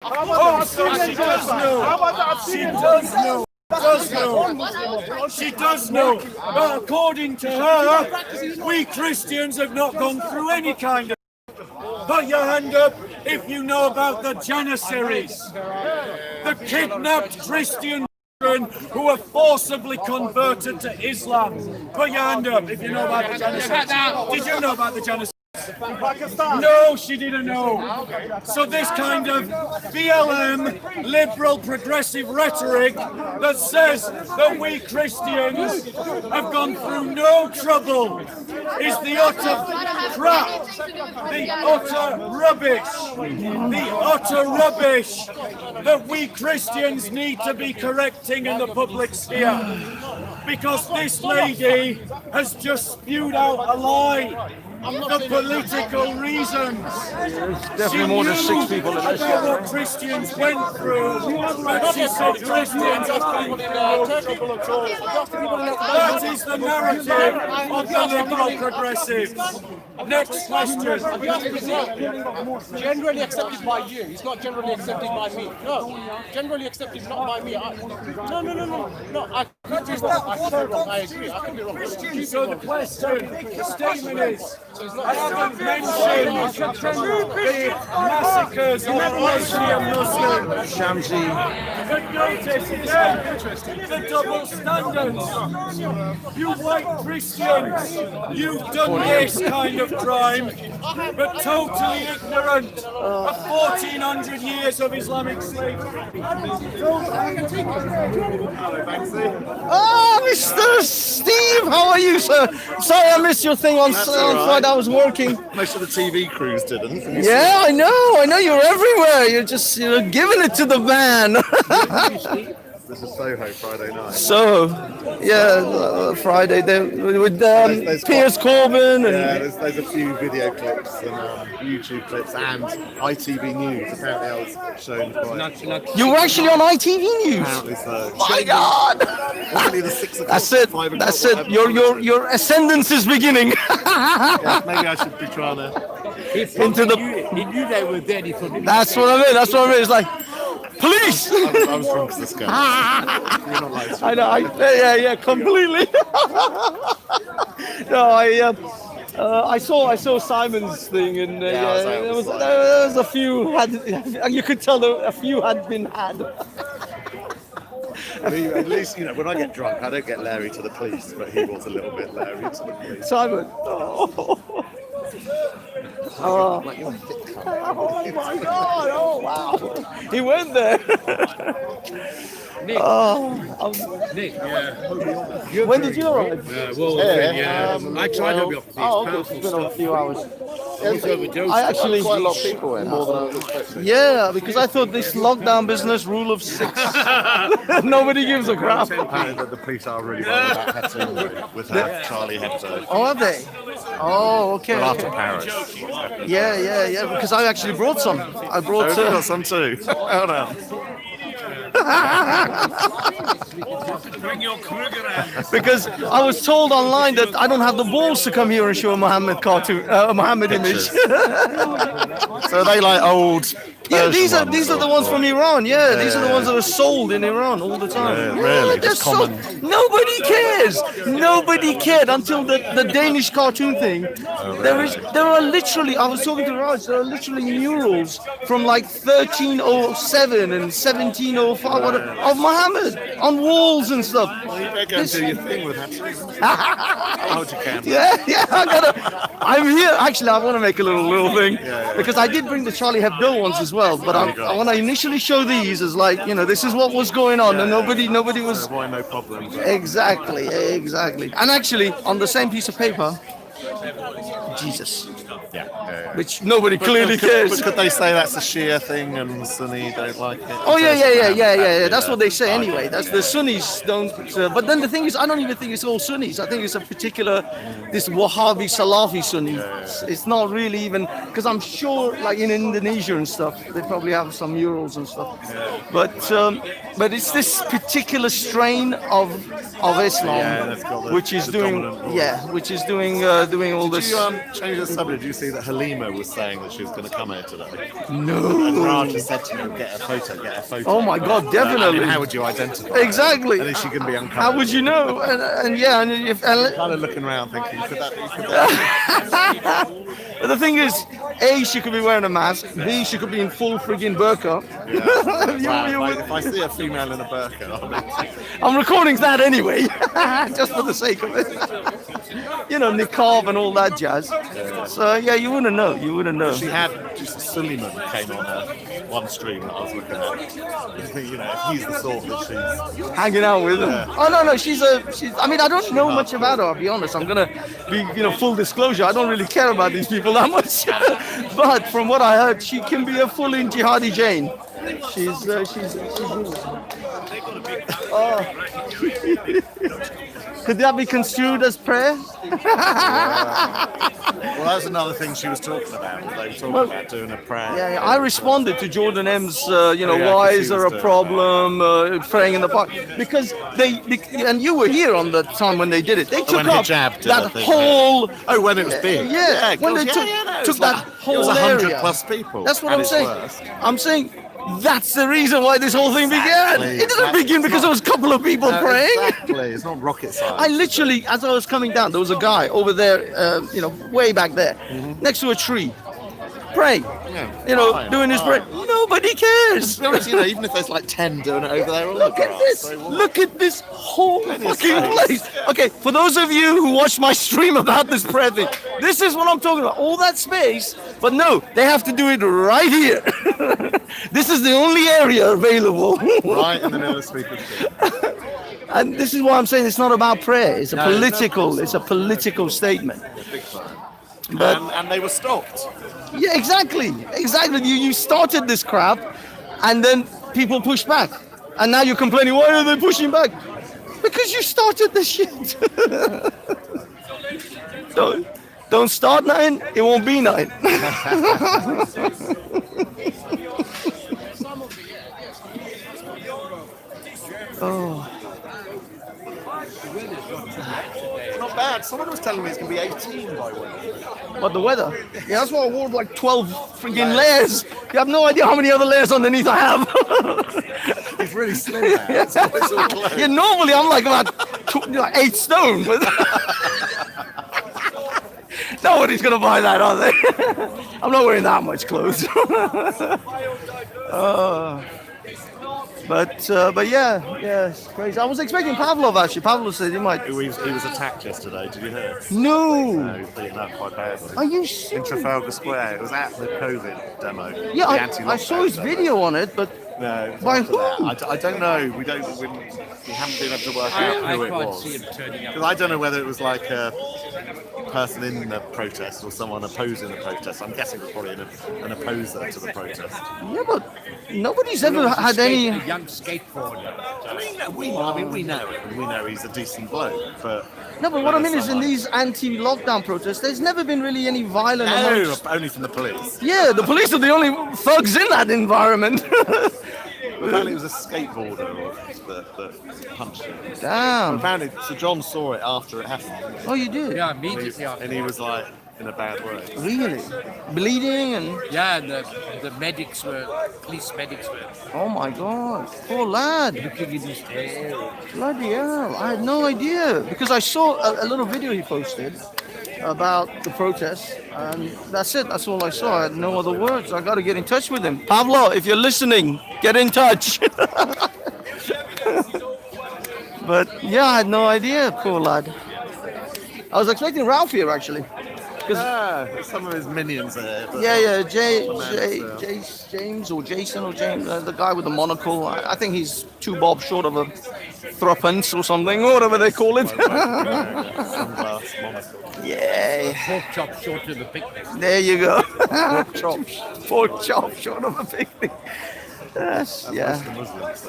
Oh, she does know. She does know. She does know. But according to her, we Christians have not gone through any kind of. Put your hand up if you know about the Janissaries, the kidnapped Christian children who were forcibly converted to Islam. Put your hand up if you know about the Janissaries. Did you know about the Janissaries? No, she didn't know. So this kind of BLM, liberal progressive rhetoric that says that we Christians have gone through no trouble is the utter crap, the utter rubbish that we Christians need to be correcting in the public sphere. Because this lady has just spewed out a lie. The political reasons. There's definitely more than 6 people in this. What Christians went through, but she said Christians have been through no trouble at all. That is the narrative of the liberal progressives. Next question. Generally accepted by you. It's not generally accepted by me. No, generally accepted not by me. No. I could be wrong. I agree. I could be wrong. So the question, the statement is, I haven't mentioned the massacres of Muslim Muslims. Shamsi. But notice again, the double standards. You white Christians, you've done this kind of crime, but totally ignorant of 1400 years of Islamic slavery. Oh, Mr. Steve, how are you, sir? Sorry, I missed your thing on Friday. I was working. Most of the TV crews didn't. Yeah, I know. You're everywhere. You're just, giving it to the man. This is Soho Friday night. So, yeah, Friday with Piers Corbyn. Yeah, there's a few video clips and YouTube clips and ITV News. Apparently, I was shown quite. You were actually on ITV News. Apparently so. My God! Apparently the 6 o'clock. That's it. 5 o'clock, That's it. Your ascendance is beginning. Yeah, maybe I should be trying to. Into the. He knew they were dead. He thought. That's what I mean. It's like. Police! I was drunk as this guy. You're not like I know. Yeah, completely. No, I saw Simon's thing, and there was a few you could tell a few had been had. At least, when I get drunk, I don't get Larry to the police, but he was a little bit Larry to the police. Simon. Oh my God! Oh wow! He went there. Nick. Nick, When did you arrive? I tried to be off the Okay, it's been a few hours. overdose. I actually Quite a lot of people in, more than I was expecting. Yeah, because I thought this lockdown business, rule of 6, nobody gives a crap. Apparently the police are really worried about Hetto with her Charlie Hebdo. Oh, have they? Oh, okay. Well, after okay. Paris. Yeah, because I actually brought some. I brought I've got some too. Hold on. Bring your Kruger out. Because I was told online that I don't have the balls to come here and show a Muhammad cartoon, a Muhammad image. So they like old. Yeah, Persian these are the ones from Iran. Yeah, these are the ones that are sold in Iran all the time. Yeah, really? they're Just common. Nobody cares. Nobody cared until the Danish cartoon thing. There are literally. I was talking to Raj. There are literally murals from like 1307 and 1705 of Muhammad on walls and stuff. Well, you better go and do your thing with that. Hold your camera. Yeah, I'm here. Actually, I want to make a little thing because I did bring the Charlie Hebdo ones as well. But I want to initially show these as like, this is what was going on, and nobody was. Boy, no problem. Exactly. And actually, on the same piece of paper, Jesus. Yeah. Which nobody clearly cares. But could they say that's a Shia thing and Sunni don't like it? Oh yeah. That's what they say anyway. That's the Sunnis don't. But then the thing is, I don't even think it's all Sunnis. I think it's a particular this Wahhabi Salafi Sunni. It's not really even because I'm sure, like in Indonesia and stuff, they probably have some murals and stuff. But it's this particular strain of Islam which is doing all this. Did you change the subject? Did you see see that Halima was saying that she was going to come here today? No. And Raja said to me, get a photo. Oh my God, definitely. How would you identify her? Exactly. And is she going to be uncovered? How would you know? And yeah, and if kind of looking around thinking, could that be? But the thing is, A, she could be wearing a mask. B, she could be in full friggin' burqa. Yeah. If I see a female in a burqa, I'm recording that anyway, just for the sake of it. You know, niqab and all that jazz. So yeah, you wouldn't know. You wouldn't know. She had just Suleiman came on one stream that I was looking at. You know, if he's the sort that she's hanging out with him. Oh no, she's. I mean, I don't know much about her. I'll be honest. I'm gonna be, full disclosure. I don't really care about these people that much. But from what I heard, she can be a full-in jihadi Jane. She's. Could that be construed as prayer? Well, that's another thing she was talking about. They were talking about doing a prayer. Yeah, I responded to Jordan M's, why is there a problem praying in the park? Because and you were here on the time when they did it. They took when up hijab did that whole... Oh, when it was big. Yeah, when they took that whole area. It was 100+ people. That's what I'm saying. I'm saying... That's the reason why this whole thing began. It didn't begin because there was a couple of people praying. Exactly, it's not rocket science. I literally, as I was coming down, there was a guy over there, way back there, next to a tree, praying. Doing his prayer. Nobody cares. To be honest, even if there's like 10 doing it over there, look at this. Look at this whole fucking place. Okay, for those of you who watched my stream about this prayer thing, this is what I'm talking about. All that space, but no, they have to do it right here. This is the only area available. Right in the middle of speaking. And this is why I'm saying it's not about prayer. It's a political statement. But and they were stopped. Yeah, exactly. You started this crap, and then people pushed back, and now you're complaining. Why are they pushing back? Because you started the shit. Don't start nothing. It won't be nothing. Oh. Not bad. Someone was telling me it's going to be 18 by Wednesday. What, the weather? Yeah, that's why I wore like 12 freaking layers. You have no idea how many other layers underneath I have. It's really slim now. It's all clothes. Yeah, normally I'm like about 8 stone. But nobody's going to buy that, are they? I'm not wearing that much clothes. But yeah, it's crazy. I was expecting Pavlov actually. Pavlov said he might. He was attacked yesterday. Did you hear? No. He was beaten up quite badly. Are you In serious? Trafalgar Square. It was at the COVID demo. Yeah, the I saw his video on it, but No. by who? I don't know. We haven't been able to work out who it was. Because I don't know whether it was like a person in the protest or someone opposing the protest. I'm guessing it was probably an opposer to the protest. Yeah, but nobody's ever had any. A young skateboarder. We know it, and we know he's a decent bloke, but... No, but what I mean is in these anti-lockdown protests, there's never been really any violence. No, only from the police. Yeah, the police are the only thugs in that environment. Apparently it was a skateboarder that punched him. Damn. Apparently, so John saw it after it happened. Oh, you did? Yeah, immediately after. And he was like, in a bad way. Really? Bleeding and... Yeah, and the police medics were Oh my God. Poor lad. looking in his hair. Bloody hell. I had no idea. Because I saw a little video he posted about the protests. And that's it. That's all I saw. I had no other words. I got to get in touch with him. Pablo, if you're listening, get in touch. But yeah, I had no idea. Poor lad. I was expecting Ralph here actually. Some of his minions there. Yeah, James or Jason or James, the guy with the monocle. I think he's 2 bob short of a threepence or something, whatever they call it. Sunglass monocle. Yeah, pork chop short of the picnic. there you go. Pork chops. Pork chop short of a picnic. Yes, yeah. The Muslims.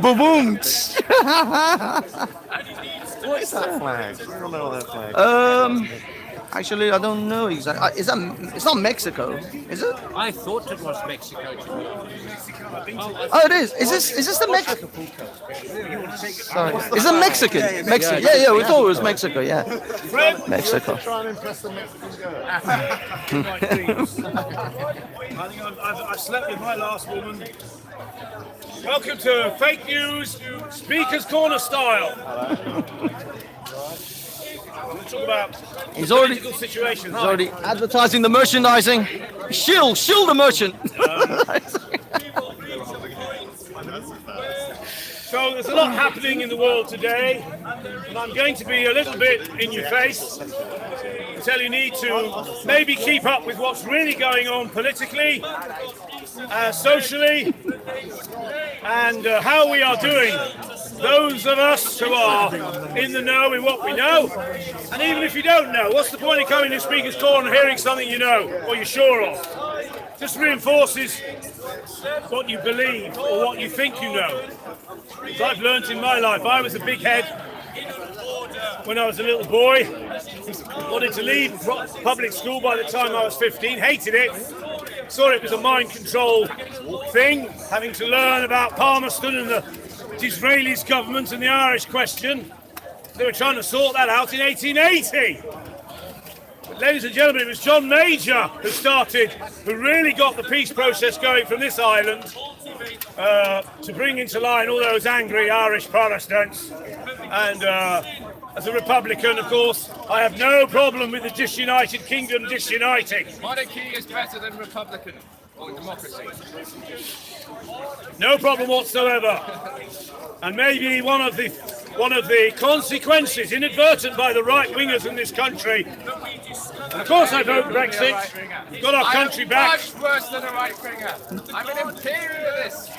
Boom. What is that flag? I don't know what that flag is. Actually, I don't know exactly. Is that? It's not Mexico, is it? I thought it was Mexico. Oh, it is. Is this the Mexico? Sorry, is it Mexican? Mexico. Yeah. We thought it was Mexico. Yeah, Mexico. Try and impress the Mexican girl. I think I've slept with my last woman. Welcome to Fake News, Speaker's Corner style. We'll talk about He's political situation. He's already advertising the merchandising. Shill the merchant. So there's a lot happening in the world today, and I'm going to be a little bit in your face until you need to maybe keep up with what's really going on politically, socially, and how we are doing. Those of us who are in the know in what we know, and even if you don't know, what's the point of coming to Speaker's Corner and hearing something you know or you're sure of? Just reinforces what you believe or what you think you know. As I've learnt in my life, I was a big head when I was a little boy. Wanted to leave public school by the time I was 15, hated it. Saw it was a mind control thing, having to learn about Palmerston and the Disraeli's government and the Irish question. They were trying to sort that out in 1880. But ladies and gentlemen, it was John Major who really got the peace process going from this island to bring into line all those angry Irish Protestants. And as a Republican, of course, I have no problem with the disunited kingdom disuniting. Monarchy is better than Republican or democracy. No problem whatsoever. And maybe one of the consequences, inadvertent by the right-wingers in this country. And of course I vote Brexit. We've got our country back. Much worse than a right winger. I'm an imperialist.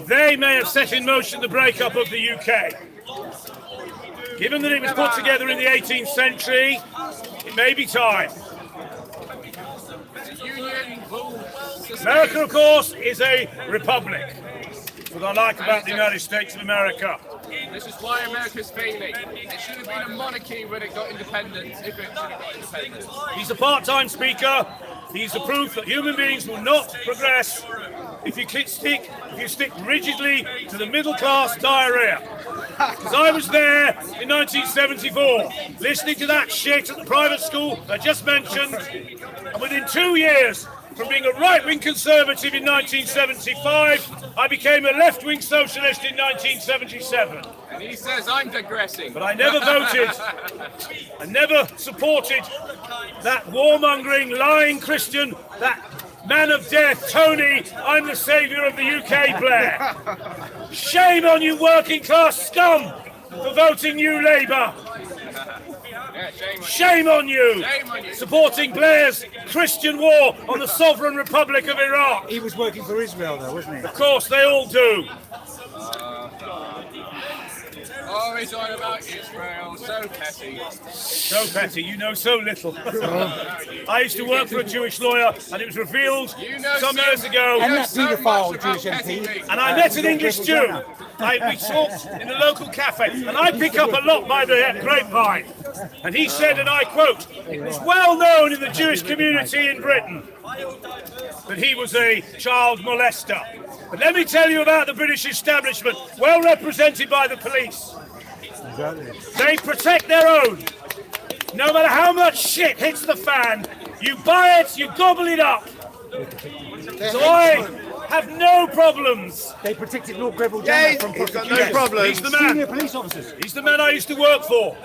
They may have set in motion the breakup of the UK. Given that it was put together in the 18th century, it may be time. America, of course, is a republic. What I like about the United States of America. This is why America's failing. It should have been a monarchy when it got independence, if it should have got independence. He's a part-time speaker. He's the proof that human beings will not progress if you stick rigidly to the middle-class diarrhea. Because I was there in 1974, listening to that shit at the private school I just mentioned, and within 2 years, from being a right-wing conservative in 1975, I became a left-wing socialist in 1977. And he says I'm digressing. But I never voted, I never supported that warmongering, lying Christian, that man of death, Tony, I'm the saviour of the UK Blair. Shame on you working-class scum for voting New Labour. Yeah, Shame on you! Shame on you. Supporting Blair's Christian war on the sovereign Republic of Iraq. He was working for Israel, though, wasn't he? Of course, they all do. Oh, he's on about Israel. So petty. So petty, you know so little. I used to work for a Jewish lawyer, and it was revealed some years ago. And that So paedophile much about Jewish petty MP. things. And I met an English Jew. We talked in the local cafe, and I pick up a lot by the grapevine. And he said, and I quote, "It's well known in the Jewish community in Britain that he was a child molester. But let me tell you about the British establishment, well represented by the police. They protect their own. No matter how much shit hits the fan, you buy it, you gobble it up. So I have no problems. They protected Lord Greville Yeah, from he's got prosecution. no problem. He's the Senior man. police officers. He's the man I used to work for.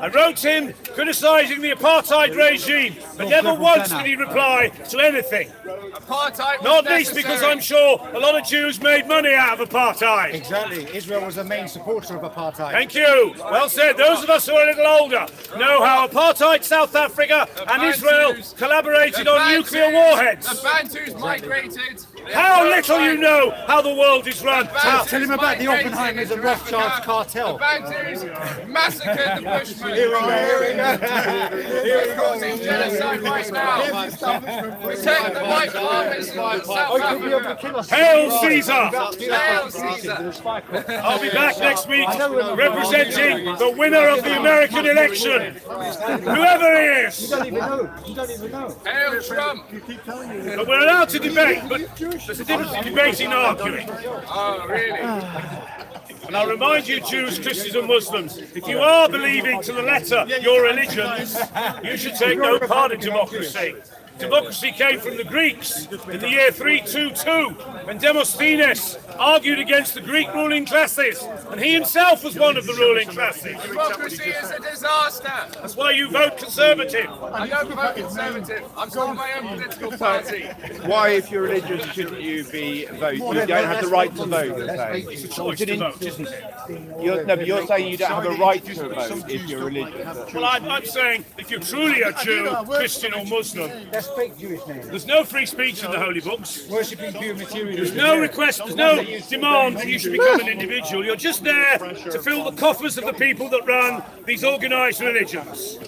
I wrote him criticising the apartheid regime, but never once did he reply to anything. Apartheid was Not least because necessary. I'm sure a lot of Jews made money out of apartheid. Exactly. Israel was the main supporter of apartheid. Thank you. Well said. Those of us who are a little older know how apartheid South Africa and Israel collaborated on nuclear The warheads. Bantus migrated. How little you know how the world is run. Tell him about the Oppenheimers and Rothschilds cartel. The Bantus massacred the Bushmen. Here we We're causing genocide right now. Protect the white farmers in South Africa. Hail Caesar! Hail Caesar. I'll be back next week representing the winner of the American election, whoever he is. You don't even know. Hail Trump. But we're allowed to debate, but there's a difference in debating and arguing. Oh, really? And I'll remind you, Jews, Christians and Muslims, if you are believing to the letter your religions, you should take no part in democracy. Democracy came from the Greeks in the year 322, when Demosthenes argued against the Greek ruling classes, and he himself was one of the ruling classes. Democracy is a disaster. That's why you vote Conservative. I don't vote Conservative. I'm starting my own political party. Why, if you're religious, shouldn't you be voting? You don't have the right to vote, you're saying. It's a choice to vote, isn't it? But you're saying you don't have a right to vote if you're religious. Well, I'm saying if you're truly a Jew, Christian or Muslim, That's fake Jewish names. there's no free speech in the holy books. Worshipping pure materialism. There's no request, there's no demand that you should become an individual. You're just there to fill the coffers of the people that run these organised religions.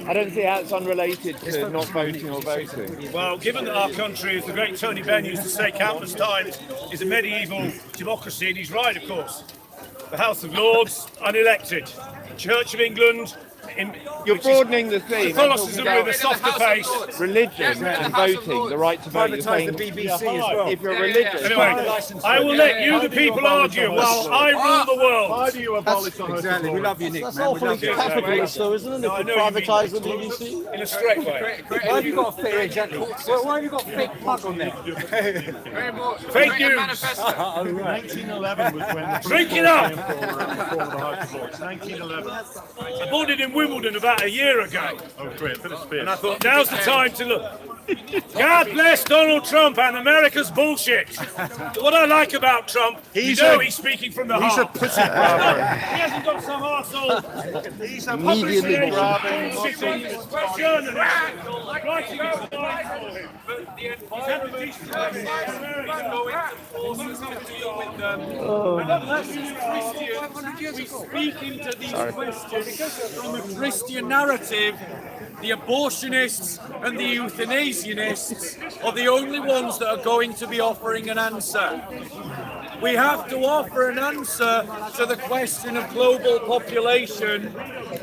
I don't see how it's unrelated to not voting or voting. Well, given that our country, as the great Tony Benn used to say countless times, is a medieval democracy, and he's right, of course. The House of Lords, unelected. Church of England, You're broadening the theme. Catholicism with a softer face. Religion and voting, the right to vote. You're Privatise saying the BBC as well. if you're religious, Anyway, I will let you, the people, argue while I rule the world. Why do you abolish Exactly. We love you, Nick. That's Man. We awfully love you. capitalist, though, isn't it? If I we know you mean privatise the BBC. In a straight way. Why have you got a fake? Exactly. Why have you got a fake plug on there? Fake news. 1911 was when the Drink it up. reform of the High Court. 1911. I bought it in Wimbledon about a year ago. Oh, great. Finish And I thought, now's the time to look. God bless Donald Trump and America's bullshit. What I like about Trump, he's speaking from the heart. He's a pussy grabber. He hasn't got some arsehole. He's a Immediately grabbing, writing his lines for him. He's had the decent time in America. We speak into these questions from a Christian narrative. The abortionists and the euthanasianists are the only ones that are going to be offering an answer. We have to offer an answer to the question of global population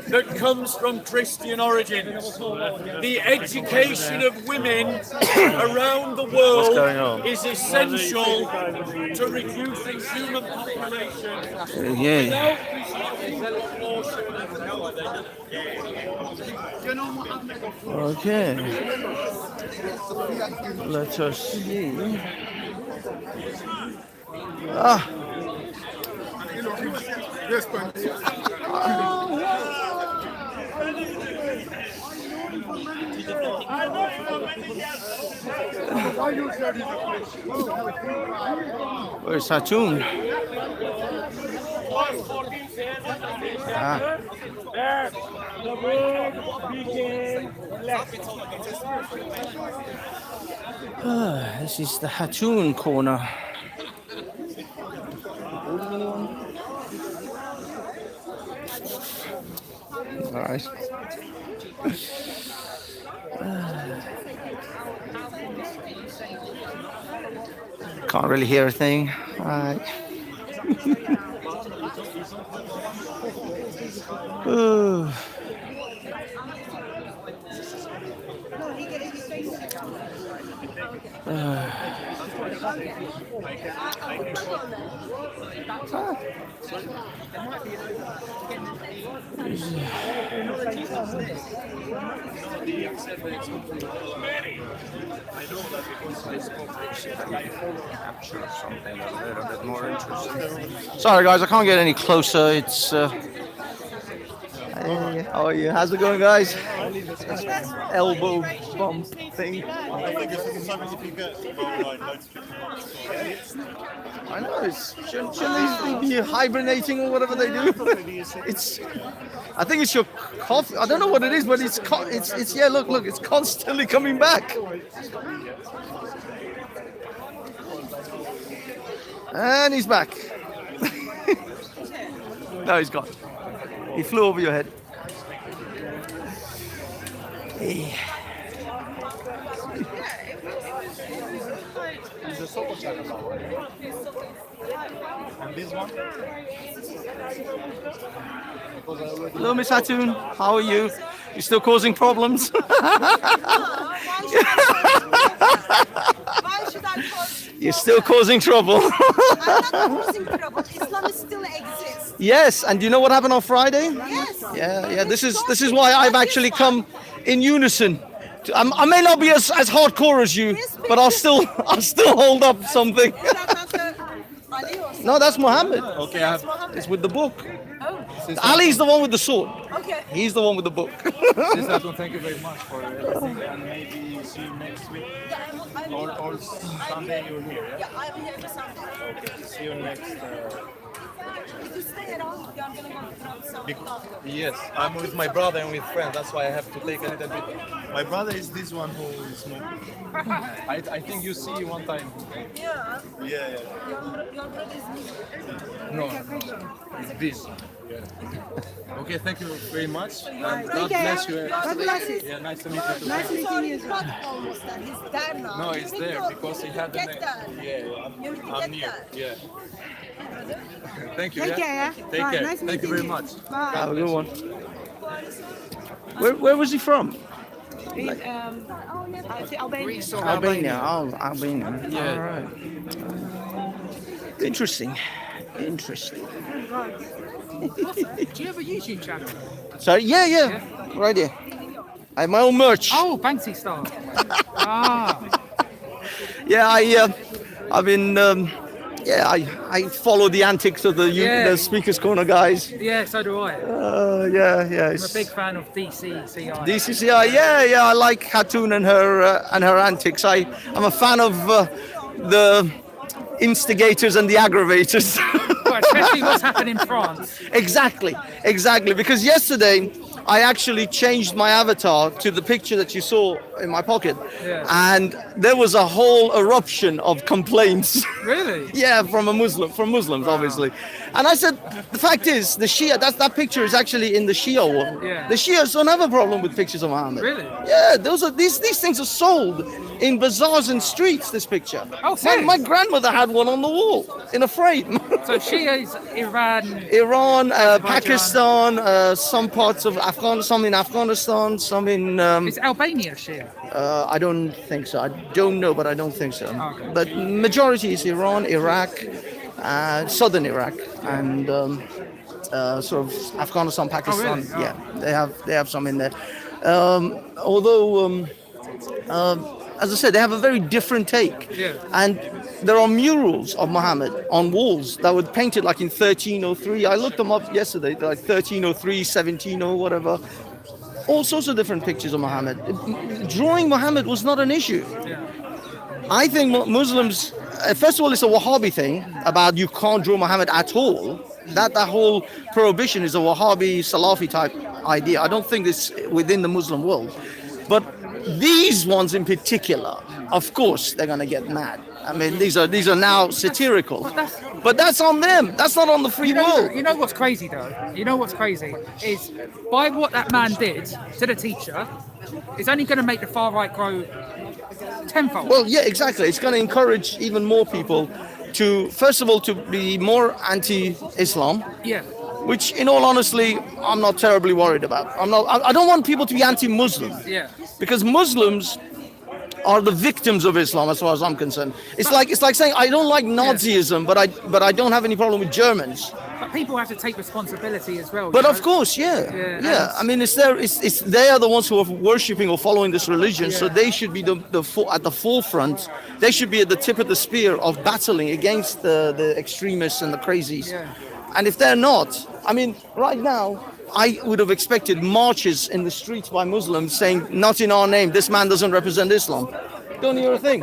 that comes from Christian origins. The education of women around the world is essential to reducing human population. Yeah. Okay. Let us see. Ah. Where's Hatun? Ah. This is the Hatun corner. All right. Can't really hear a thing. All right. Sorry guys, I can't get any closer. It's Hey, how are you? How's it going, guys? Elbow bump thing. I know. Shouldn't these be hibernating or whatever they do? I think it's your coffee. I don't know what it is, but it's yeah. Look, it's constantly coming back. And he's back. No, he's gone. He flew over your head. Hey. And this one? Hello, Miss Hatun. How are you? You still causing problems? Why should I cause? You're still causing trouble. I'm not causing trouble. Islam still exists. Yes, and do you know what happened on Friday? Yes. Yeah. This is why I've actually come in unison. I may not be as hardcore as you, but I'll still hold up something. No, that's Muhammad. Okay, It's with the book. Oh. Ali's the one with the sword. Okay. He's the one with the book. Thank you very much for everything, and maybe see you next week. Yeah, Or Sunday you're here, yeah? Yeah, I'm here for Sunday. Okay, see you next. If you stay around, you're gonna go through some. Yes, I'm with my brother and with friends. That's why I have to take a little bit. My brother is this one who is smoking. I think you see one time. Yeah. Yeah. Your brother is me. No, it's this. Yeah. Okay, thank you very much. And God care. bless you. God bless you. Yeah, nice to meet you too. Nice meeting you. He's not almost there. He's there now. No, You it's need there to because he had the get name. there. Yeah, You need to I'm get near. there. Yeah. Thank you. Take yeah? care. Take Bye. care. Nice Thank you meeting very you. much. Bye. Have a good one. Where was he from? Albania. Albania. Oh, Albania. Yeah. All right. Interesting. Do you have a YouTube channel? Sorry. Yeah. Right here. I have my own merch. Oh, Banksy-style. Ah. Yeah, I've been. I follow the antics of the Speaker's Corner guys. Yeah, so do I. Yeah. I'm a It's big fan of DCCI. DCCI. Yeah. I like Hatun and her antics. I'm a fan of the instigators and the aggravators. Well, especially what's happened in France. Exactly. Because yesterday I actually changed my avatar to the picture that you saw in my pocket, and there was a whole eruption of complaints. Really? Yeah, from Muslims, obviously. And I said, the fact is, the Shia, that picture is actually in the Shia wall. Yeah. The Shias don't have a problem with pictures of Muhammad. Really? Yeah, these things are sold in bazaars and streets. This picture. Oh, serious? My grandmother had one on the wall in a frame. So Shia is Iran, Pakistan, some parts of Afghanistan, some in Afghanistan, some in. Is Albania Shia? I don't think so. I don't know, but I don't think so. Okay. But majority is Iran, Iraq, southern Iraq, and sort of Afghanistan, Pakistan. Oh, really? Yeah, they have some in there. Although, as I said, they have a very different take. Yeah. And there are murals of Muhammad on walls that were painted like in 1303. I looked them up yesterday, they're like 1303, 17 or whatever. All sorts of different pictures of Muhammad. Drawing Muhammad was not an issue. Yeah. I think Muslims, first of all, it's a Wahhabi thing about you can't draw Muhammad at all. That whole prohibition is a Wahhabi, Salafi type idea. I don't think it's within the Muslim world. But these ones in particular, of course, they're going to get mad. I mean, these are now satirical. But that's on them. That's not on the free world. You know what's crazy though? You know what's crazy is by what that man did to the teacher, it's only going to make the far right grow tenfold. Well, yeah, exactly. It's going to encourage even more people to, first of all, to be more anti-Islam. Yeah. Which, in all honesty, I'm not terribly worried about. I don't want people to be anti-Muslim. Yeah. Because Muslims are the victims of Islam, as far as I'm concerned. It's like saying I don't like Nazism, but I don't have any problem with Germans. But people have to take responsibility as well. But you of know? course, yeah. I mean, they are the ones who are worshipping or following this religion, so they should be at the forefront. They should be at the tip of the spear of battling against the extremists and the crazies. Yeah. And if they're not, I mean, right now, I would have expected marches in the streets by Muslims saying, "Not in our name. This man doesn't represent Islam." Don't hear a thing.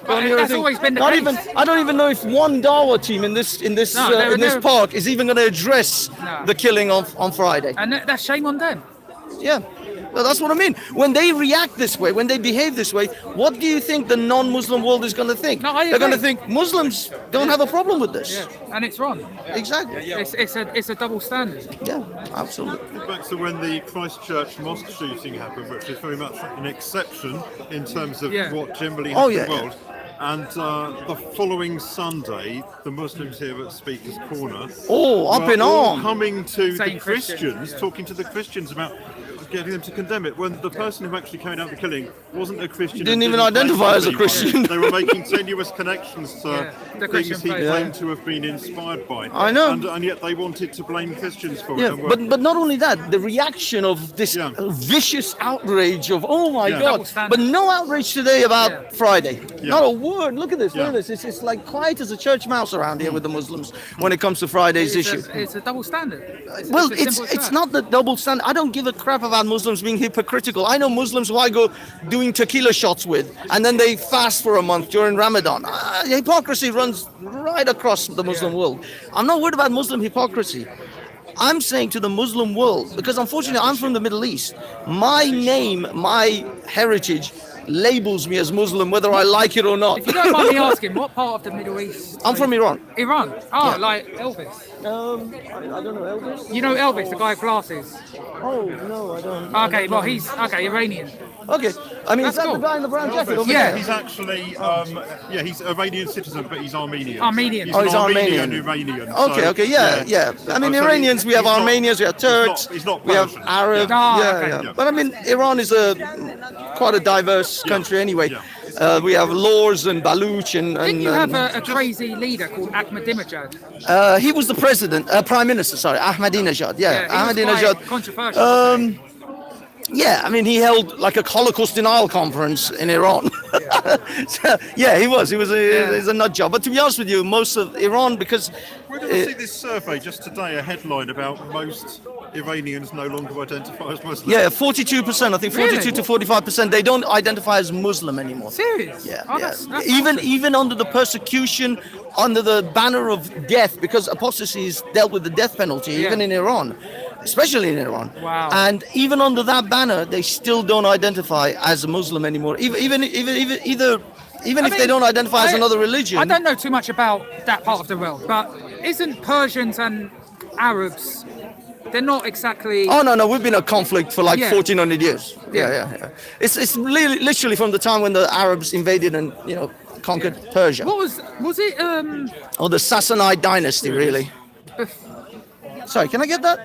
Don't hear a That's thing. always been the Not case. even. I don't even know if one Dawa team in this park is even going to address the killing on Friday. And that's shame on them. Yeah. Well, that's what I mean. When they react this way, when they behave this way, what do you think the non-Muslim world is going to think? No, I They're going to agree. think Muslims don't have a problem with this. Yeah, and it's wrong. Exactly. It's a double standard. Yeah, absolutely. Back to when the Christchurch mosque shooting happened, which is very much an exception in terms of what generally happens in the world. And the following Sunday, the Muslims here at Speaker's Corner up in arms, coming to Saying the Christians, talking to the Christians about getting them to condemn it, when the person who actually carried out the killing wasn't a Christian. Didn't even identify as a Christian. They were making tenuous connections to the things Christian he faith. claimed to have been inspired by. I know. And yet they wanted to blame Christians for Yeah, it. and but not only that, the reaction of this vicious outrage of, oh my God, but no outrage today about Friday. Not a word. Look at this. Look at this. It's like quiet as a church mouse around here with the Muslims when it comes to Friday's issue. It's a double standard. Well, as simple as it's that. not the double standard. I don't give a crap about Muslims being hypocritical. I know Muslims who I go doing tequila shots with, and then they fast for a month during Ramadan. Hypocrisy runs right across the Muslim world. I'm not worried about Muslim hypocrisy. I'm saying to the Muslim world, because unfortunately I'm from the Middle East, my name, my heritage labels me as Muslim whether I like it or not. If you don't mind me asking, what part of the Middle East? I'm from Iran. Iran? Oh, like Elvis? I don't know Elvis. You know Elvis, the guy with glasses? Oh, no, I don't. Okay, well, he's Iranian. Okay, I mean, That's is that cool. the guy in the brown jacket over Yeah. there? he's actually, he's Iranian citizen, but he's Armenian. Armenian. He's Oh, he's an Armenian. Iranian. Okay, so, okay, yeah. I mean, So Iranians, we have he's not- Armenians, we have Turks, he's not we have Persian. Arab, okay. But I mean, Iran is quite a diverse country anyway. We have Lors and Baluch and... Didn't you have a crazy leader called Ahmadinejad? he was the president, Prime Minister, sorry, Ahmadinejad, Yeah, Ahmadinejad. Controversial. Yeah, I mean, he held like a Holocaust denial conference in Iran. So, he was. He's a nut job. But to be honest with you, most of Iran, because... Where did I see this survey just today, a headline about most Iranians no longer identify as Muslim? Yeah, 42%, I think 42 to 45%, they don't identify as Muslim anymore. Serious? Yeah, Oh, yeah. that's Even under the persecution, under the banner of death, because apostasy is dealt with the death penalty, even in Iran, especially in Iran. Wow. And even under that banner, they still don't identify as a Muslim anymore. Even if they don't identify as another religion. I don't know too much about that part of the world, but isn't Persians and Arabs, they're not exactly... Oh, no, we've been in conflict for like Yeah. 1400 years. Yeah. It's literally from the time when the Arabs invaded and, conquered Persia. What was it? Or the Sassanid dynasty, really. Sorry, can I get that?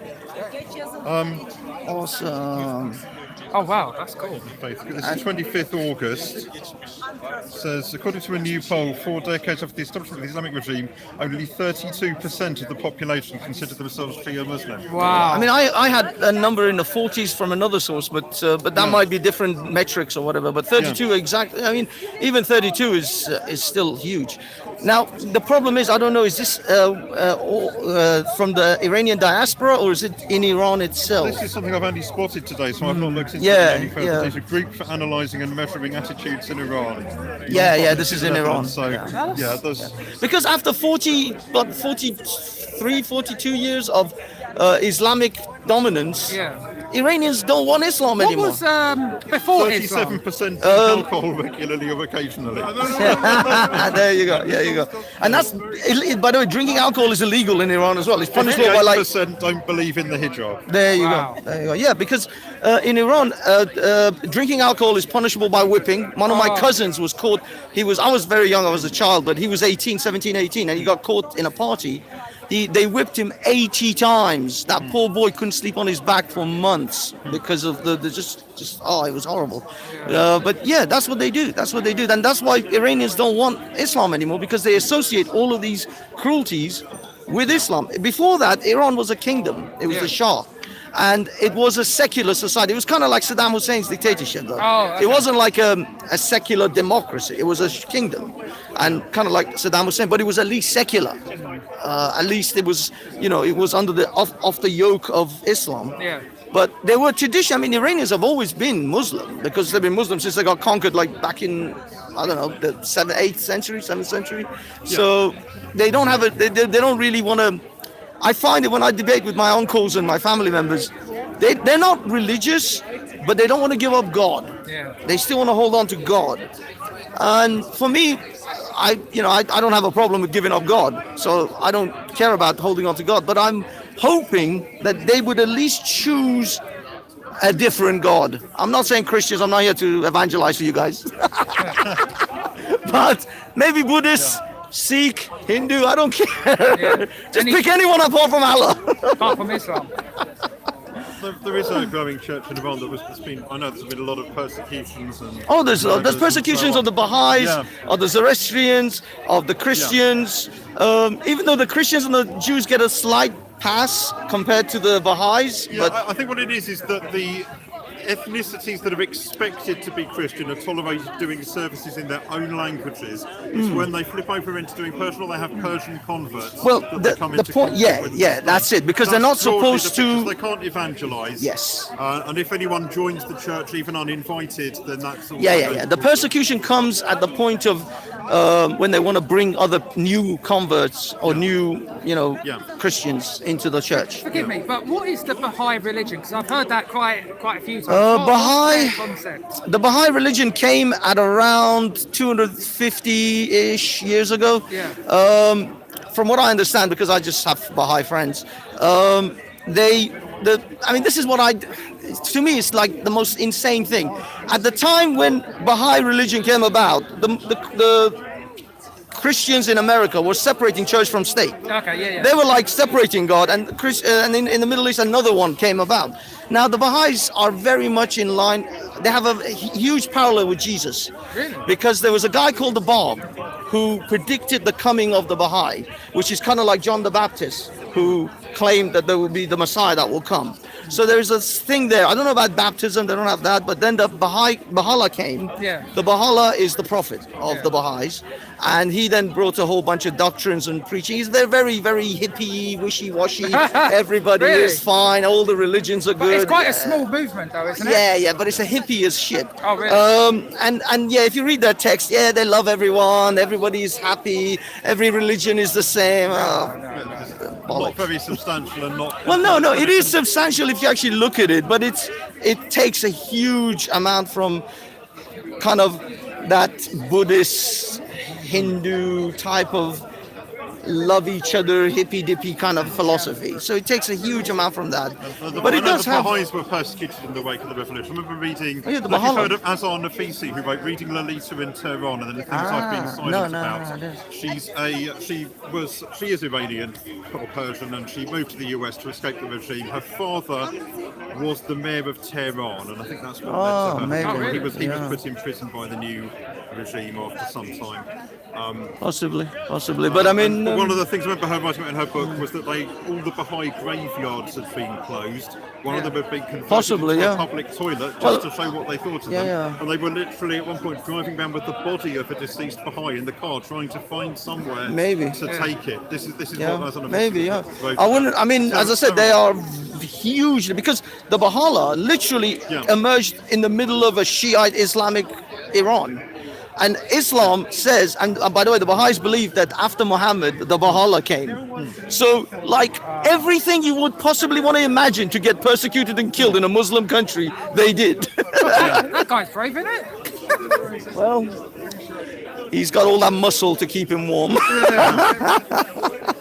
Awesome. Oh, wow, that's cool. This is 25th August. Says, according to a new poll, 4 decades after the establishment of the Islamic regime, only 32% of the population consider themselves Shia Muslim. Wow. I mean, I had a number in the 40s from another source, but that might be different metrics or whatever. But 32 exactly. I mean, even 32 is still huge. Now, the problem is, I don't know, is this from the Iranian diaspora or is it in Iran itself? This is something I've only spotted today, so I've not looked into Yeah, it any further. yeah. There's a group for analysing and measuring attitudes in Iran. Yeah, this is in Iran. So, there's... Because after 43, 42 years of Islamic dominance, Iranians don't want Islam What anymore. was before Islam? 37% alcohol regularly or occasionally. There you go. And that's, by the way, drinking alcohol is illegal in Iran as well. It's punishable by like... 58% don't believe in the hijab. There you go. Yeah, because in Iran, drinking alcohol is punishable by whipping. One of my cousins was caught. I was very young, I was a child, but he was 17, 18, and he got caught in a party. They whipped him 80 times. That poor boy couldn't sleep on his back for months because of it was horrible. But yeah, that's what they do. And that's why Iranians don't want Islam anymore, because they associate all of these cruelties with Islam. Before that, Iran was a kingdom. It was the Shah. And it was a secular society. It was kind of like Saddam Hussein's dictatorship, though. It wasn't like a secular democracy. It was a kingdom, and kind of like Saddam Hussein, but it was at least secular. At least it was, it was under the off the yoke of Islam. Yeah. But there were tradition. I mean, Iranians have always been Muslim because they've been Muslim since they got conquered, like back in, I don't know, the 7th century. So they don't have they don't really want to. I find that when I debate with my uncles and my family members, they're not religious, but they don't want to give up God. Yeah. They still want to hold on to God. And for me, I don't have a problem with giving up God. So I don't care about holding on to God. But I'm hoping that they would at least choose a different God. I'm not saying Christians. I'm not here to evangelize for you guys. But maybe Buddhists, Sikh, Hindu, I don't care. Yeah. Just pick anyone apart from Allah. Apart from Islam. There is a growing church in Iran I know there's been a lot of persecutions and... Oh, there's persecutions of the Baha'is, of the Zoroastrians, of the Christians. Even though the Christians and the Jews get a slight pass compared to the Baha'is. Yeah, but I think what it is that the ethnicities that are expected to be Christian are tolerated doing services in their own languages. It's when they flip over into doing Persian, or they have Persian converts. Well, the point, that's it, because they're not supposed to. They can't evangelize. Yes. And if anyone joins the church, even uninvited, then that's also The persecution comes at the point of when they want to bring other new converts or new, Christians into the church. Forgive me, but what is the Baha'i religion? Because I've heard that quite a few times. The Baha'i religion came at around 250-ish years ago. Yeah. From what I understand, because I just have Baha'i friends, this is what to me, it's like the most insane thing. At the time when Baha'i religion came about, the Christians in America were separating church from state. Okay, yeah. They were like separating God, and in the Middle East, another one came about. Now, the Baha'is are very much in line. They have a huge parallel with Jesus. Really? Because there was a guy called the Bab who predicted the coming of the Baha'i, which is kind of like John the Baptist, who claimed that there will be the Messiah that will come. So there is a thing there. I don't know about baptism, they don't have that, but then the Baha'u'llah came. Yeah. The Baha'u'llah is the prophet of the Baha'is, and he then brought a whole bunch of doctrines and preaching. They're very, very hippie, wishy-washy. Everybody is fine, all the religions are good. But it's quite a small movement though, isn't it? Yeah, but it's a hippie as shit. Oh, really? And if you read that text, they love everyone, everybody is happy, every religion is the same. Not very substantial and not... Well, no, it is substantial if you actually look at it, but it takes a huge amount from kind of that Buddhist, Hindu type of love each other, hippy-dippy kind of philosophy. So it takes a huge amount from that. But it does have... The Baha'is were persecuted in the wake of the revolution. I remember reading... the you've heard of Azar Nafisi, who wrote Reading Lolita in Tehran, and then the things I've been silent about. She is Iranian or Persian, and she moved to the US to escape the regime. Her father was the mayor of Tehran, and I think that's what led to her. Maybe. He was put in prison by the new regime after some time. Possibly. But I mean... one of the things I remember her writing about in her book was that all the Baha'i graveyards had been closed. One of them had been converted into a public toilet just to show what they thought of them. And they were literally at one point driving around with the body of a deceased Baha'i in the car, trying to find somewhere to take it. This is what maybe. I wouldn't. I mean, as I said, they are hugely, because the Baha'u'llah literally emerged in the middle of a Shiite Islamic Iran. And Islam says, and by the way, the Baha'is believe that after Muhammad, the Baha'u'llah came. So, like, everything you would possibly want to imagine to get persecuted and killed in a Muslim country, they did. That guy's brave, isn't it? Well, he's got all that muscle to keep him warm.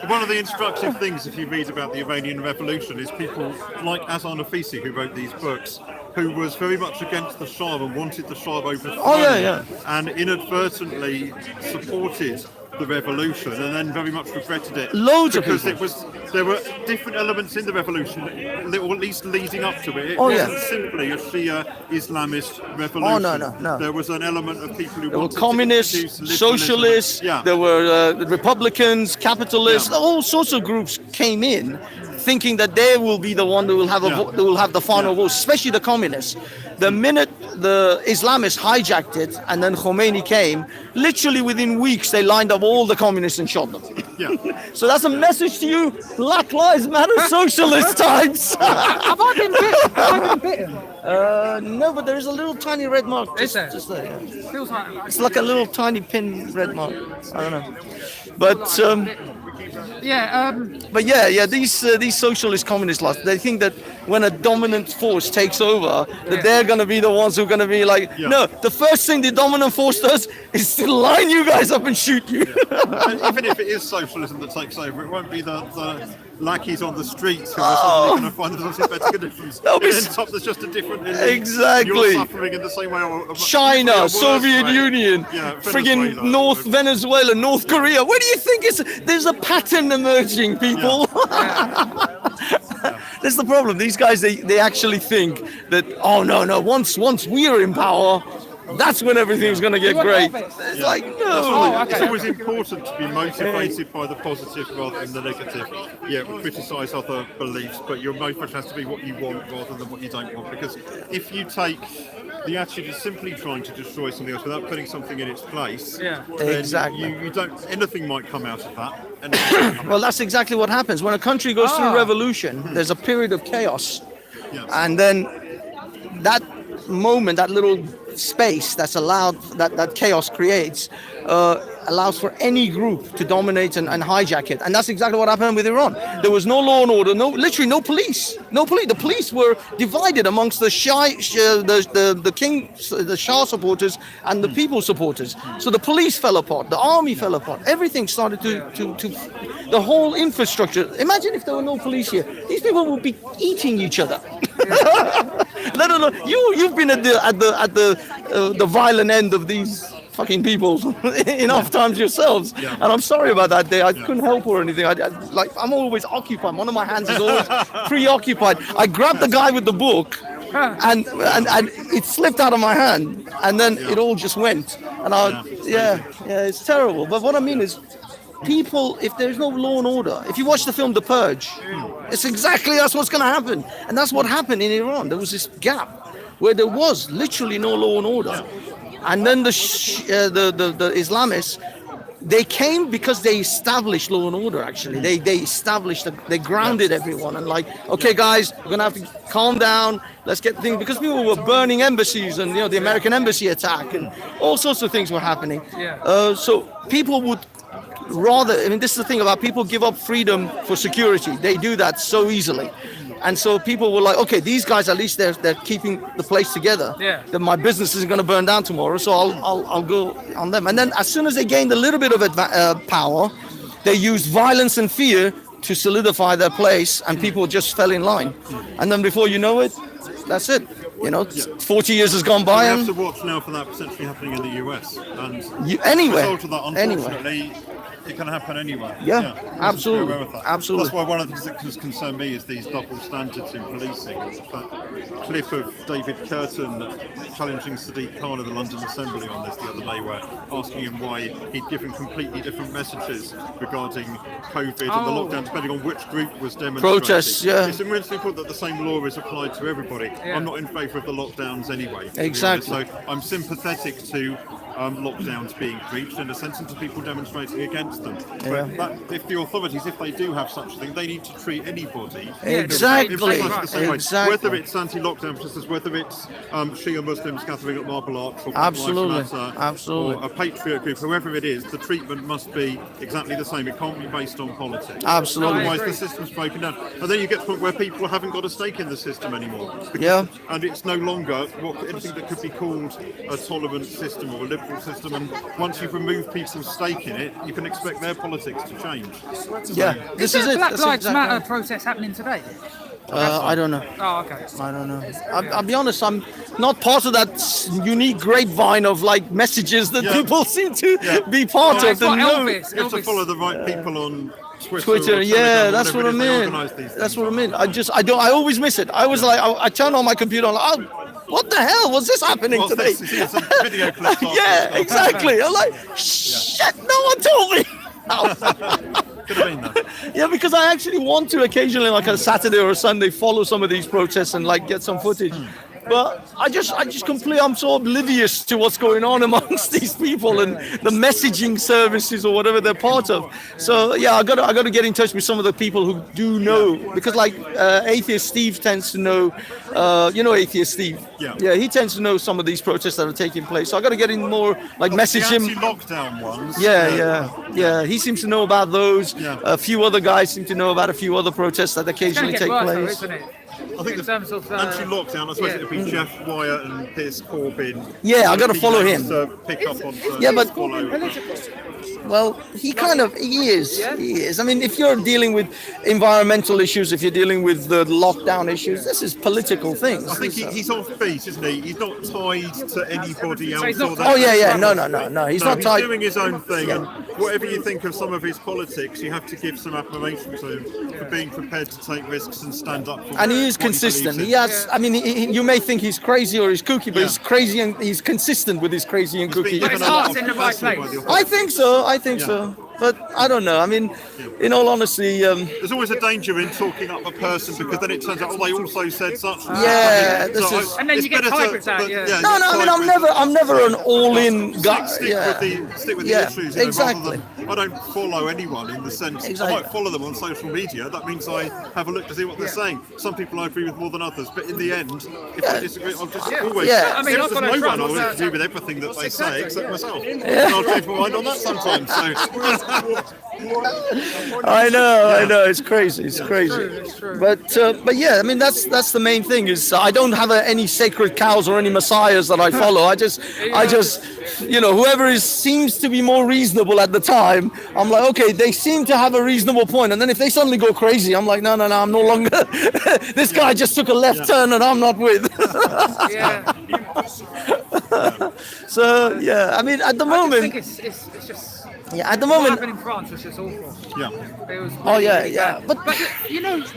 One of the instructive things, if you read about the Iranian Revolution, is people like Azar Nafisi, who wrote these books, who was very much against the Shah and wanted the Shah overthrown, and inadvertently supported the revolution, and then very much regretted it. Loads of people. Because there were different elements in the revolution, or at least leading up to it. It wasn't simply a Shia Islamist revolution. Oh, no. There was an element of people who there were wanted communists, to socialists, there were Republicans, capitalists, all sorts of groups came in, thinking that they will be the one who will have the final vote, especially the communists. The minute the Islamists hijacked it and then Khomeini came, literally within weeks they lined up all the communists and shot them. So that's a message to you, Black Lives Matter socialist types. Have I been bitten? Have I been bitten? No, but there is a little tiny red mark. Is there? Just there. Yeah. Feels like It's like a little tiny pin red mark. I don't know. But but these socialist communist lots, they think that when a dominant force takes over, that they're going to be the ones who are going to be like, no, the first thing the dominant force does is to line you guys up and shoot you. And even if it is socialism that takes over, it won't be the lackeys on the streets who are suddenly going to find themselves making a difference. It ends up there's just a different elite. Exactly. You're suffering in the same way. China, Soviet Union, friggin' North Venezuela, North Korea. Where do you think there's a pattern emerging, people? That's the problem. These guys, they actually think that, oh no, once we're in power, that's when everything's going to get great. It's like, no. It's always important to be motivated by the positive rather than the negative. Yeah, we criticise other beliefs, but your motivation has to be what you want rather than what you don't want. Because if you take the attitude of simply trying to destroy something else without putting something in its place, then exactly. you don't. Anything might come out of that. Well, that's exactly what happens when a country goes through a revolution. There's a period of chaos, and then that moment, that little space that's allowed, that chaos creates, allows for any group to dominate and hijack it. And that's exactly what happened with Iran. There was no law and order, literally no police. The police were divided amongst the Shah supporters and the people supporters. So the police fell apart, the army fell apart, everything started to the whole infrastructure. Imagine if there were no police here. These people would be eating each other. Let alone you've been at the violent end of these fucking people enough times yourselves, and I'm sorry about that day. I couldn't help or anything. I'm always occupied. One of my hands is always preoccupied. I grabbed the guy with the book, and it slipped out of my hand, and then it all just went. And it's terrible. But what I mean is, people, if there's no law and order, if you watch the film The Purge, it's exactly that's what's going to happen, and that's what happened in Iran. There was this gap where there was literally no law and order, and then the Islamists, they came because they established law and order. Actually, they grounded everyone and like, okay, guys, we're gonna have to calm down. Let's get things, because people were burning embassies and the American embassy attack and all sorts of things were happening. So people would rather, this is the thing about people give up freedom for security. They do that so easily. And so people were like, okay, these guys, at least they're keeping the place together. Then my business isn't going to burn down tomorrow, so I'll go on them. And then as soon as they gained a little bit of power, they used violence and fear to solidify their place, and people just fell in line. And then before you know it, that's it. 40 years has gone by. We have to watch now for that potentially happening in the US. And anywhere. As a result of that, unfortunately, it can happen anywhere. Absolutely. Absolutely. That's why one of the things that concern me is these double standards in policing. That clip of David Curtin challenging Sadiq Khan of the London Assembly on this the other day, where asking him why he'd given completely different messages regarding COVID and the lockdown, depending on which group was demonstrating. Protests, It's immensely important that the same law is applied to everybody. I'm not in favour of the lockdowns anyway. Exactly. So I'm sympathetic to lockdowns being breached in a sense, and to people demonstrating against them. But if the authorities, if they do have such a thing, they need to treat anybody exactly the same way. Whether it's anti-lockdown protesters, whether it's Shia Muslims gathering at Marble Arch, or absolutely, or a Patriot group, whoever it is, the treatment must be exactly the same. It can't be based on politics. Absolutely. Otherwise, the system's broken down, and then you get to the point where people haven't got a stake in the system anymore. And it's no longer anything that could be called a tolerant system or a liberal system, and once you've removed people's stake in it, you can expect their politics to change. This is it. Black Lives Matter protest happening today? I don't know. Oh, okay. I don't know. I'll be honest, I'm not part of that unique grapevine of like messages that people seem to be part of. You have to follow the right people on Twitter, that's what I mean. That's what I mean. I always miss it. I was like, I turn on my computer, I'm like, what the hell was this happening today? Video clips exactly. I'm like, shit, no one told me. Could have been that. Because I actually want to occasionally, like a Saturday or a Sunday, follow some of these protests and like get some footage. But I'm so oblivious to what's going on amongst these people and the messaging services or whatever they're part of. So yeah, I got to get in touch with some of the people who do know, because like Atheist Steve tends to know, Atheist Steve. Yeah, he tends to know some of these protests that are taking place. So I got to get in more, like message him. Anti-lockdown ones. Yeah. He seems to know about those. A few other guys seem to know about a few other protests that occasionally take place. I think in terms of anti-lockdown, I suppose it would be Jeff Wyatt and Piers Corbyn. Yeah, I got to follow him. Pick up on well, he is. I mean, if you're dealing with environmental issues, if you're dealing with the lockdown issues, this is political things. I think he's off beat, isn't he? He's not tied to anybody else. No. He's not tied. He's doing his own thing, and whatever you think of some of his politics, you have to give some admiration to him for being prepared to take risks and stand up for. And he is consistent. He has. I mean, you may think he's crazy or he's kooky, but he's crazy and he's consistent with his crazy and kooky. But his heart's in the right place. I think so. But I don't know. I mean, in all honesty, there's always a danger in talking up a person, because then it turns out, they also said such. Yeah, and then you get tied with that. No. I mean, I'm never an all-in guy. Stick with the issues. Exactly. I don't follow anyone in the sense. I might follow them on social media. That means I have a look to see what they're saying. Some people I agree with more than others, but in the end, if I disagree, I'll just always. Yeah. I mean, there's no one I would agree with everything that they say except myself. And I'll change my mind on that sometimes. So. I know, it's crazy. It's true. But yeah, I mean that's the main thing is I don't have any sacred cows or any messiahs that I follow. I just whoever seems to be more reasonable at the time, I'm like, okay, they seem to have a reasonable point, and then if they suddenly go crazy, I'm like, no, I'm no longer. This guy just took a left turn, and I'm not with. So yeah, I mean at the moment, I think it's just. Yeah, at the moment. What happened in France was just awful. Yeah. It was But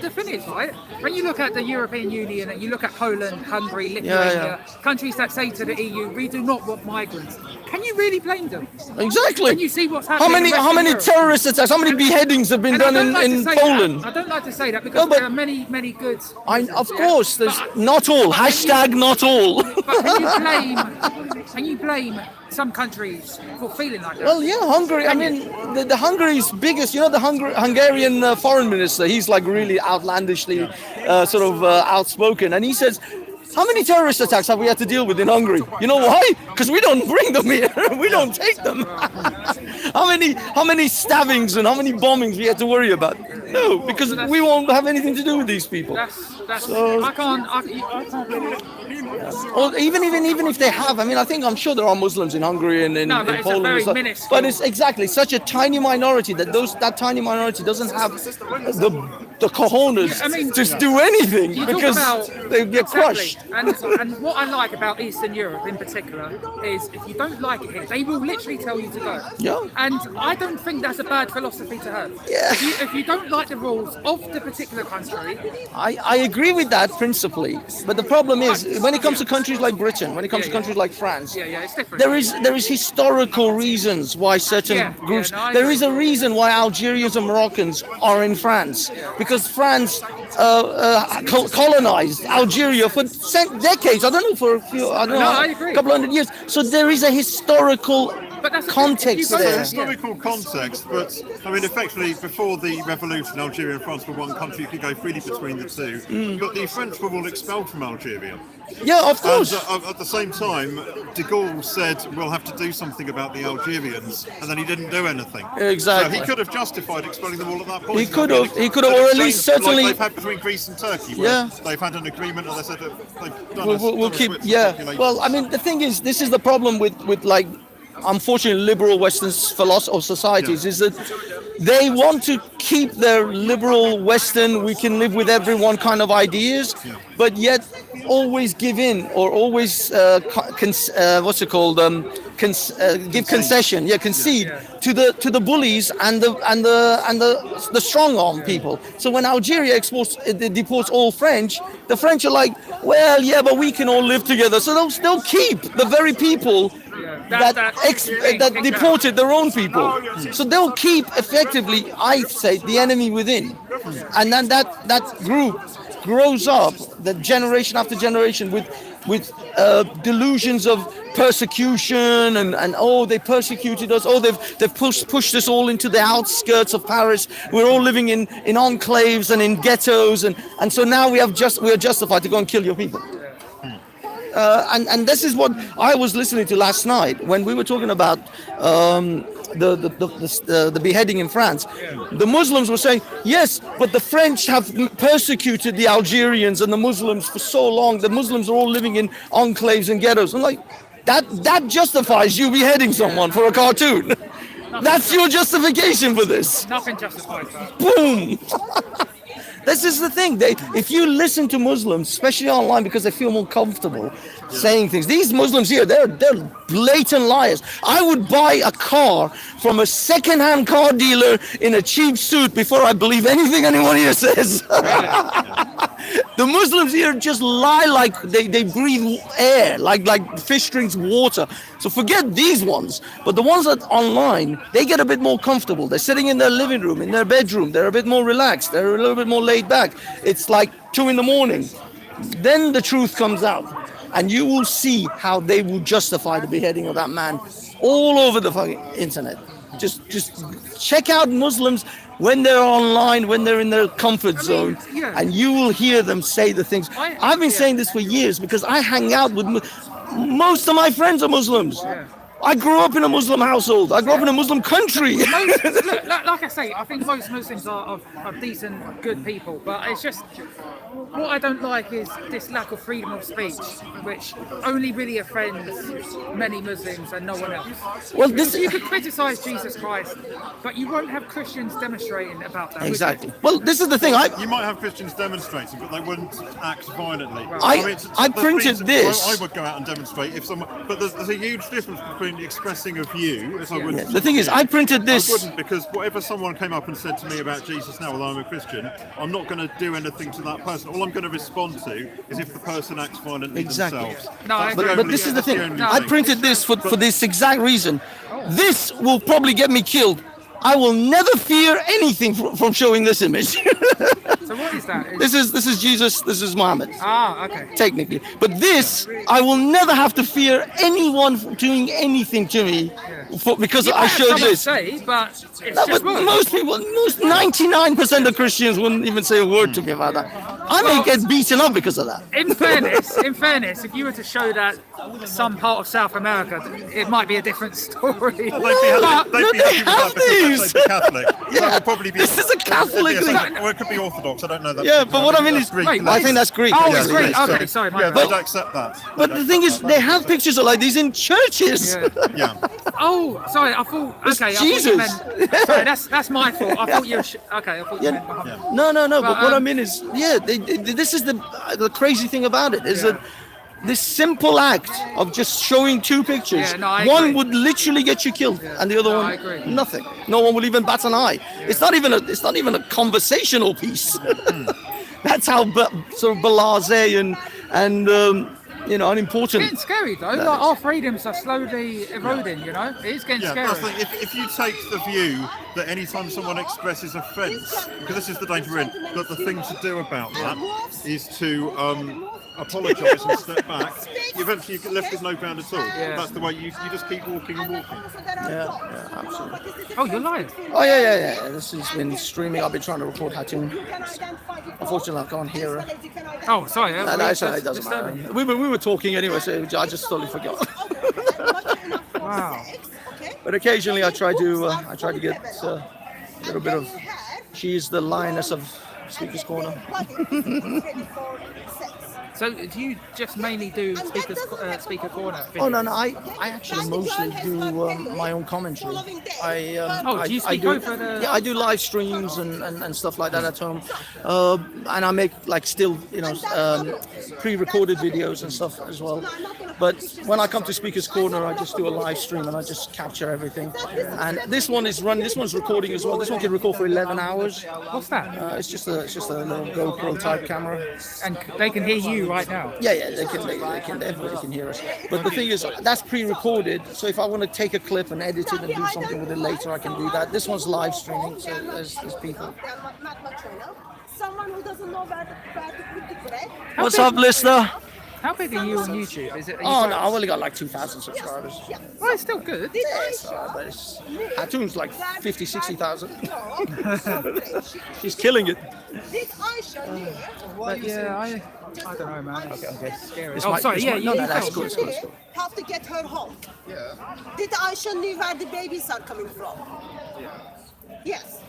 the thing is, right? When you look at the European Union and you look at Poland, Hungary, Lithuania, countries that say to the EU, we do not want migrants. Can you really blame them? Exactly. When you see what's happening. How many terrorist attacks? How many beheadings have been done in Poland? I don't like to say that because there are many good. Of course, there's not all. Hashtag not all. But can you blame some countries for feeling like that? Well, yeah, Hungary. I mean, the Hungary's biggest. The Hungarian foreign minister. He's like really outlandishly, outspoken, and he says, how many terrorist attacks have we had to deal with in Hungary? You know why? Because we don't bring them here. We don't take them. How many stabbings and how many bombings we had to worry about? No, because we won't have anything to do with these people. I can't believe it. Or even if they have, I mean, I'm sure there are Muslims in Hungary and in Poland. It's a very but it's exactly such a tiny minority that tiny minority doesn't have the cojones to do anything because they get crushed. And what I like about Eastern Europe in particular is if you don't like it here, they will literally tell you to go. Yeah. And I don't think that's a bad philosophy to have. Yeah. If you don't like the rules of the particular country. I agree with that principally. But the problem is when it comes to countries like Britain, when it comes to countries like France, it's different. There is historical reasons why certain groups. There is a reason why Algerians and Moroccans are in France because France colonized Algeria for decades. I don't know for a couple hundred years. So there is a historical context there. It's a historical context, but I mean, effectively, before the revolution, Algeria and France were one country. You could go freely between the two. But the French were all expelled from Algeria. Yeah, of course. And, at the same time, de Gaulle said we'll have to do something about the Algerians, and then he didn't do anything. Exactly. So he could have justified expelling them all at that point. He could have, or at least certainly. Like they've had between Greece and Turkey. They've had an agreement, and they said they've done we'll keep. Yeah. Well, I mean, the thing is, this is the problem with like. Unfortunately, liberal Western philosophy of societies is that they want to keep their liberal Western, we can live with everyone kind of ideas, but yet always give in or always give concession, concede to the bullies and the strong arm people. So when Algeria deports all French, the French are like, well, yeah, but we can all live together. So they'll keep the very people that deported their own people. So they'll keep effectively, I say, the enemy within. And then that group grows up, the generation after generation, with with delusions of persecution and oh, they persecuted us. Oh, they've pushed us all into the outskirts of Paris. We're all living in enclaves and in ghettos, and so now we are justified to go and kill your people. And this is what I was listening to last night when we were talking about the beheading in France. The Muslims were saying, yes, but the French have persecuted the Algerians and the Muslims for so long. The Muslims are all living in enclaves and ghettos. I'm like, that justifies you beheading someone for a cartoon. That's your justification for this. Nothing justifies that. Boom. This is the thing. If you listen to Muslims, especially online, because they feel more comfortable saying things. These Muslims here, they're blatant liars. I would buy a car from a second-hand car dealer in a cheap suit before I believe anything anyone here says. The Muslims here just lie like they breathe air, like fish drinks water. So forget these ones. But the ones that online, they get a bit more comfortable. They're sitting in their living room, in their bedroom. They're a bit more relaxed. They're a little bit more laid back. It's like 2 a.m. Then the truth comes out. And you will see how they will justify the beheading of that man all over the fucking internet. Just check out Muslims when they're online, when they're in their comfort zone, and you will hear them say the things. I've been saying this for years because I hang out with most of my friends are Muslims. I grew up in a Muslim household. I grew up in a Muslim country. Like I say, I think most Muslims are decent, good people, but it's just what I don't like is this lack of freedom of speech, which only really offends many Muslims and no one else. Well, you could criticise Jesus Christ, but you won't have Christians demonstrating about that. Exactly. Well, this is the thing. You might have Christians demonstrating, but they wouldn't act violently. I printed this. I would go out and demonstrate if someone, but there's a huge difference between expressing a view, as I wouldn't. The thing is, I printed this. I wouldn't, because whatever someone came up and said to me about Jesus now, although I'm a Christian, I'm not going to do anything to that person. All I'm going to respond to is if the person acts violently themselves. No, but this is the thing. I printed this for this exact reason. This will probably get me killed. I will never fear anything from showing this image. So what is that? This is Jesus. This is Muhammad. Ah, okay. Technically, but this I will never have to fear anyone doing anything to me because I showed this. Say, but it's no, just but most people, 99% of Christians wouldn't even say a word to me about that. I may get beaten up because of that. In fairness, if you were to show that some part of South America, it might be a different story. They'd be have these. Catholic. Yeah, probably be, this is a Catholic thing. Or it could be Orthodox. I don't know that. Yeah, but what I mean is, Greek. I think that's Greek. Oh, it's Greek. Okay, sorry. Yeah, they'd accept that. But the thing is, they have pictures of like these in churches. Yeah. Oh, sorry. I thought. Okay, Jesus. I thought you meant, sorry, that's my fault. I thought you were. Okay, I thought you meant behind. No. But what I mean is, this is the crazy thing about it is that this simple act of just showing 2 pictures, one would literally get you killed, and the other one, nothing. No one will even bat an eye. It's not even a conversational piece. That's how sort of blasé and unimportant. It's getting scary though. Like our freedoms are slowly eroding. You know, it's getting scary. That's if you take the view that anytime someone expresses offence, because this is the danger we're in, that the thing to do about that is to apologise and step back. Eventually, you're left with no ground at all. That's the way you just keep walking and walking. Yeah, absolutely. Oh, you're live. Oh yeah. This has been streaming. I've been trying to record Hatun. Unfortunately, I can't hear her. Oh, sorry. No, it doesn't matter. We were talking anyway, so I just totally forgot. Wow. But occasionally, I try to get a little bit of. She's the lioness of Speaker's Corner. So do you just mainly do speaker corner? Oh no, I actually mostly do my own commentary. Do you speak over the? Yeah, I do live streams and stuff like that at home, and I make like still pre-recorded videos and stuff as well. But when I come to Speaker's Corner, I just do a live stream and I just capture everything. And this one's recording as well. This one can record for 11 hours. What's that? It's just a little GoPro type camera. And they can hear you right now. Yeah, everybody can hear us. But the thing is, that's pre-recorded. So if I want to take a clip and edit it and do something with it later, I can do that. This one's live streaming, so there's people. Someone who doesn't know where to put the bread. What's up, listener? How big are you on YouTube? Is it? Oh no, I've only got like 2,000 subscribers. Well, it's still good. Yes, but it's Hatun's like 50, 60,000. She's killing it. But yeah, I don't know, man. Okay. Scary. This Oh, might- sorry. this Yeah, might- you. no, you that's go. good. It's good. It's good. Have to get her home. Did Aisha knew where the babies are coming from? Yes.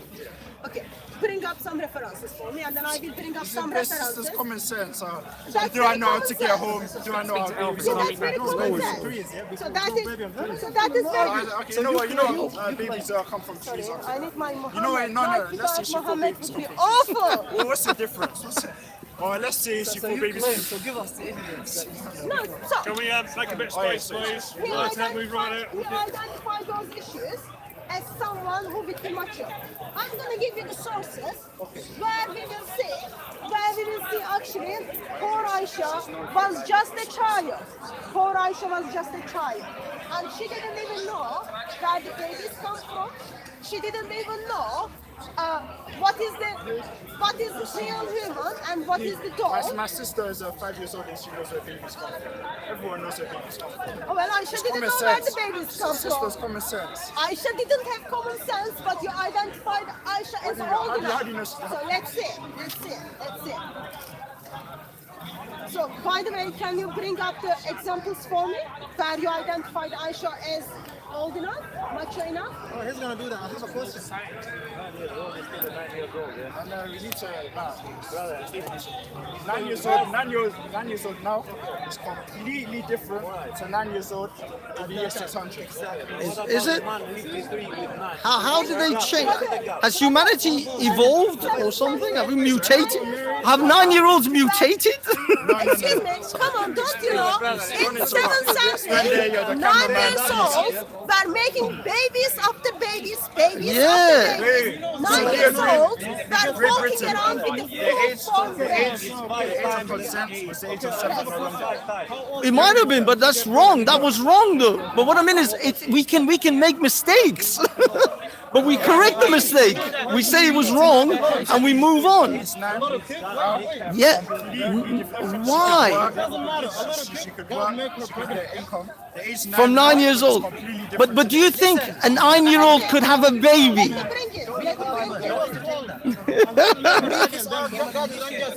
Okay. Bring up some references for me, and then I will bring up some references. This is common sense. That's Do I know how common to get sense. home? Do I know how to Yeah, that's very common sense. So that is very. Okay, you know what? Babies come from trees. I need my Muhammad. You know what? No. Let's say she Muhammad babies would be come from awful. Well, what's the difference? Or let's say she for babies. So give us the evidence. No, so Can we make a bit of space, please? we Let's move right identify those issues as someone who will be mature. I'm going to give you the sources where we will see actually poor Aisha was just a child. Poor Aisha was just a child. And she didn't even know where the babies come from. She didn't even know what is the real human and what is the dog. My sister is 5 years old and she knows where babies come from. Everyone knows where babies come from. Oh, well, Aisha didn't know where the babies come from. Sister's common sense. Aisha didn't have common sense, but you identified Aisha as old enough. So let's see. So, by the way, can you bring up the examples for me where you identified Aisha as old enough, mature enough? Oh, he's gonna do that. I have a question. 9 years old, yeah. And we need to 9 years old. 9 years old now is completely different to 9 years old in the year 600. Is it? How did they change? Has humanity evolved or something? Have we mutated? Have 9-year-olds mutated? Excuse me, come on, don't you know? In 7th century, 9 years old were making babies after babies after babies. 9 years old were walking around with the full form. It might have been, but that's wrong. That was wrong, though. But what I mean is, we can make mistakes, but we correct the mistake. We say it was wrong, and we move on. Yeah. Why? From 9 years old. But do you think a 9-year-old could have a baby?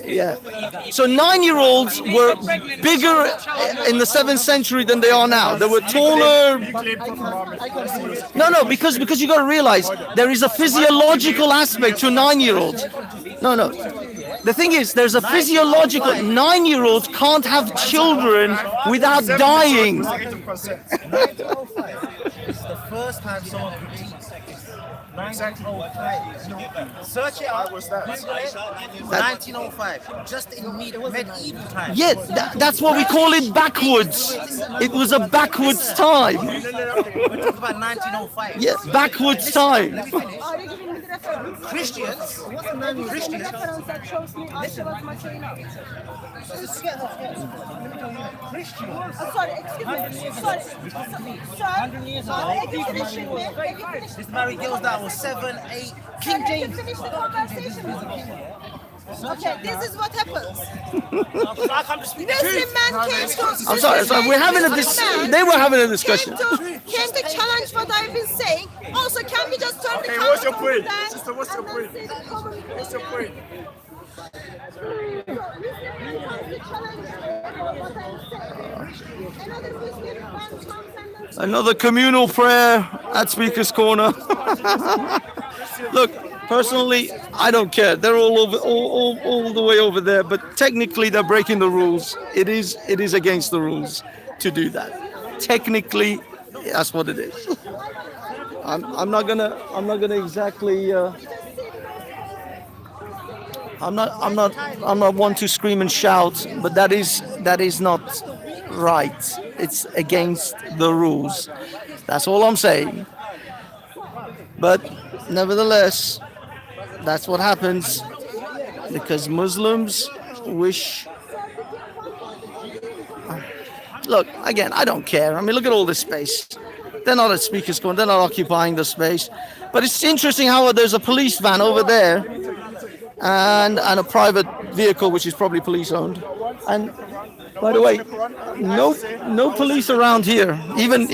Yeah. So 9-year-olds were bigger in the 7th century than they are now. They were taller. No, because you got to realize there is a physiological aspect to 9-year-olds. No. The thing is, there's a physiological 9-year-olds can't have children without dying. It's the first time someone critiqued 1905. Search it out. 1905. Just in medieval times. Yeah, that's what we call it backwards. It was a backwards time. We're talking about 1905. Yeah, backwards time. Are you giving me the reference? Christians. What's the name of the reference that shows me Aisha was mature enough? Sorry, excuse me. Sorry. Sir, finish me. This married girls that was 7, 8. King James. Finish the conversation with me. Okay, this is what happens. Muslim man came to. I'm sorry. We're having They were having a discussion. Came to challenge what I've been saying. Also, can we just turn the camera what's your point? there Sister, what's your point? What's your point? Another communal prayer at Speaker's Corner. Look, personally, I don't care. They're all the way over there, but technically they're breaking the rules. It is against the rules to do that. Technically, that's what it is. I'm not gonna exactly. I'm not one to scream and shout, but that is not right. It's against the rules. That's all I'm saying. But nevertheless, that's what happens because Muslims wish. Look, again, I don't care. I mean, look at all this space. They're not at Speaker's Corner. They're not occupying the space. But it's interesting how there's a police van over there and a private vehicle, which is probably police owned. And By the way, no police around here. Even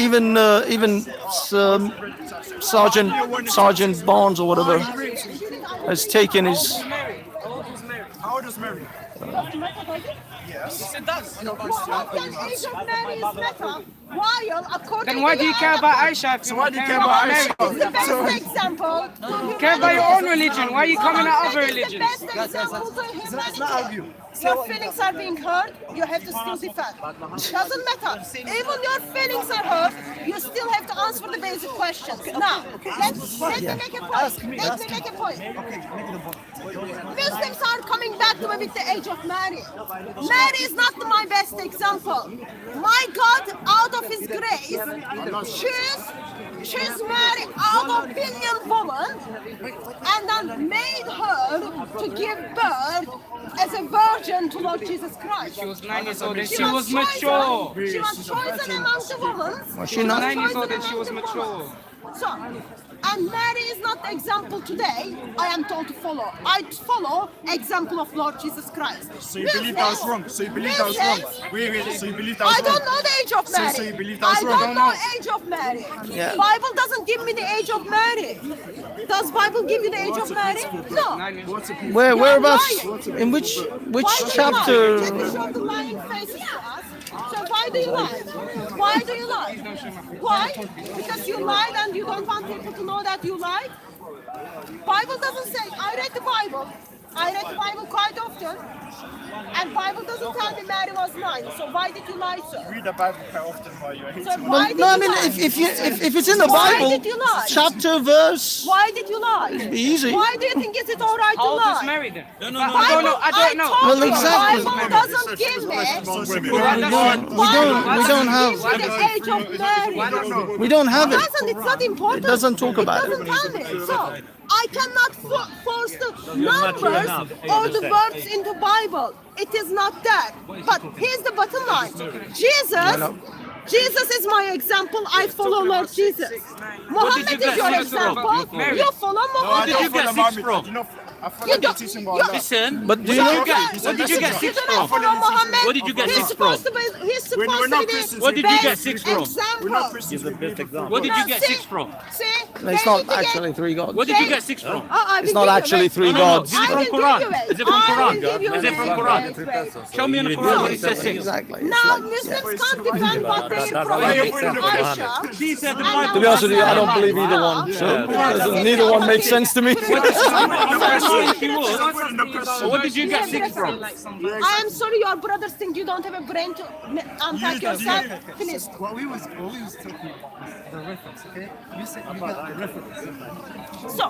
Sergeant Barnes or whatever has taken his. How old is Mary? Yes. It does. Age of Mary is better. While according Then why do you care about Aisha? So why do you care about Aisha? It's the best example. You care about your own religion. Why are you coming at other religions? It's the best example to humanity. Your feelings are being hurt, you have to still defend. Doesn't matter. Even your feelings are hurt, you still have to answer the basic questions. Now, let me make a point. Let me make a point. Muslims are coming back to me with the age of Mary. Mary is not my best example. My God, out of His grace, choose Mary out of billion women and then made her to give birth as a virgin to Lord Jesus Christ. She was 9 years old and she was mature. She was chosen among the women. Was she not 9 years old and she was mature? So, and Mary is not the example today I am told to follow. I follow example of Lord Jesus Christ. So you believe that was wrong? So you believe that was wrong? Wait, so you believe that was wrong? I don't know the age of Mary. So you believe that was wrong? I don't know age of Mary. Yeah. Bible doesn't give me the age of Mary. Does Bible give you the age of Mary? No. Whereabouts? In which chapter? Let me show the lying faces to us. So why do you lie? Why do you lie? Why? Because you lied and you don't want people to know that you lied? Bible doesn't say. I read the Bible. I read the Bible quite often. And Bible doesn't tell me Mary was 9. So why did you lie, sir? Read the Bible quite often while you're hating. So why did No, I you mean, lie? if it's in the Why Bible, did you lie? chapter, verse. Why did you lie? It'd be easy. Why do you think it's all right to How old lie? is Mary then? Bible, I don't know. I told Well, you, exactly. Bible doesn't give me. We don't have. Give me the age of Mary. We don't have it. It's not important. It doesn't talk about It it. doesn't tell me. So I cannot force the numbers or the words in the Bible. It is not that. But here's the bottom line. Jesus is my example. I follow Lord Jesus. Muhammad is your example. You follow Muhammad. Where did you get 6 from? You don't, Listen, But do you know? what did you get 6 don't from? follow Muhammad. What did you get He's 6 supposed from? to be. He's supposed we're to not be. Christians. What did you get best 6 from? Example. We're not Christians. What did you get 6 from? See? It's not actually 3 gods. What did you get 6 from? It's not actually 3 gods. Is it from Quran? Is it from Quran? Is it from Quran? Show me in the Quran what it says 6. Exactly. Now Muslims can't defend what they from Aisha. She said the To Bible. be honest with you, I don't believe either one. So neither one makes sense to me. What did you get 6 from? I am sorry, your brothers think you don't have a brain to unpack yourself. Finish. What we was talking about the reference, okay? You said you got the reference. So,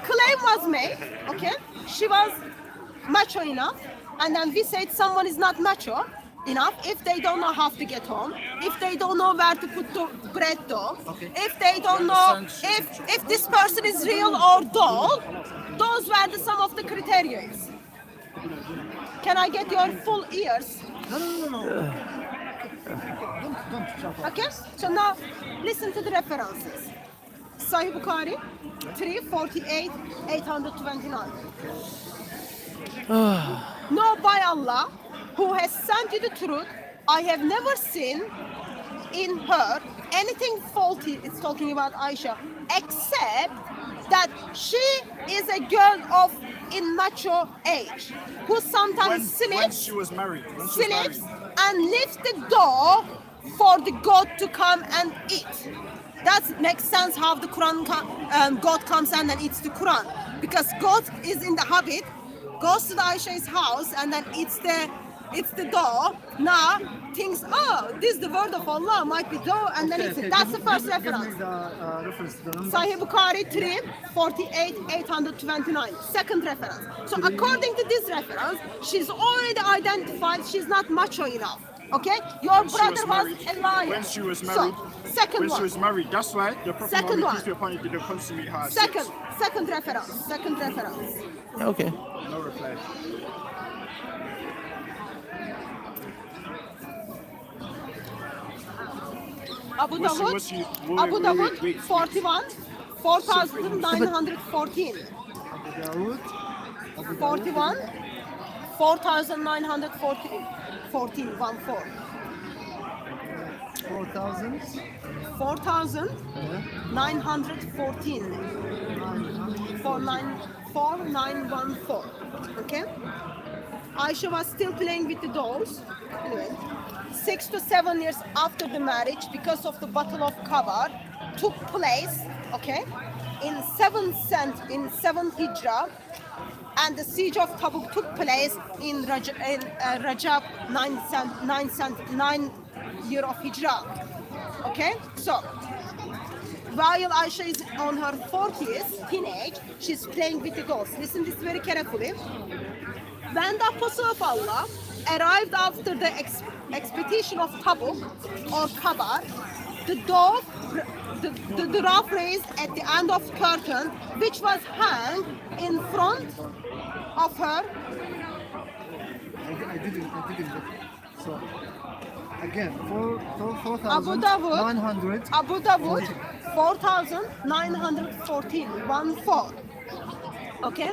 claim was made, okay? She was macho enough, and then we said someone is not macho enough if they don't know how to get home, if they don't know where to put the bread dough, if they don't know if this person is real or doll. Those were some of the criteria. Can I get your full ears? No. Okay, so now listen to the references. Sahih Bukhari 348 829. No, by Allah, who has sent you the truth, I have never seen in her anything faulty. It's talking about Aisha, except that she is a girl of immature age who sometimes when she was married. sleeps and leaves the door for the God to come and eat. That makes sense how the Quran God comes and then eats the Quran, because God is in the habit, goes to the Aisha's house and then eats the dough. Now thinks, oh, this is the word of Allah, might be dough, and then it's it. That's the first reference. Sahih Bukhari 3 48 829. Second reference. So according to this reference, she's already identified she's not macho enough. Okay, your brother was a liar. When she was married. So, second when one. she was married, that's why the Prophet Second one. peace be upon him, didn't consummate her. Second reference. Second reference. Okay. No reply. Abu Dawud 41 4914. 41 4914. 14, 1 4. 4,000. 4,914. 4,914. Okay. Aisha was still playing with the dolls. Anyway, 6 to 7 years after the marriage, because of the Battle of Kabar, took place. Okay, in 7th Hijrah, and the siege of Tabuk took place in Rajab 9th year of Hijrah. Okay, so while Aisha is on her 40s, teenage, she's playing with the dolls. Listen this very carefully. When the Apostle of Allah arrived after the expedition of Tabuk or Kabar, the dove raised at the end of curtain, which was hung in front of her. I didn't get it. So again, 4,900. Abu Dawud, 4,914. 1 4. Okay,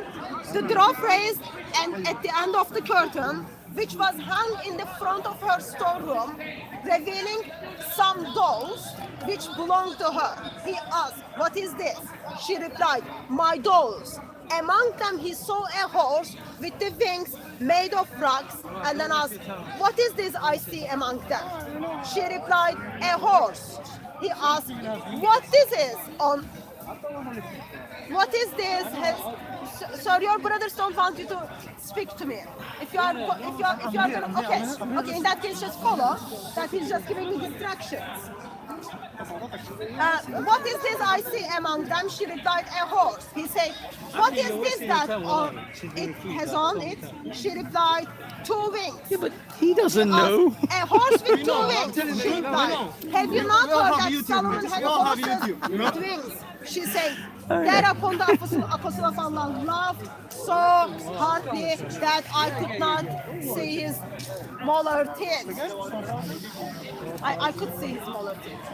the dove raised and at the end of the curtain, which was hung in the front of her storeroom, revealing some dolls which belonged to her. He asked, "What is this?" She replied, "My dolls." Among them he saw a horse with the wings made of rocks, and then asked, "What is this I see among them?" She replied, "A horse." He asked, "What this is on? What is this?" Sir, your brothers don't want you to speak to me. If you are gonna, okay, in that case, just follow. That he's just giving me distractions. What is this I see among them? She replied, "A horse." He said, "What is this that it has on it?" She replied, "2 wings." Yeah, but he doesn't know. "A horse with 2 wings." She replied, "Have you not heard that Solomon had horses with wings?" She said, thereupon the Apostle of Allah laughed so hardly that I could not see his molar teeth. I could see his molar teeth.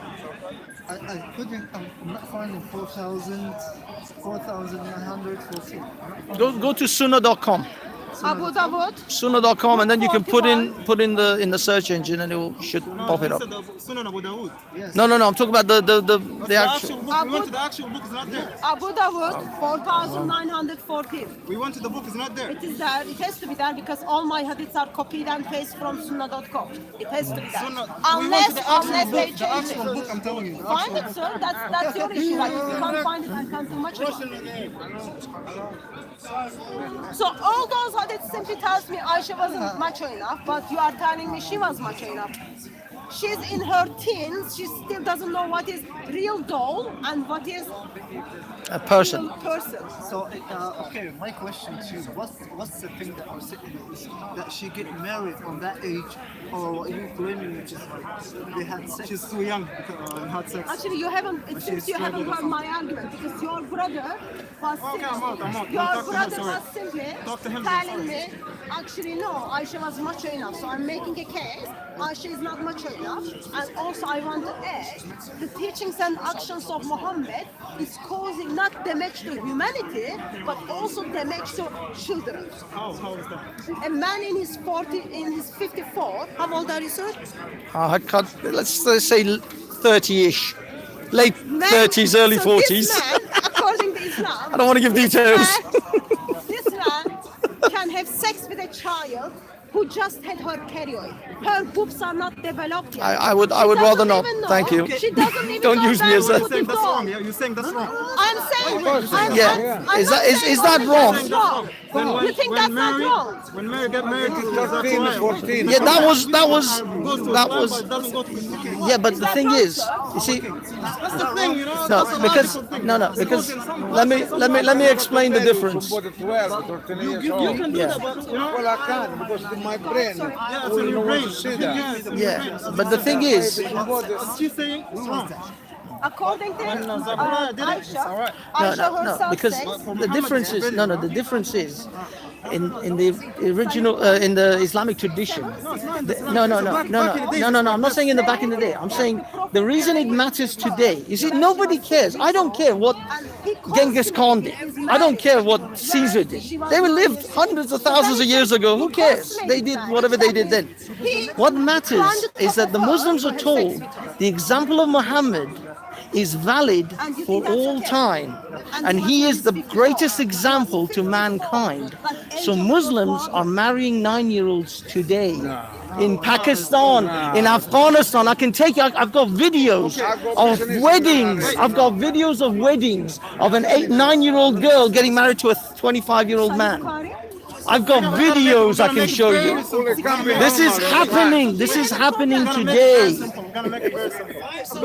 I'm not finding 4,914. Go to sunnah.com. Abu Dawud. Sunnah.com, and then you can put in the search engine, and it should pop it up. No, I'm talking about the actual. We went to the actual book, it's not there. Abu Dawud, 4,914. We went to the book, it's not there. It is there. It has to be there because all my hadiths are copied and pasted from sunnah.com. It has to be there. Unless they change it. Book, I'm telling you. Find it, sir. That's your issue. Like, if you can't find it, I can't do much about it. So all those hadiths simply tells me Aisha wasn't macho enough, but you are telling me she was macho enough. She's in her teens. She still doesn't know what is real doll and what is a person. Real person. So, okay, my question to you: what's the thing that she get married on that age, or you claiming which is like they had sex? She's too young and had sex. Actually, you haven't. It seems you haven't heard my argument because your brother was simply telling me, actually no, Aisha was macho enough. So I'm making a case. Aisha is not macho enough, and also I want to add the teachings and actions of Muhammad is causing not damage to humanity, but also damage to children. How is that? A man in his 54. How old are you, sir? I can't. Let's say 30-ish, late 30s, early 40s. This man, according to Islam, I don't want to give details. This man can have sex with a child who just had her period. Her boobs are not developed yet. I would rather not. Thank you. She doesn't even Don't know use me as a. You're saying that's wrong. Yeah, you're saying that's wrong. I'm saying. Is that wrong? You think that's not wrong? When Mary got married to 14. Yeah, that was. Yeah, but the thing is, you see. That's the thing, you know. Because let me explain the difference. You can do that, but you know. Well, I can't because in my brain. Yeah, it's in your brain. Yeah, but the thing is, She's saying it's wrong. According to Aisha, No, Aisha no, herself because says, the difference is the difference is in the original in the Islamic tradition. No. I'm not saying in the back in the day. I'm saying the reason it matters today. You see, nobody cares. I don't care what Genghis Khan did. I don't care what Caesar did. They were lived hundreds of thousands of years ago. Who cares? They did whatever they did then. What matters is that the Muslims are told the example of Muhammad is valid for all time, and he is the greatest example to mankind. So Muslims are marrying 9-year-olds today in Pakistan, in Afghanistan. I can take you, I've got videos of weddings. I've got videos of weddings of an 9-year-old girl getting married to a 25-year-old man. I've got videos I can show you. This is happening. This is happening today. so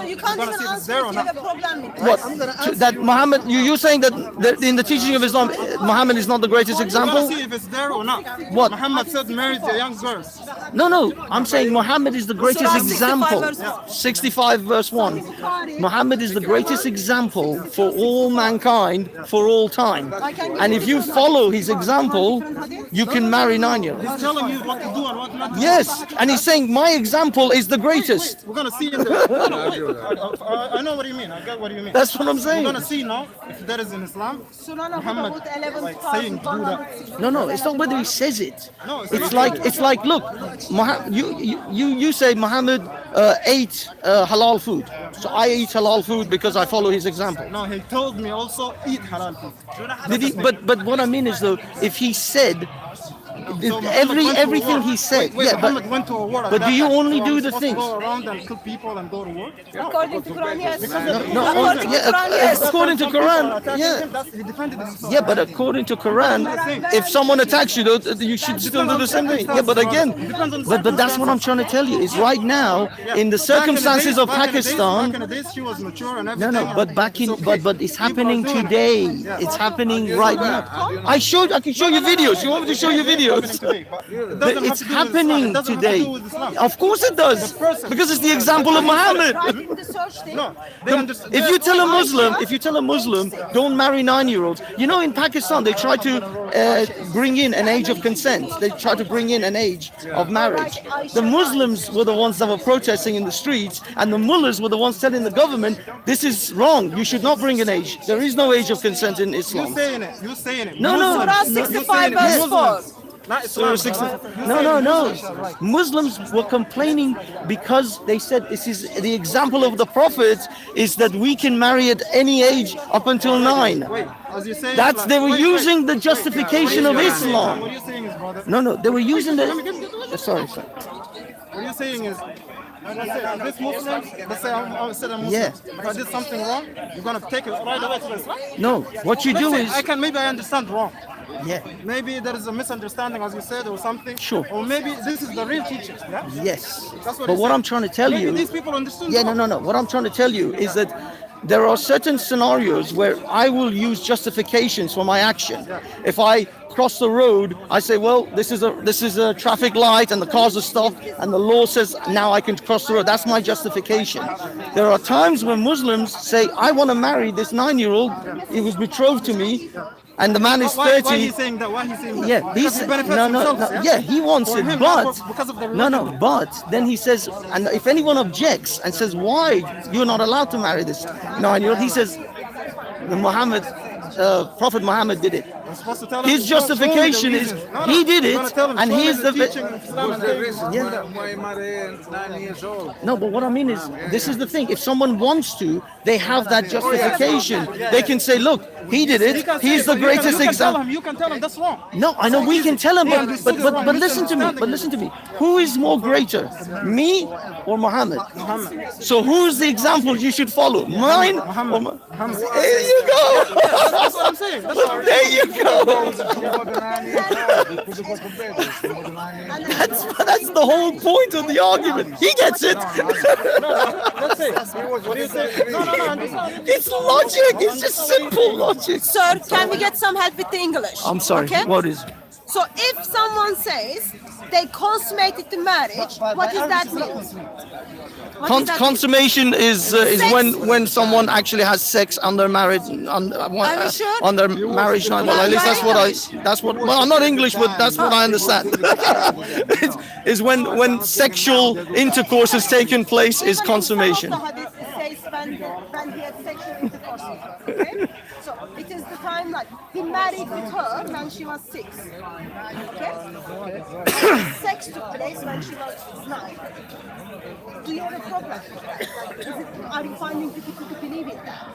you can't even answer if you have a problem with What? That Muhammad, you're saying that in the teaching of Islam, Muhammad is not the greatest example? See if it's there or not. What? Muhammad said married the young girls. No. I'm saying Muhammad is the greatest example. 65 verse 1. Muhammad is the greatest example for all mankind for all time. And if you follow his example, you can marry 9-year-olds. He's telling you what to do and what not to do. Yes, and he's saying my example is the greatest. We're gonna see in the. I know what you mean. I get what you mean. That's what I'm saying. We're gonna see now if there is in Islam. Muhammad like saying do that. No, it's not whether he says it. It's like look, you say Muhammad ate halal food, so I eat halal food because I follow his example. No, he told me also eat halal food. Did he? But what I mean is though, if he said everything he said, Muhammad went to a war. But do you only do the things? Go around and kill people and go to war. According to Quran, yes. According to Quran, yeah. Yeah, but according to Quran, if someone attacks you, you should still do the same thing. Yeah, but again, but that's what I'm trying to tell you. Is right now in the circumstances of Pakistan. But it's happening today. It's happening right now. I can show you videos. You want me to show you videos? It's happening today. Of course it does, because it's the example of Muhammad. If you tell a Muslim, don't marry 9-year-olds. You know, in Pakistan they try to bring in an age of consent. They try to bring in an age of marriage. The Muslims were the ones that were protesting in the streets, and the mullahs were the ones telling the government, this is wrong. You should not bring an age. There is no age of consent in Islam. You're saying it. No. Surah 65 verse 4. No. Muslims were complaining because they said this is the example of the Prophet is that we can marry at any age up until 9. They were using the justification of Islam. What you're saying is, brother. No, they were using the. Sorry. What you're saying is, this Muslim, let's say I'm Muslim. Yeah. If I did something wrong, you're gonna take it right away to Islam? No, what you do is. Maybe I understand wrong. Yeah. Maybe there is a misunderstanding, as you said, or something. Sure. Or maybe this is the real teaching. Yeah? Yes. That's But what I'm trying to tell you. These people understood. Yeah, no. What I'm trying to tell you is that there are certain scenarios where I will use justifications for my action. If I cross the road, I say, well, this is a traffic light and the cars are stopped and the law says now I can cross the road. That's my justification. There are times when Muslims say, I want to marry this 9-year-old. He was betrothed to me. And the man is 30. Why he's saying that? Why he's saying that? Yeah, he's no. Yeah, he wants it, him, but because of the but then he says, and if anyone objects and says, why you're not allowed to marry this 9-year-old, he says, Prophet Muhammad did it. His justification is he did it, and he's the No, but what I mean is, this is the thing. If someone wants to, they have that justification. They can say, look, he did it. He's the greatest example. You can tell him that's wrong. No, I know we can tell him, but listen to me. But listen to me. Who is more greater, me or Muhammad? So who's the example you should follow? Mine? Muhammad. There you go. That's what I'm saying. There you go. That's the whole point of the argument. He gets it. It's logic. It's just simple logic. Sir, can we get some help with the English? I'm sorry. Okay? What is? So if someone says they consummated the marriage. What does that mean? Consummation is when someone actually has sex under marriage under marriage night. Well, at least that's what. Well, I'm not English, but that's what I understand. Is when sexual intercourse has taken place is consummation. When he had sexual intercourse with her, okay? So it is the time like he married with her when she was 6. Okay? Sex took place when she was 9. Do you have a problem with that? Like, are you finding difficult to believe in that?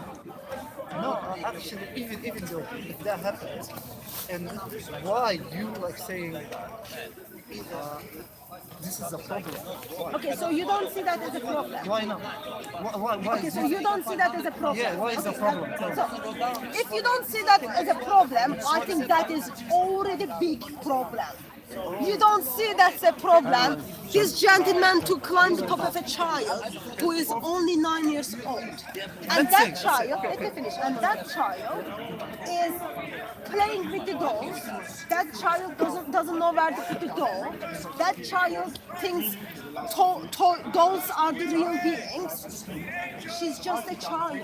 No, actually, even though if that happens, and why you like saying this is a problem? Why? Okay, so you don't see that as a problem. Why not? Why okay, so you don't see that as a problem. Yeah, why is a problem? So, if you don't see that as a problem, I think that is already a big problem. You don't see that's a problem. This gentleman to climb the top of a child who is only 9 years old. And that child, let me finish, and that child is playing with the dolls. That child doesn't know where to put the doll. That child thinks dolls are the real beings. She's just a child.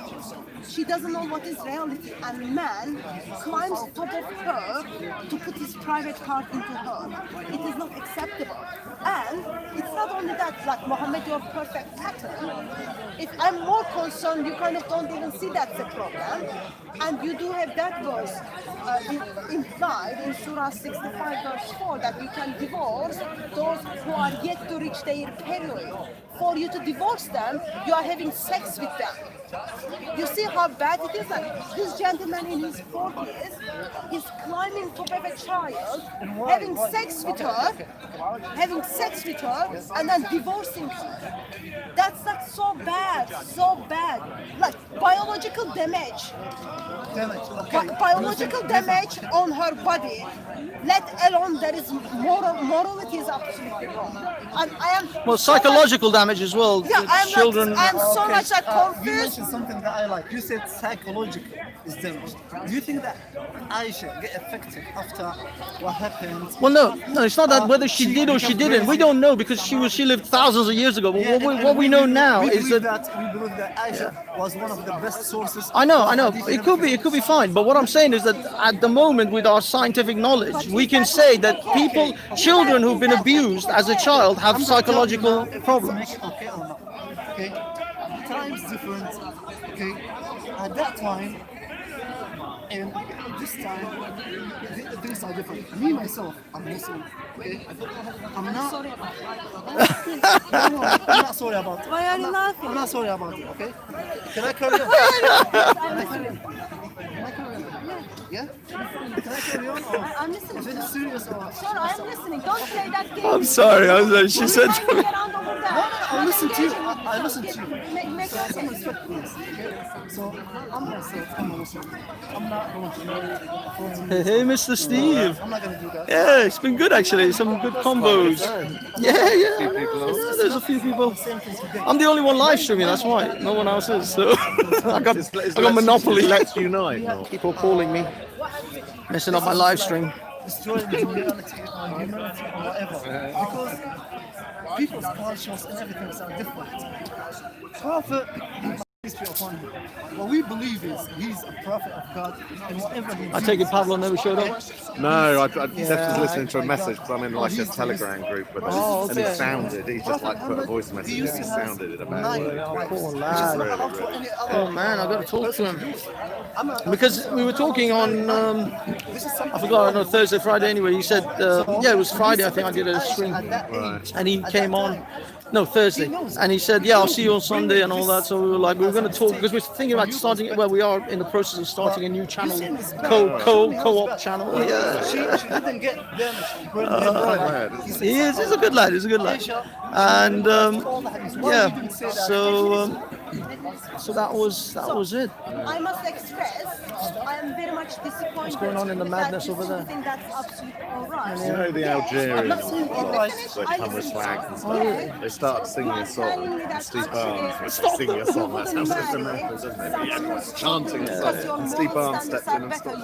She doesn't know what is reality. And man climbs top of her to put his private part into her. It is not acceptable. And it's not only that, like Mohammed, you're perfect pattern. If I'm more concerned, you kind of don't even see that's a problem. And you do have that verse implied in Surah 65 verse 4 that you can divorce those who are yet to reach their period. For you to divorce them, you are having sex with them. You see how bad it is? Like this gentleman in his 40s is climbing top of a child, having sex with her, and then divorcing her. That's like so bad. Like biological damage. Biological damage on her body, let alone there is morality is absolutely wrong. And I am psychological damage as well. Yeah, children. I'm so much like confused. You mentioned something that I like. You said psychological is damaged. Do you think that Aisha get affected after what happened? Well, no, it's not that whether she did or she didn't. We don't know because she lived thousands of years ago. But what we know now is that we believe that Aisha was one of the best sources. I know. It could be fine. But what I'm saying is that at the moment, with our scientific knowledge, we can say that children who've been abused as a child have psychological problems. Okay or not? Okay. Time's different. Okay. At that time and this time, things are different. Me myself, I'm Muslim. Okay. I'm not sorry about it. I'm not sorry about it. Why are you laughing? I'm not sorry about it. Okay. Can I carry on? Yeah? Can I carry on? I'm listening. Is it serious or? Sorry, I'm listening. Don't play that game. I'm sorry. She said. I listen to you. I listen to you. Make no sense. So I'm myself. I'm a Muslim. I'm not going to marry. Hey, Mr. Steve. I'm not going to do that. Yeah, it's been good actually. Some good combos. Yeah. There's a few people. I'm the only one live streaming. That's why. No one else is. So I got monopoly. Let's unite. People calling me, messing up my live stream. Destroying humanity or whatever. Because people's cultures and everything are different. Prophet, peace be upon him. What we believe is he's a prophet of God, and whatever he I take it Pablo never showed up? No, I just was listening to a message because I'm in like a Telegram group with him, and it sounded, he just like put a voice message and it sounded in a bad way. Poor lad. Oh man, I got to talk to him. Because we were talking on, I forgot, I don't know, Thursday, Friday anyway. He said, it was Friday, I think I did a stream. Right. And he came on. No, Thursday. And he said, I'll see you on Sunday and all that. So we were going to talk, because we're thinking about starting, we are in the process of starting a new channel, co-op channel. Yeah. She didn't get damaged. He's a good lad, And, so So that was it. I must express, I am very much disappointed. What's going on in the madness over there? I think that's absolutely all right. You know the Algerians, Right. they come with flags and stuff. really? They started singing a song, Steve Barnes was singing a song. That's how it's America, isn't it? Yeah, chanting a song. And Steve Barnes stepped in and stopped.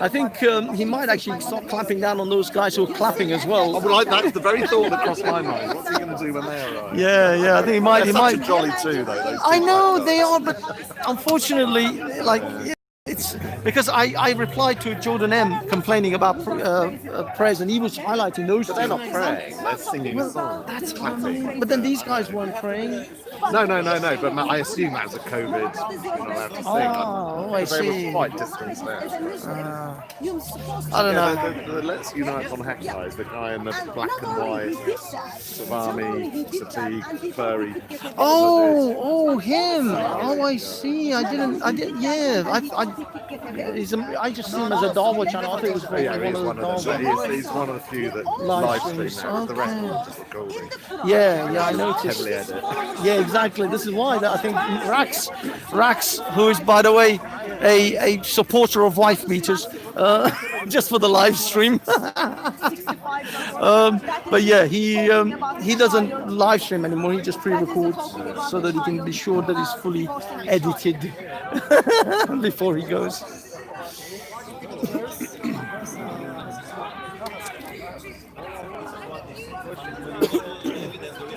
I think he might actually start clamping down on those guys who are clapping as well. Oh, well, that's the very thought that crossed my mind. What's he going to do when they arrive? Yeah, I think he might. They're He such might. a jolly too, though. Those I two know guys. they are, but unfortunately, like it's because I replied to Jordan M complaining about prayers, and he was highlighting those. But they're not praying; they're singing a song. That's clapping. But then these guys weren't praying. No. But I assume that's a COVID. You're not allowed to sing. Oh, I They were see. quite distant there. I don't know. The Let's Unite on Hackties, the guy in the black and white sort of army fatigue, furry. Oh, him. Oh, I see. I didn't. Yeah. I just see him as a dogma channel. I think it was Yeah, he's one of them. He's one of the few that live stream now. The rest of them just recording. Yeah, I noticed. Heavily edit. Yeah, exactly. This is why that I think Rax, who is by the way a supporter of wife beaters, just for the live stream. But yeah, he doesn't live stream anymore. He just pre-records so that he can be sure that he's fully edited before he goes.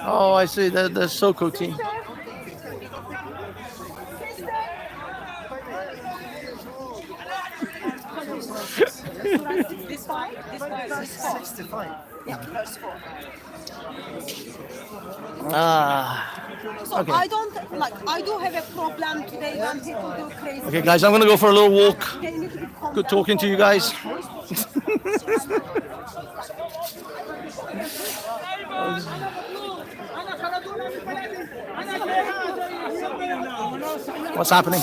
Oh, I see. The Soko team. This five, verse 65. Yeah, verse 4. So Okay. I don't like. I do have a problem today when people do crazy. Okay, guys, I'm gonna go for a little walk. They need to be calm Good down. talking to you guys. What's happening?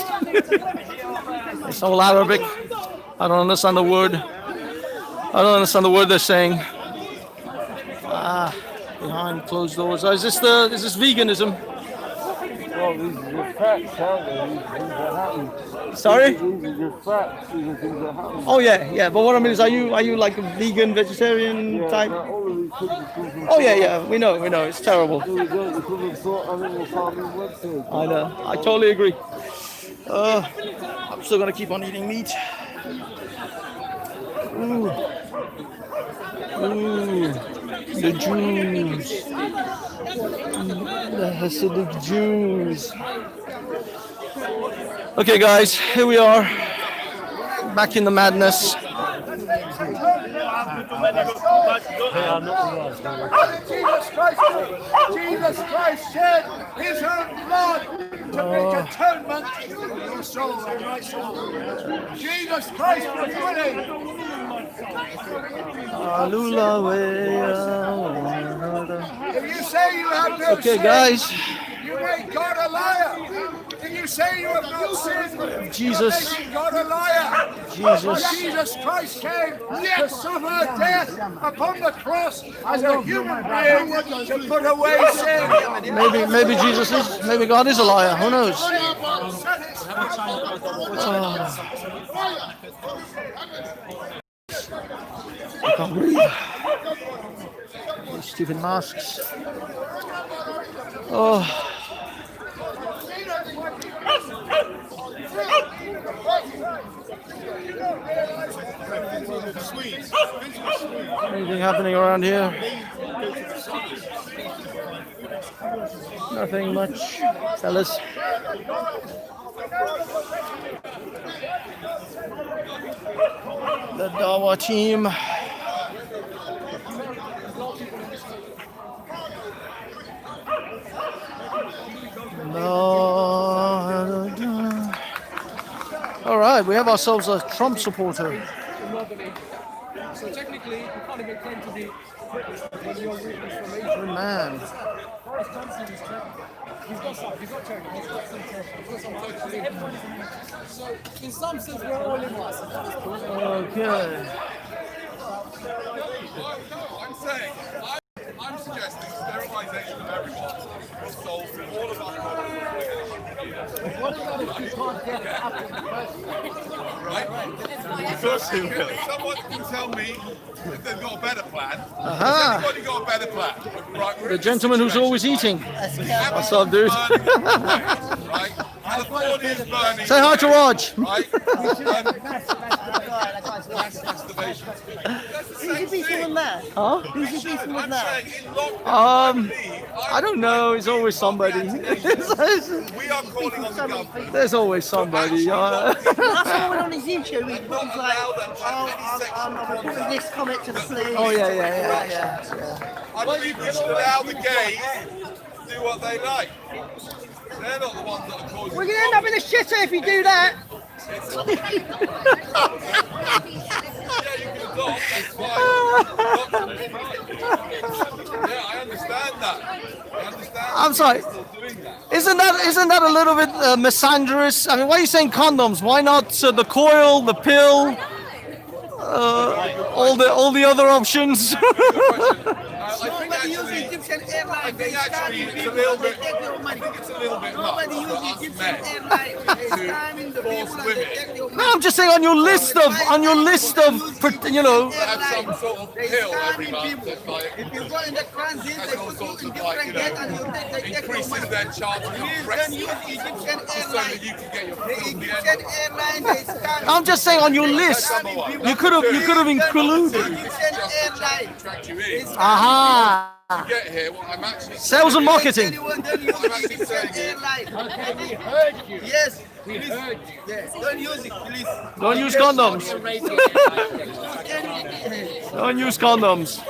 It's all Arabic. I don't understand the word. I don't understand the word they're saying. Behind closed doors. Is this veganism? Well, these are your facts, aren't they? These are happening. Sorry? These are your facts. These are things that happen. Oh yeah. But what I mean is, are you like a vegan, vegetarian Yeah, type? now all of these things are proven Oh yeah. We know. It's terrible. There we go. The proven thought animal farming website. I know. I totally agree. I'm still gonna keep on eating meat. Ooh, the Jews, the Hasidic Jews. Okay, guys, here we are, back in the madness. Jesus Christ shed his own blood to make atonement for your soul and my soul. Jesus Christ was willing. If you say you have no Okay, sin, guys. you make God a liar. If you say you have not sinned, Jesus. you're making God a liar. Jesus. For Jesus Christ came to suffer death upon the cross as a human being to put away sin. Maybe Jesus is. Maybe God is a liar. Who knows? I can't breathe. These stupid masks. Oh. Anything happening around here? Nothing much, fellas. The Dawa team. All right, we have ourselves a Trump supporter. So technically, you can't even claim to be when you're reading from Good man. Boris Johnson is he's got some Turkish, he's got some Turkish. So in some sense, we're all in one. Okay. I'm suggesting sterilisation of everyone. will solve all of our problems. What about if you can't get it up in the Right? So if someone can tell me if they've got a better plan, has anybody got a better plan? Right, The gentleman who's always eating. What's up, dude? Right? California is burning. Say hi to Raj. Right? Who's he beefing with now? Huh? Who's he beefing with now? I don't know. It's always somebody. We are calling on the government. There's always somebody. I saw one on his YouTube. He's like, I'm putting this comment to the police. Oh yeah. I believe we should allow the gays to do what they like. They're not the ones that are causing. We're going to end up in a shitter if you do that. Yeah, you can adopt, that's fine. Yeah, I understand that. I'm sorry. Isn't that a little bit misandrous? I mean, why are you saying condoms? Why not the coil, the pill, all the other options? I think actually it's a little bit. I think it's a little bit nuts for us men to force women. No, I'm just saying on your list of you know. Have some sort of pill every month that like if you go in the transit, has all sorts of like, you know, increases their chance of breastfeeding so that you can get your pill at the end. I'm just saying on your list, you could have included. Aha. To get here, what I'm actually Sales and marketing. What I'm actually saying is, we heard you. Yes, we heard you. Yes. Don't use it, please. Don't use condoms. Don't use condoms.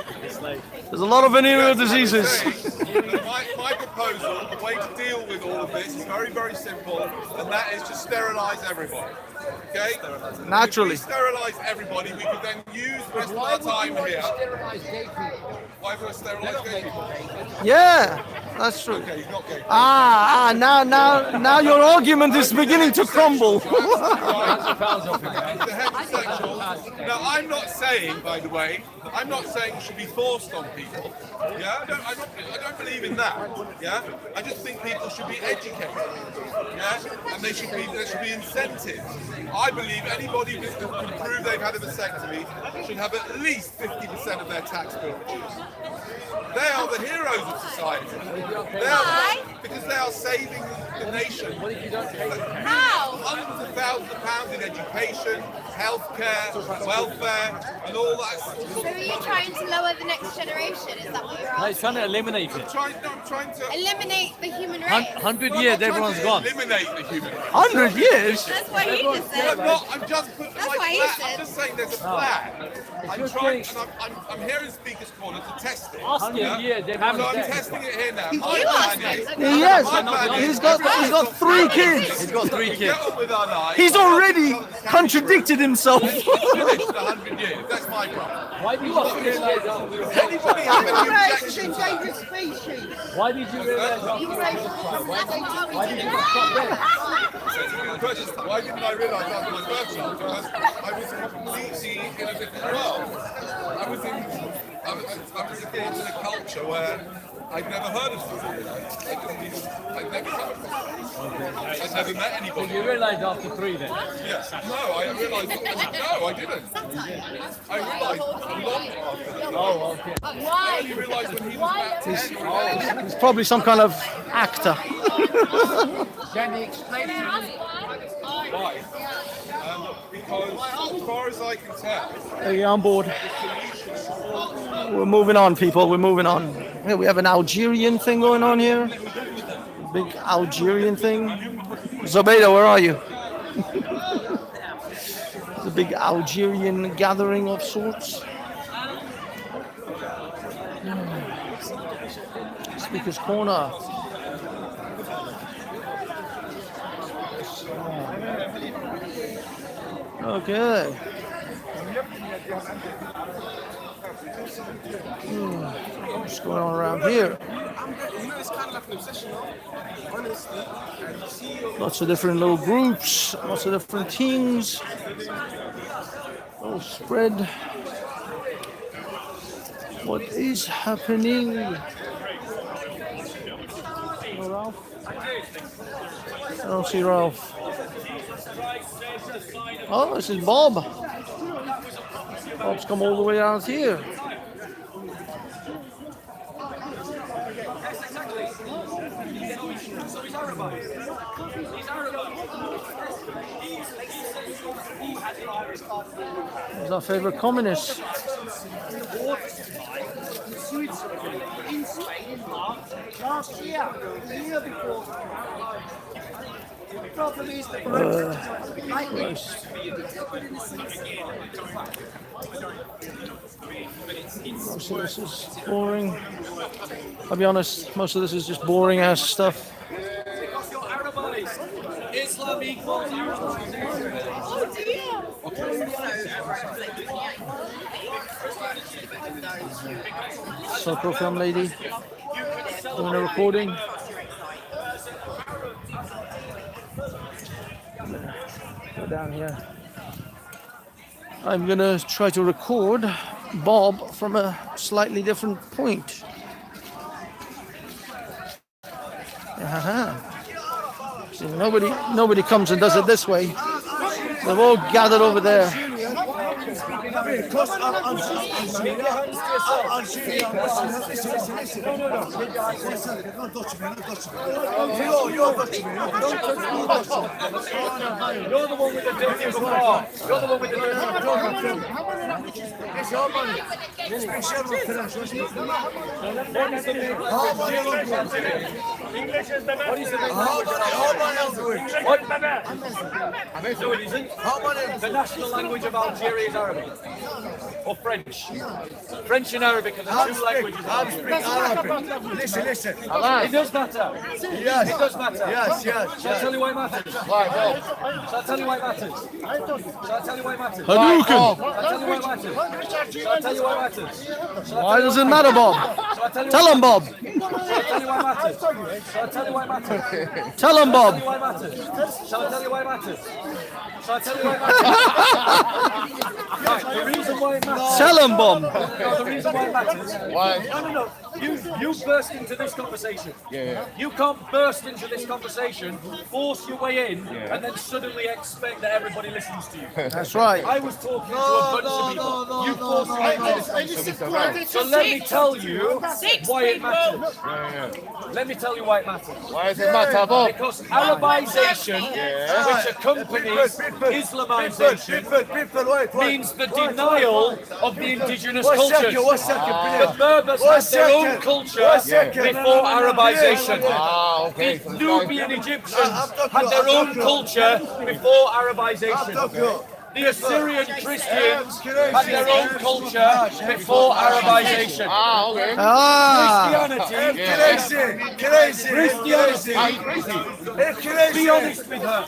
There's a lot of venereal diseases. My proposal, the way to deal with all of this is very, very simple, and that is to sterilise everybody. Okay? Naturally. If we sterilise everybody, we could then use the rest of our time here. Why would I sterilise gay people? Yeah, that's true. Now your argument is beginning to crumble. Now, I'm not saying, by the way, I'm not saying it should be forced on people. Yeah, I don't believe in that. Yeah, I just think people should be educated. Yeah, and there should be incentives. I believe anybody who can prove they've had a vasectomy should have at least 50% of their tax bill reduced. They are the heroes of society. Because they are saving the nation. How? Hundreds of thousands of pounds in education, healthcare, welfare, and all that. So are you trying to lower the next generation? Is that what you're No, he's trying to eliminate it. I'm trying to eliminate the human race? 100 years, everyone's gone. Eliminate the human race. 100 years? That's what he just said. I'm just saying there's a plan. I'm here in Speaker's Corner to test it. Ask him. Yeah? So I'm testing it here now. My plan is. He's got 3 kids. He's got 3 kids. Get on with our lives. He's already contradicted himself. Finished 100 years. That's my problem. Why did you realize that? Anybody have any It's objection? endangered species. Why did you realize that? Why did you not stop there? Why didn't I realise after my first shot? Because I was completely in a different world. I was in a culture where I'd never heard of something. I'd never come across it. I'd never met anybody. You realised after 3 then? Yes. No, I realised. No, I didn't. I realised long after that. Oh, okay. Why? You realise when he was about 10. He's probably some kind of actor. Can you explain? Why? Because as far as I can tell, Hey, on board. We're moving on, people. We're moving on. Here we have an Algerian thing going on here. Big Algerian thing. Zubaydah, where are you? It's a big Algerian gathering of sorts. Speaker's Corner. Okay. What's going on around here? Lots of different little groups, lots of different teams. All spread. What is happening? No Ralph? I don't see Ralph. Oh, this is Bob. Bob's come all the way out here. He's our favorite communist. Last year, the year before. The problem is that most of this is boring. I'll be honest, most of this is just boring ass stuff. Islam equals So-pro film lady doing a recording. Go down here. I'm gonna try to record Bob from a slightly different point. See, nobody comes and does it this way. They've all gathered over there. You're the one with the dirty before. You're the one with the dirty before. It's your money. English is the language. What? No, it isn't. The national language of Algeria is Arabic. Or French. French and Arabic are the two languages. I speak Arabic. Listen. It does matter. Yes. It does matter. Yes. Shall I tell you why it matters? Why, Bob? Shall I tell you why it matters? Shall I tell you why it matters? Hadouken! Shall I tell you why it matters? Shall I tell you why it matters? Why does it matter, Bob? Tell him, Bob. Shall I tell you why it matters? Shall I tell you why it matters? Tell him, Bob. Shall I tell you why it matters? Shall I tell you why it matters? Right, the reason why it matters. Tell him, Bob. No, the reason why it matters. Why? No. You burst into this conversation. Yeah. You can't burst into this conversation, force your way in, and then suddenly expect that everybody listens to you. That's right. I was talking to a bunch of people. You forced me into. So let me tell you why it matters. Let me tell you why it matters. Why does it matter, Bob? Because Arabization, which accompanies Islamization, means the denial of the indigenous cultures. The Berbers had their own culture before Arabization. The Nubian Egyptians had their own culture before Arabization. The Assyrian Christians had their own culture before Arabization. Christianity. Be honest with her.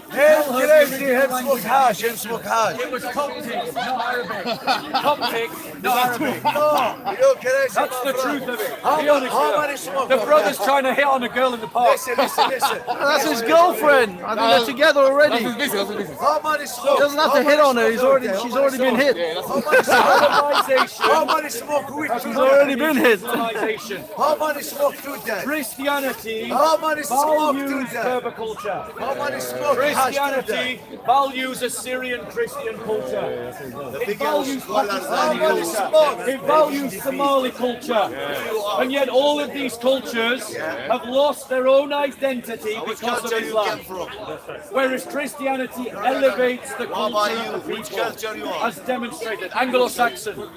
It was Coptic, not Arabic. Coptic, not Arabic. That's the truth of it. Be honest with her. The brother's trying to hit on a girl in the park. Listen. That's his girlfriend. I think they're together already. He doesn't have to hit on her. She's already been hit. How many smoke weed? She's already been hit. How many smoke today? Christianity values Berber culture. How many smoke Christianity values Assyrian Christian culture. It values Pakistani culture. It values Somali culture. And yet all of these cultures have lost their own identity because of Islam. Whereas Christianity elevates the culture of the people, as demonstrated. Anglo-Saxon. Would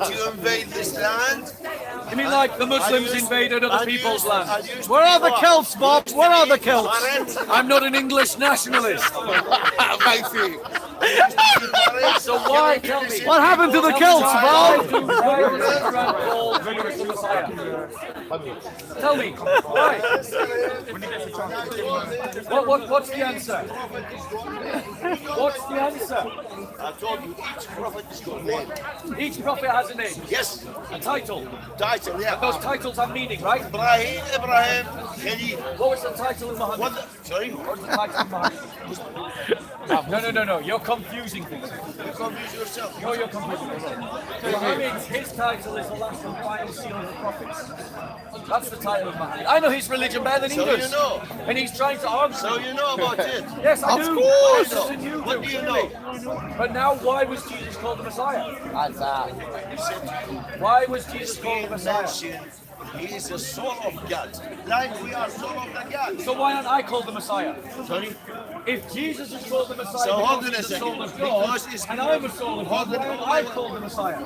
you invade this land? You mean like the Muslims invaded other people's land? Where are the Celts, Bob? Where are the Celts? I'm not an English nationalist. So why tell me? What happened to the Celts, Bob? Tell me, why? What's the answer? What's the answer? I told you, each prophet has got a name. Each prophet has a name. Yes. A title. Title, yeah. And those titles have meaning, right? Ibrahim, Khalil. What was the title of Muhammad? Sorry? What was the title of Muhammad? No. You're confusing things. You confuse yourself. You're confusing yourself. Muhammad's, his title is the last and final seal of the prophets. That's the title of Muhammad. I know his religion better than he So does. you know. And he's trying to argue. So you know about it? Yes, I do. Of course. Listen, you What do you clearly. know? But now, why was Jesus called the Messiah? Why was Jesus called the Messiah? He is the soul of God, like we are soul of the God. So why aren't I called the Messiah? Sorry? If Jesus is called the Messiah So hold because on a he's the second. soul of God, Because it's- and I'm a soul of God, why aren't I called the Messiah?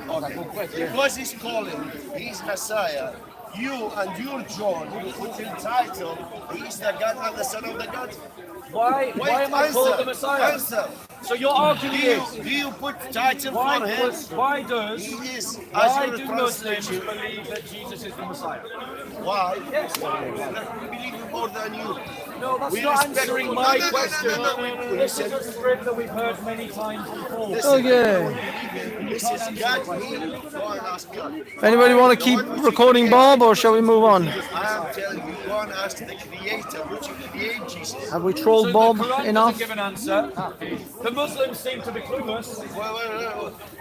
Because he's calling, he's Messiah. You and your John, you put in title, he's the God and the Son of the God. Why am I called the Messiah? Answer. So your argument is, do you put title why for him? Why does He is, as why your do Muslims translation. believe that Jesus is the Messiah? Why? Yes. We believe more than you. No, that's We not respect- answering No, my no, question. we This is said- a script that we've heard many times before. This is God. Go and ask God. Anybody want to keep recording, Bob, or shall we move on? I am telling you, go and ask the Creator, which you create Jesus. Have we trolled Bob The Quran enough? doesn't give an answer. The Muslims seem to be clueless.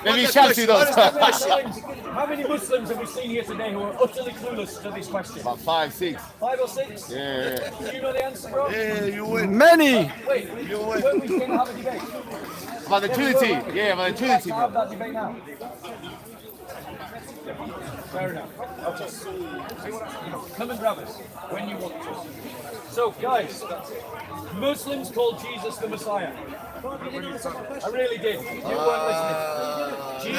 Maybe Chelsea does. How many Muslims have we seen here today who are utterly clueless to this question? About 5, 6. 5 or 6? Yeah. Do you know the answer, bro? Yeah, you win. Many. Wait, when we can have a debate? About the Trinity. Yeah, about the Trinity, Have bro. that debate now. Fair enough. Okay. Come and grab us when you want to. So, guys, Muslims called Jesus the Messiah. I really did. You weren't listening.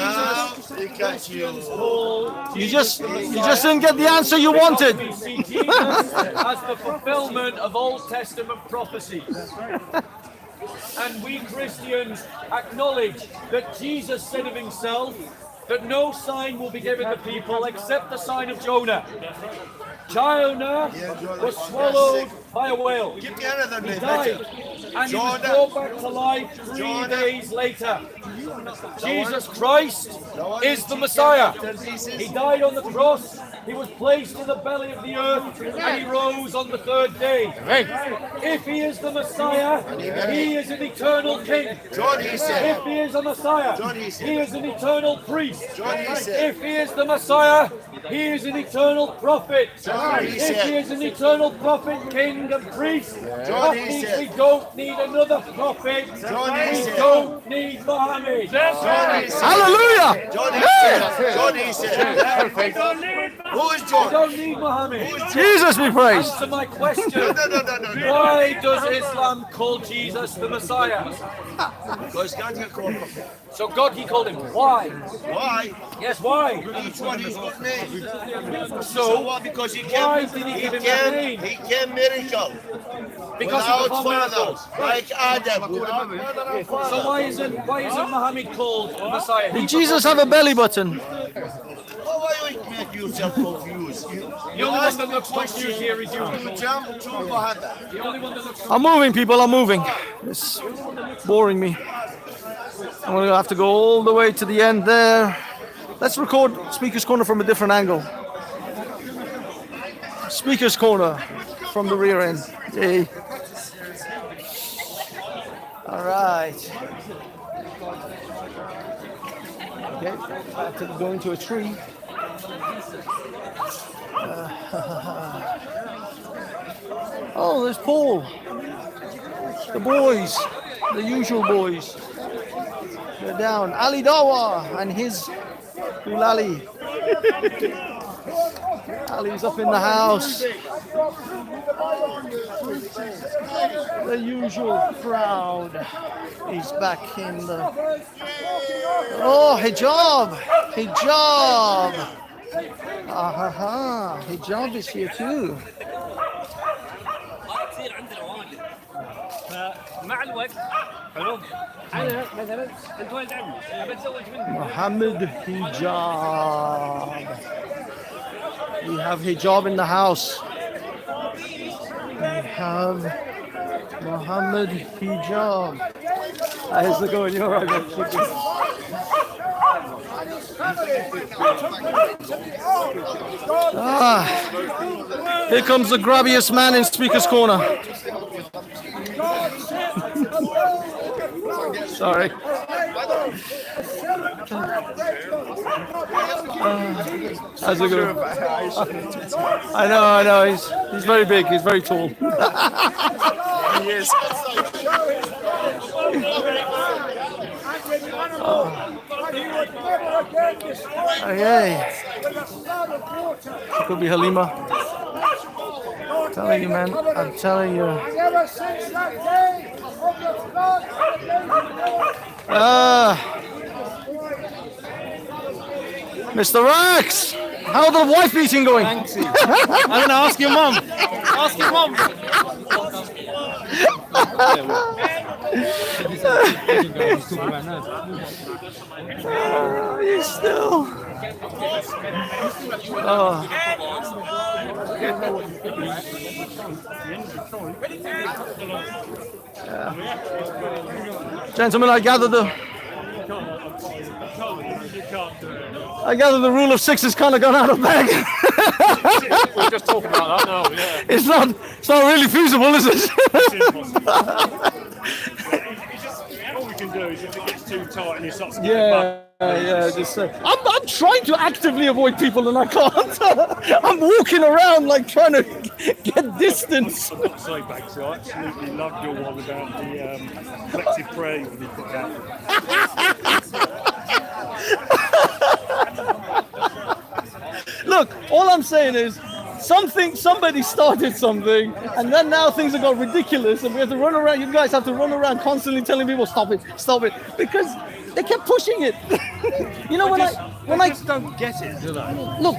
Jesus called You just didn't get the answer you wanted. We see Jesus as the fulfillment of Old Testament prophecies. And we Christians acknowledge that Jesus said of himself that no sign will be given to people except the sign of Jonah. Jonah was swallowed by a whale. Give me another He name. died, and he was brought back to life 3 days later. Jesus Christ is the Messiah. He died on the cross. He was placed in the belly of the earth, and he rose on the 3rd day. If he is the Messiah, he is an eternal king. If he is a Messiah, he is an eternal priest. If he is the Messiah, he is an eternal prophet. If he is an eternal prophet, king and priest, that means we don't need another prophet. We don't need Muhammad. Hallelujah! Who is John? We don't need Muhammad. Jesus be praised. Answer my question. Why does Islam call Jesus the Messiah? Because God can call him. So God, he called him. Why? Why? Yes, why? Each one is good name. So what? Because he why came, did he give him that name? he came miracle. Because he without performed father, miracles. like Adam. Without mother and father. So why isn't Muhammad called the Messiah? Did Jesus have a belly button? Why you make yourself confused? The only one that looks confused here is you. You jump to Muhammad. The only one that looks I'm moving, people. I'm moving. It's boring me. I'm gonna have to go all the way to the end there. Let's record Speaker's Corner from a different angle. Speaker's Corner from the rear end. Yay. All right. Okay, back to going to a tree. Oh, there's Paul. The boys, the usual boys. They're down. Ali Dawa and his Ulali. Ali's up in the house. The usual crowd is back in the... Oh, hijab! Hijab! Aha, hijab is here too. مع الوقت حلو انا مثلا انت ولد عمي بتزوج منك Muhammad hijab. We have hijab in the house. We have Muhammad hijab. How's it going? You're right, here comes the grabbiest man in Speaker's Corner. Sorry. How's it going? I know. He's very big. He's very tall. He is. Okay. It could be Halima. I'm telling you, man. I'm telling you. Mr. Rax, how are the wife beating going? Banksy. I don't know. Ask your mum. Ask your mum. You still. Gentlemen, I gather the rule of six has kind of gone out of bag. We're just talking about that now. Yeah. It's not really feasible, is it? All we can do is if it gets too tight and he starts to just I'm trying to actively avoid people and I can't. I'm walking around like trying to get distance. I've got to say, Banksy, I absolutely loved your one about the collective prayer when you put that. Look, all I'm saying is somebody started something, and then now things have got ridiculous, and we have to run around. You guys have to run around constantly telling people stop it, because they kept pushing it. You know, when I just don't get it, do they? Look,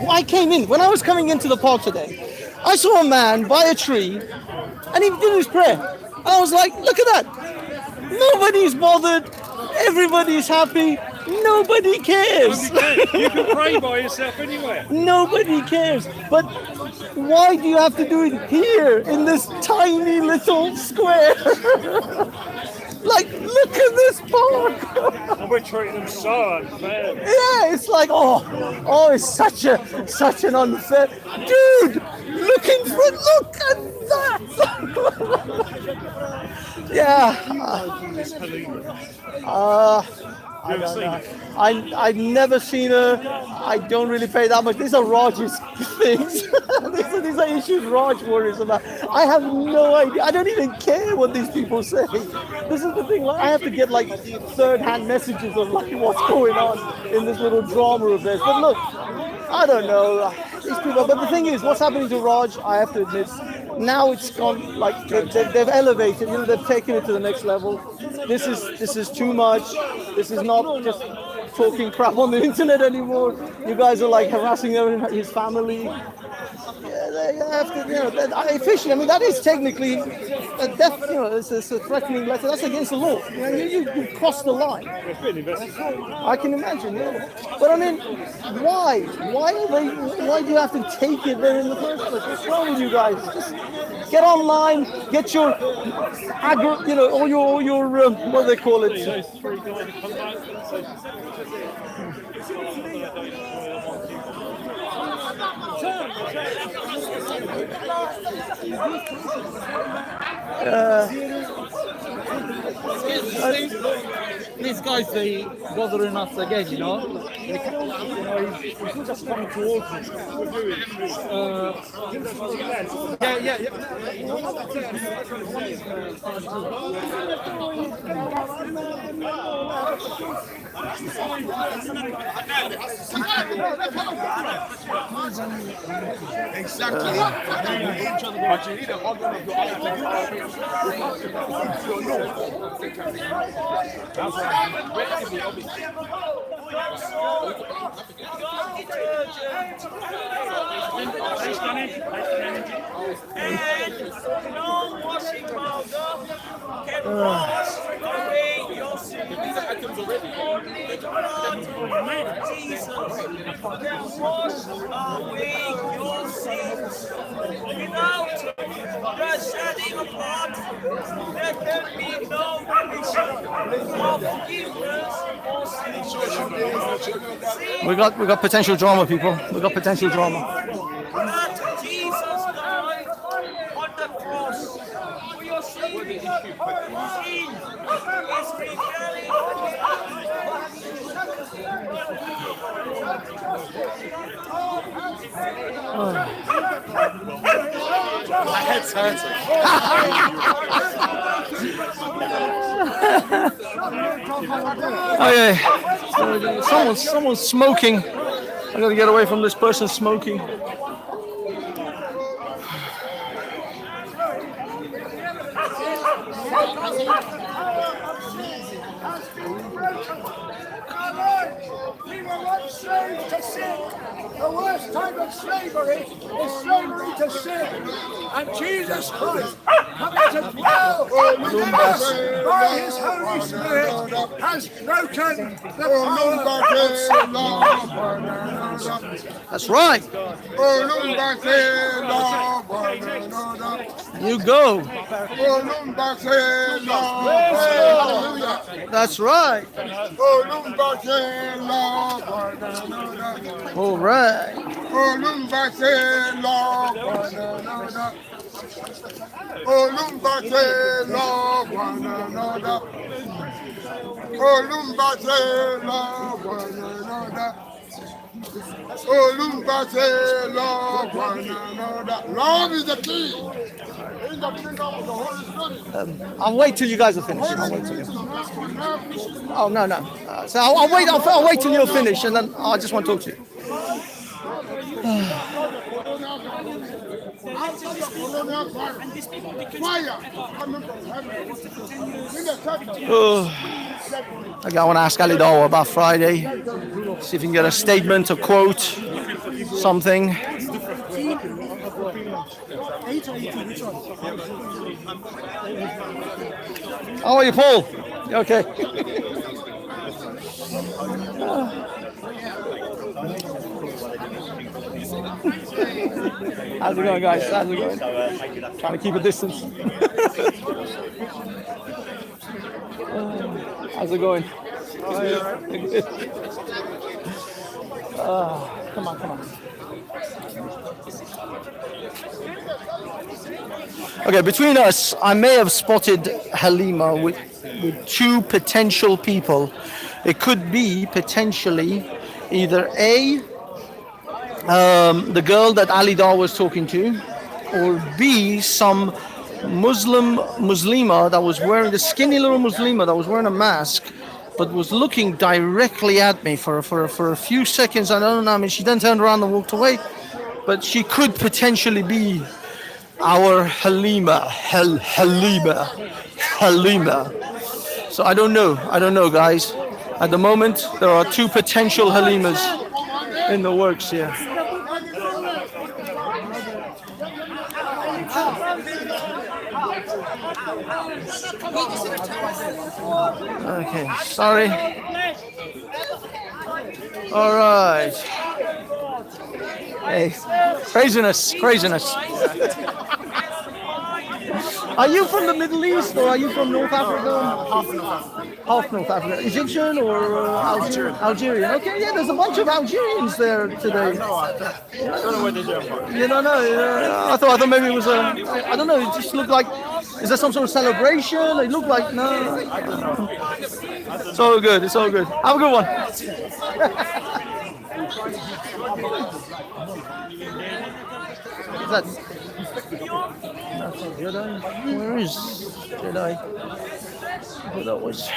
when I was coming into the park today, I saw a man by a tree, and he did his prayer, and I was like, look at that. Nobody's bothered. Everybody's happy. Nobody cares. You can pray by yourself anywhere. Nobody cares. But why do you have to do it here in this tiny little square? Like, look at this park. And we're treating them so unfair. Yeah, it's like, it's such an unfair. Dude, look in front. Look at that. Yeah. I don't know. I've never seen her. I don't really pay that much. These are Raj's things. these are issues Raj worries about. I have no idea. I don't even care what these people say. This is the thing. Like, I have to get like third-hand messages of like what's going on in this little drama of theirs. But look, I don't know these people. But the thing is, what's happening to Raj? I have to admit. Now it's gone like they've elevated. You know, they've taken it to the next level. This is too much. This is not just talking crap on the internet anymore. You guys are like harassing his family. Yeah, they have to, you know, officially. I mean, that is technically a death. You know, it's a threatening letter. That's against the law. You know, you crossed the line. I can imagine. Yeah. But I mean, why? Why do you have to take it there in the first place? What's wrong with you guys? Just get online, get your all your what do they call it? These guys, they bothering us again, you know. He's just coming towards us. Exactly. But you need a organ of your We got potential drama, people. We got potential drama. Jesus died on the cross for your sins. My head's hurting. Okay, someone's smoking. I gotta get away from this person smoking. We were once slaves to sin. The worst type of slavery is slavery to sin. And Jesus Christ, coming to dwell within us by His Holy Spirit, has broken the power of sin. That's right. You go. That's right. All right. Love is the key. I'll wait till you guys are finished. I'll wait till you. Oh no. So I'll wait. I'll wait till you're finished, and then I just want to talk to you. Okay, I want to ask Ali Dawa about Friday. See if you can get a statement, a quote, something. How are you, Paul? You okay? How's it going, guys? How's it going? Trying to keep a distance. How's it going? Come on. Okay, between us, I may have spotted Halima with two potential people. It could be potentially either A, the girl that Ali Dar was talking to, or B, some Muslima that was wearing, the skinny little Muslima that was wearing a mask, but was looking directly at me for a few seconds. I don't know. I mean, she then turned around and walked away, but she could potentially be our Halima. So I don't know, guys. At the moment, there are two potential Halimas in the works here. Okay, sorry. All right. Hey, craziness. Are you from the Middle East or are you from North Africa? Half North Africa. Egyptian or Algerian? Okay, yeah, there's a bunch of Algerians there today. I don't know where they are from. You don't know? I thought maybe it was I don't know, it just looked like, is there some sort of celebration? It looked like, no. I don't know. It's all good. Have a good one. That's not Jedi. Where is Jedi? Who that was?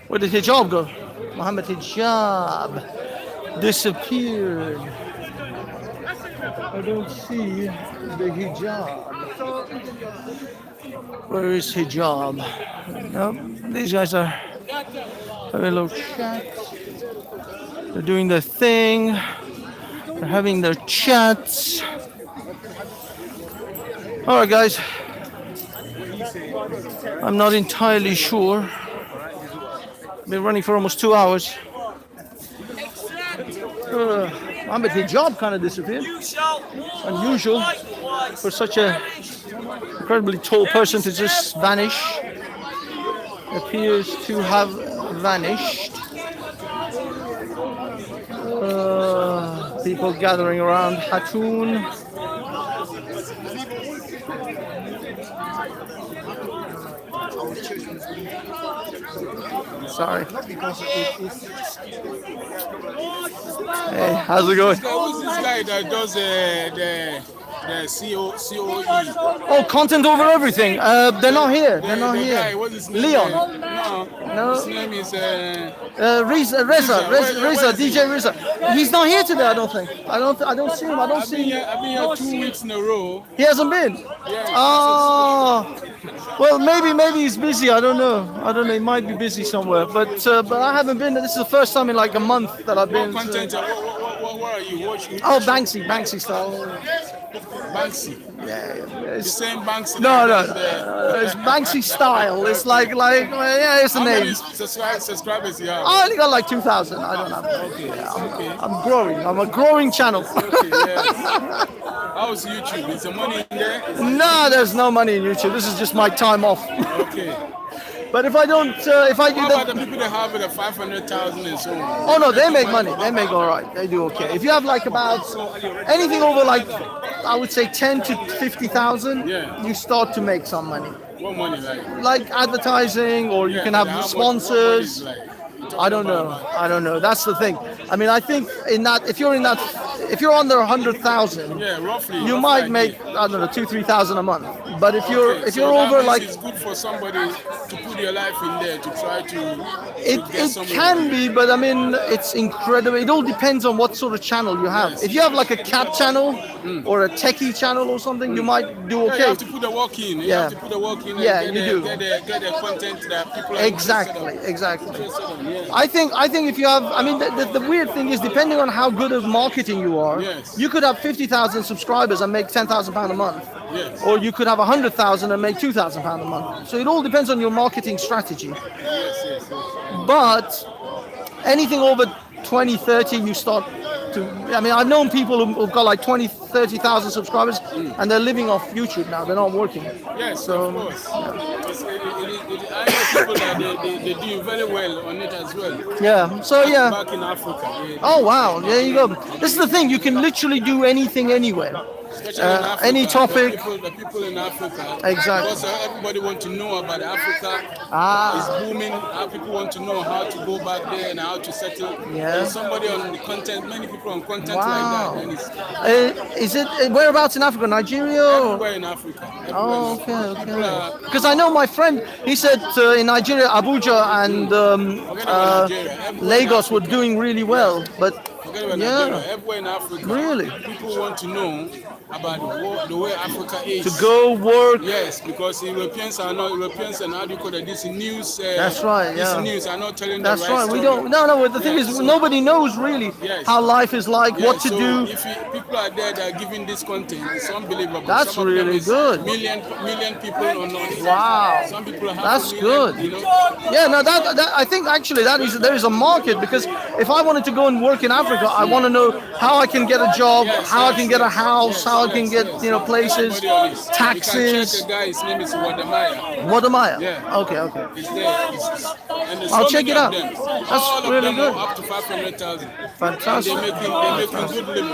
Where did Hijab go? Muhammad Hijab disappeared. I don't see the Hijab. Where is Hijab? Nope. These guys are having a little chat. They're doing their thing. They're having their chats. All right, guys. I'm not entirely sure. Been running for almost 2 hours. Mohammed Hijab kind of disappeared. Unusual for such a incredibly tall person to just vanish. Appears to have vanished. People gathering around Hatun. Sorry. Not because Hey, how's it going? Who's this guy that does the COE? Oh, content over everything. They're not here. They're not the here. guy, what is his name? Leon. No. His name is Reza, DJ Reza. He's not here today. I don't think. I don't see him. I've been here 2 weeks in a row. He hasn't been. Yeah. Oh. Well, maybe he's busy. I don't know. He might be busy somewhere. But I haven't been. This is the first time in like a month that I've been. What content? What are you watching? Oh, Banksy-style. Banksy. Yeah. You're saying Banksy? No. It's Banksy-style. It's like it's the How name. many subscribers you have? I only got like 2,000. I don't know. Okay. I'm growing. I'm a growing channel. How's YouTube? Is there money in there? No, there's no money in YouTube. This is just my time off. Okay. But if I don't, if I do How that, about the people that have the 500,000 and so on? oh no, they make money. They make all right. They do okay. If you have like about anything over like, I would say 10 to 50,000, you start to make some money. What money like? Like advertising, or you can have sponsors. I don't know. That's the thing. I mean, I think if you're under 100,000, roughly, you might make I don't know 2,000-3,000 a month. But if you're over like, it's good for somebody to put your life in there to try to. It can be, but I mean, it's incredible. It all depends on what sort of channel you have. If you have like a cat channel or a techie channel or something, you might do okay. You have to put the work in. You have to put the work in. Yeah, and you do. Get the content that people are Exactly. I think if you have, I mean, the weird thing is, depending on how good of marketing you are, you could have 50,000 subscribers and make £10,000 a month. Yes. Or you could have 100,000 and make £2,000 a month. So it all depends on your marketing strategy. Yes. But anything over 20, 30, you start to, I mean, I've known people who've got like 20, 30,000 subscribers and they're living off YouTube now. They're not working. Yes, so, of course. I know people that they do very well on it as well. Yeah, so yeah. Back in Africa. Oh wow, there you go. This is the thing, you can literally do anything anywhere. Especially in Africa, any topic. The people in Africa. Exactly. Because everybody wants to know about Africa. It's booming. People want to know how to go back there and how to settle. Yeah. There's somebody on the content, many people on content Wow. like that. Is it whereabouts in Africa? Nigeria? Everywhere in Africa. Oh, okay. Because I know my friend, he said in Nigeria, Abuja and Lagos were doing really well, but Forget about Nigeria. Everywhere in Africa. Really? People want to know about the way Africa is. To go work. Yes, because Europeans and how do you call it? This news. That's right. This Yeah. news are not telling That's the right right. We story. don't. No. The thing is, nobody knows really how life is like, what to so do. If people are there that are giving this content, it's unbelievable. That's Some of them really is good. Million people on it. Wow. Some people have That's a million, good. You know? Yeah, no, that I think actually there is a market, because if I wanted to go and work in Africa, I want to know how I can get a job, how I can get a house, how I can get places, taxes. The guy, his name is Wadamaya. Wadamaya. Yeah. Okay. It's there. And there's I'll so check many it of out. them. That's All of really them good. are up to 500,000. Fantastic. And they're making good living.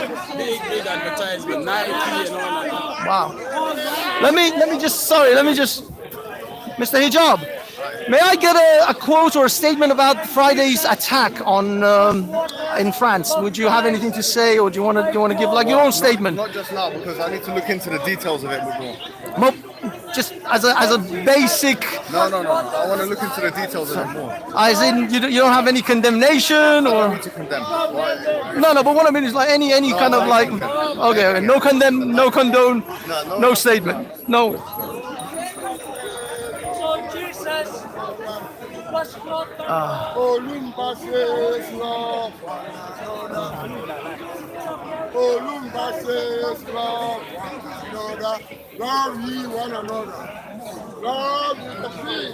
Big advertisement, Nike and all that. Wow. Let me just, Mr. Hijab, may I get a quote or a statement about Friday's attack on in France? Would you have anything to say, or do you want to give like your own statement? Not just now, because I need to look into the details of it more. Just as a basic. No. I want to look into the details of it more. As in, you don't have any condemnation, or? I don't need to condemn. No. But what I mean is like any kind of like. Okay. No condemn, no condone, no statement, no. Love ye one another. Love the free.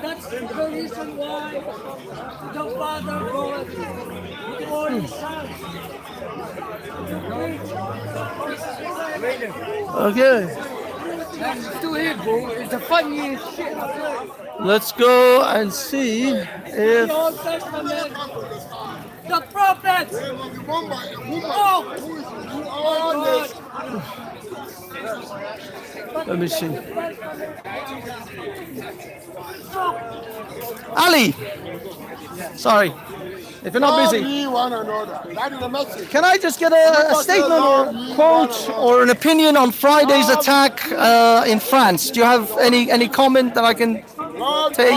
That's the reason why the Father God for His Son. Okay. I'm still here, bro. It's the funniest shit. Let's go and see if. The Old Testament, the prophets. Oh, God. Let me see. Ali! Sorry. If you're not busy. Can I just get a statement or quote or an opinion on Friday's attack in France? Do you have any comment that I can take?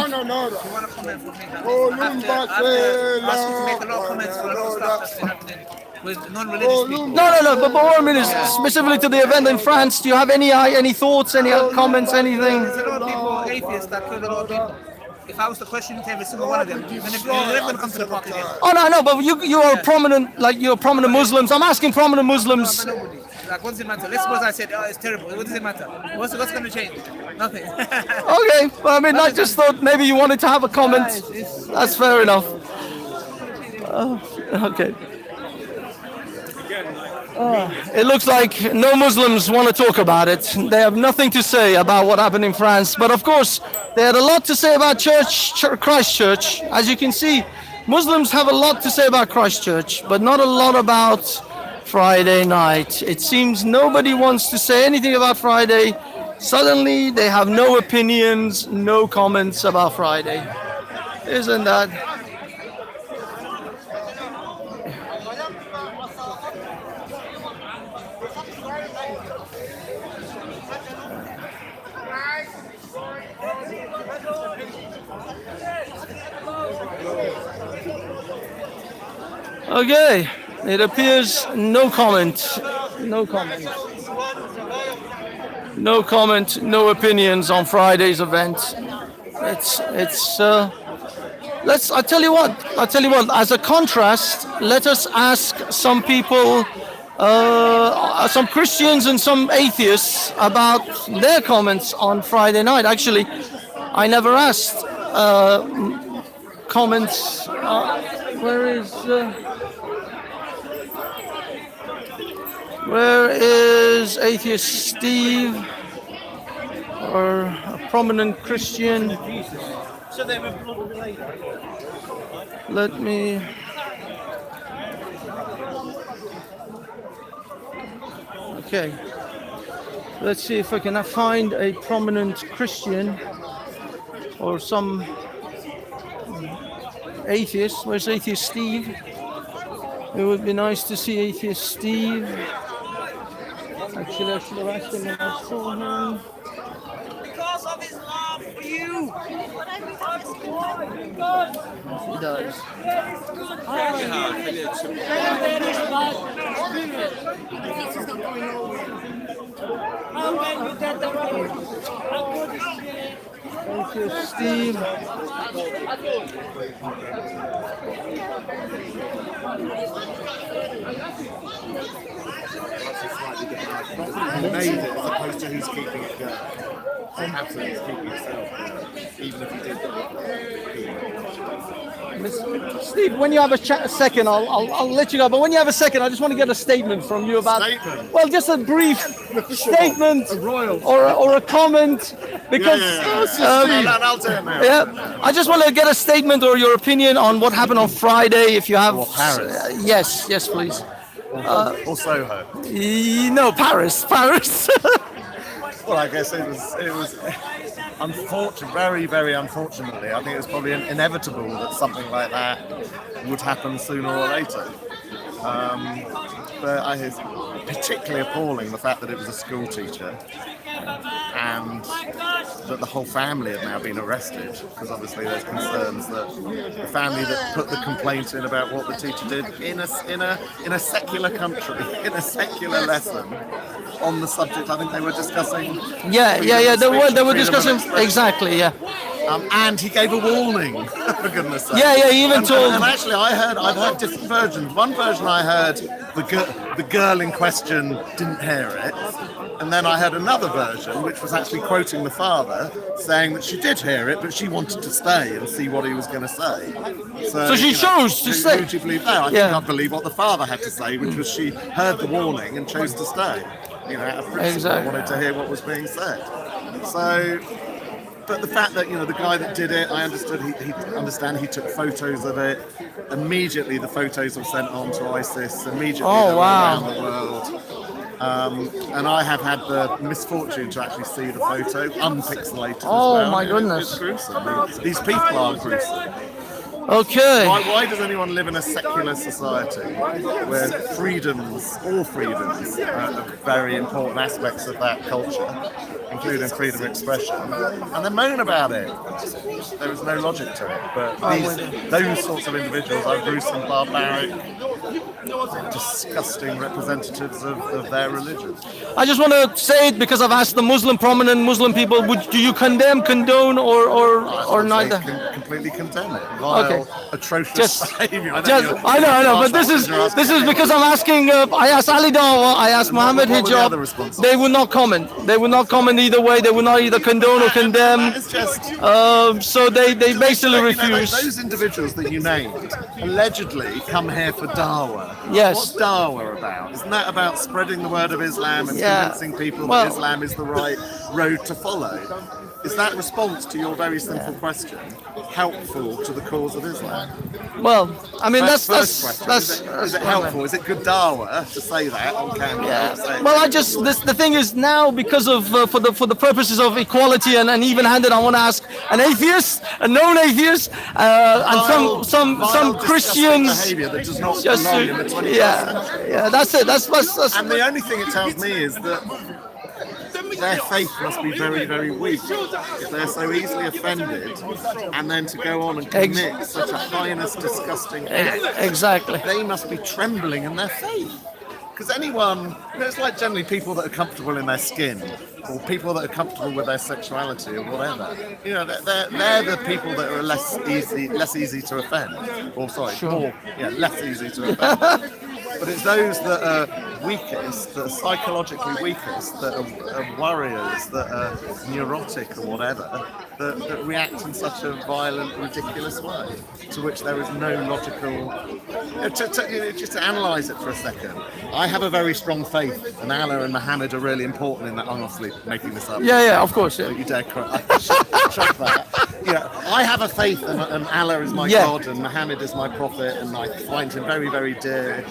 With non-religious people. No, but more specifically to the event in France, do you have any thoughts, any comments, anything? There's a lot of people, atheists, that killed a lot of people. If I was to question every single one of them, then they're never going to come to the park again. Oh no, but you are prominent, like you're prominent Muslims. I'm asking prominent Muslims. Like, what does it matter? Let's suppose I said, oh, it's terrible. What does it matter? What's going to change? Nothing. Okay, well, I mean, I just thought maybe you wanted to have a comment. That's fair enough. Okay. It looks like no Muslims want to talk about it. They have nothing to say about what happened in France. But of course, they had a lot to say about Christchurch. As you can see, Muslims have a lot to say about Christchurch, but not a lot about Friday night. It seems nobody wants to say anything about Friday. Suddenly, they have no opinions, no comments about Friday. Isn't that? Okay, it appears no comment, no opinions on Friday's event. I'll tell you what, as a contrast, let us ask some people, some Christians and some atheists about their comments on Friday night. Actually, I never asked comments. Where is atheist Steve, or a prominent Christian? Let me. Okay. Let's see if I can find a prominent Christian or some atheist. Where's atheist Steve? It would be nice to see atheist Steve. Actually, I should have asked him when I saw him. Because of his love for you. He does. Thank you, Steve. Made it as opposed to who's keeping it going. Absolutely, keeping yourself going, even if you did. Steve, when you have a second, I'll let you go. But when you have a second, I just want to get a statement from you about. Well, just a brief statement or a comment, because I'll do it now. Yeah, I just want to get a statement or your opinion on what happened on Friday. If you have, yes, please. Or Soho. No, Paris. Well, I guess it was unfortunate, very, very unfortunately. I think it was probably inevitable that something like that would happen sooner or later. But I was particularly appalling the fact that it was a school teacher and that the whole family have now been arrested, because obviously there's concerns that the family that put the complaint in about what the teacher did in a secular country, in a secular lesson on the subject. I think they were discussing. Yeah. They were discussing exactly. Yeah. And he gave a warning, for goodness sake. Yeah, he even told. And actually, I've heard different versions. One version I heard, the girl in question didn't hear it. And then I heard another version, which was actually quoting the father, saying that she did hear it, but she wanted to stay and see what he was going to say. So she chose to stay. Would you believe that? I think I believe what the father had to say, which was she heard the warning and chose to stay. Out of principle, wanted to hear what was being said. So. But the fact that, the guy that did it, I understood he took photos of it. Immediately the photos were sent on to ISIS. Immediately they were around the world. And I have had the misfortune to actually see the photo unpixelated as Oh, well. my goodness. It's gruesome. These people are gruesome. Okay. Why does anyone live in a secular society where freedoms, all freedoms, are very important aspects of that culture, including freedom of expression, and then moan about it? There is no logic to it. But those sorts of individuals are gruesome, barbaric, disgusting representatives of their religion. I just want to say it because I've asked the prominent Muslim people, do you condone, or neither? Completely condemn it. Vile, atrocious behavior. I know, but this is because I'm asking. I asked Ali Dawa, I asked Mohammed Hijab. They would not comment. They would not comment either way. They would not either condone or condemn. So they basically refuse. Those individuals that you named allegedly come here for dawah. Yes. What's dawah about? Isn't that about spreading the word of Islam and convincing people that Islam is the right road to follow? Is that response to your very simple question helpful to the cause of Islam? Well, I mean, that's is it helpful? Is it good dawah to say that on camera? Yeah. Well, the thing is now, because of for the purposes of equality and even-handed, I want to ask an atheist, a known atheist, and some Christians. Behavior that does not belong in the 21st century. Yeah, that's it. That's. And the only thing it tells me is that their faith must be very, very weak if they're so easily offended, and then to go on and commit such a heinous, disgusting act. Exactly. They must be trembling in their faith. Because anyone, it's like generally people that are comfortable in their skin, or people that are comfortable with their sexuality or whatever. You know, they're the people that are less easy to offend. Or less easy to offend. But it's those that are weakest, that are psychologically weakest, that are warriors, that are neurotic or whatever, that react in such a violent, ridiculous way, to which there is no logical... Just to analyse it for a second, I have a very strong faith, and Allah and Muhammad are really important in that. I'm honestly making this up. Yeah, of course. Yeah. You dare chuck that. Yeah, I have a faith, and Allah is my God, and Muhammad is my prophet, and I find him very, very dear.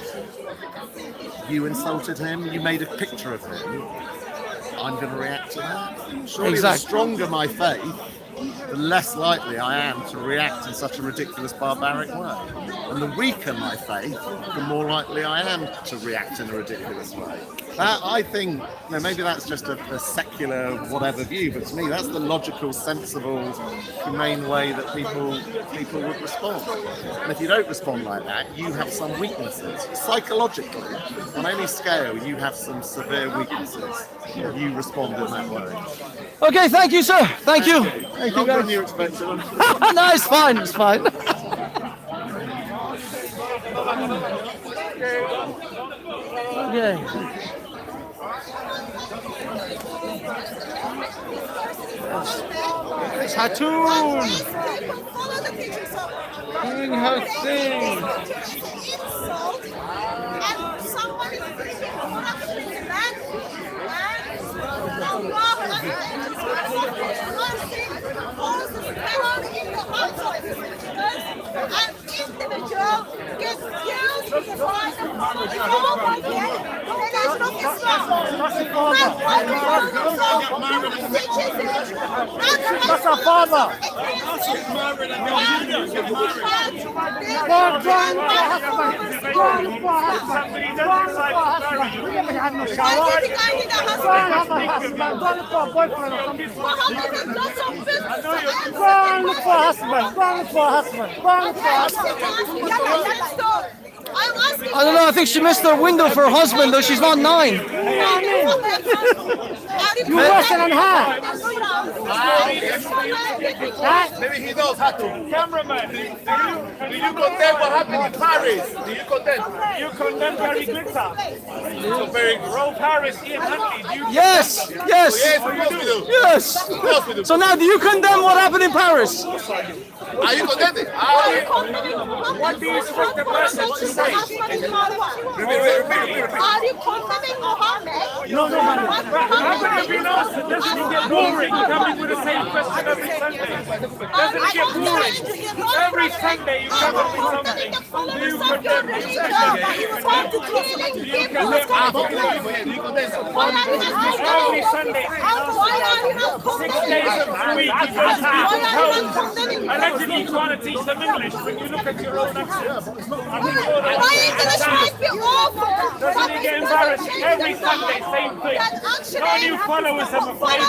You insulted him, you made a picture of him, I'm going to react to that. Surely the stronger my faith, the less likely I am to react in such a ridiculous, barbaric way. And the weaker my faith, the more likely I am to react in a ridiculous way. That, I think, maybe that's just a secular whatever view, but to me that's the logical, sensible, humane way that people would respond. And if you don't respond like that, you have some weaknesses. Psychologically, on any scale, you have some severe weaknesses. You respond in that way. Okay, thank you, sir. Thank you. Thank you, guys. You expected. No, it's fine. It's fine. Okay. It's Hatun. Doing her thing. An individual gets killed because That's our father. I don't know, I think she missed her window for her husband, though she's not 9. You're worse than her. Maybe he knows how to. Cameraman, do you condemn what happened in Paris? Do you condemn? You condemn Paris Glitter. So very pro Paris Ian Huntley. Yes. So now, do you condemn what happened in Paris? Are you condemning? What do you expect the person to say? Are you condemning Muhammad? No, no, man. How could you be asked? Doesn't it get boring coming with the same question every Sunday? Doesn't it get boring? Every Sunday you come up with something. You condemn every Sunday. 6 days of the week you go to allegedly trying to teach them English when you look at your own accent. My English might be awful. Doesn't it get embarrassing? Every Sunday, same thing. No new followers, I'm afraid. The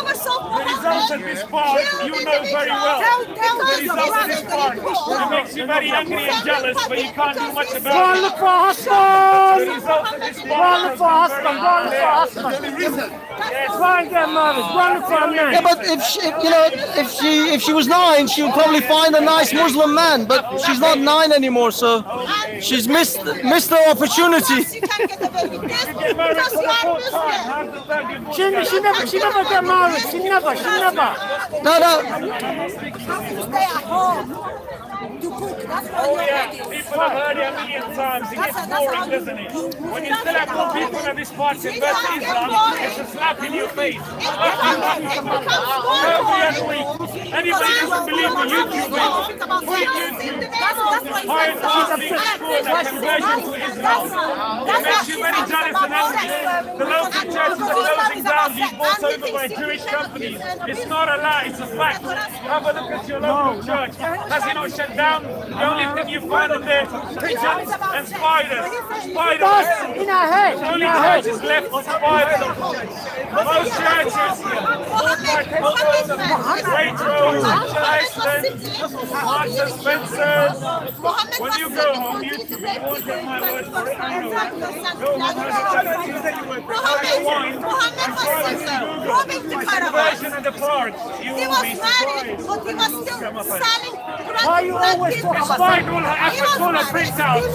results of this part, you know very well. The results of this part, it makes you very angry and jealous, but you can't do much about it. Go and look for a husband! The results of this Go and look for a husband! Go and look for a husband! Go and get married! Go and look for a man! Yeah, but if she was 9, she would probably find a nice Muslim man. But she's not 9 anymore, so she's missed the opportunity. She never got married. She never. No. Stay at home. To cook, that's why Oh yeah, people have heard it a million times. It gets boring, doesn't it? When you still have more people in this part convert to Islam, it's a slap in your face. Every other week. Anybody who doesn't believe the YouTube videos, hire the conversion to Islam. It makes you very jealous and angry. The local churches are closing down, being bought over by Jewish companies. It's not a lie, it's a fact. Have a look at your local church. Has it not shut down? The only thing you find in there is pigeons and spiders. Spiders. In her head. The only churches left are spiders. Most churches, Waitrose, Iceland, Marks and Spencer's. When you go home, you won't get my word for it. I know it. Go home and you say you were wine. Conversion in the park. You will be surprised. But he was still selling. Why you always talk about Despite all her efforts, all her printouts,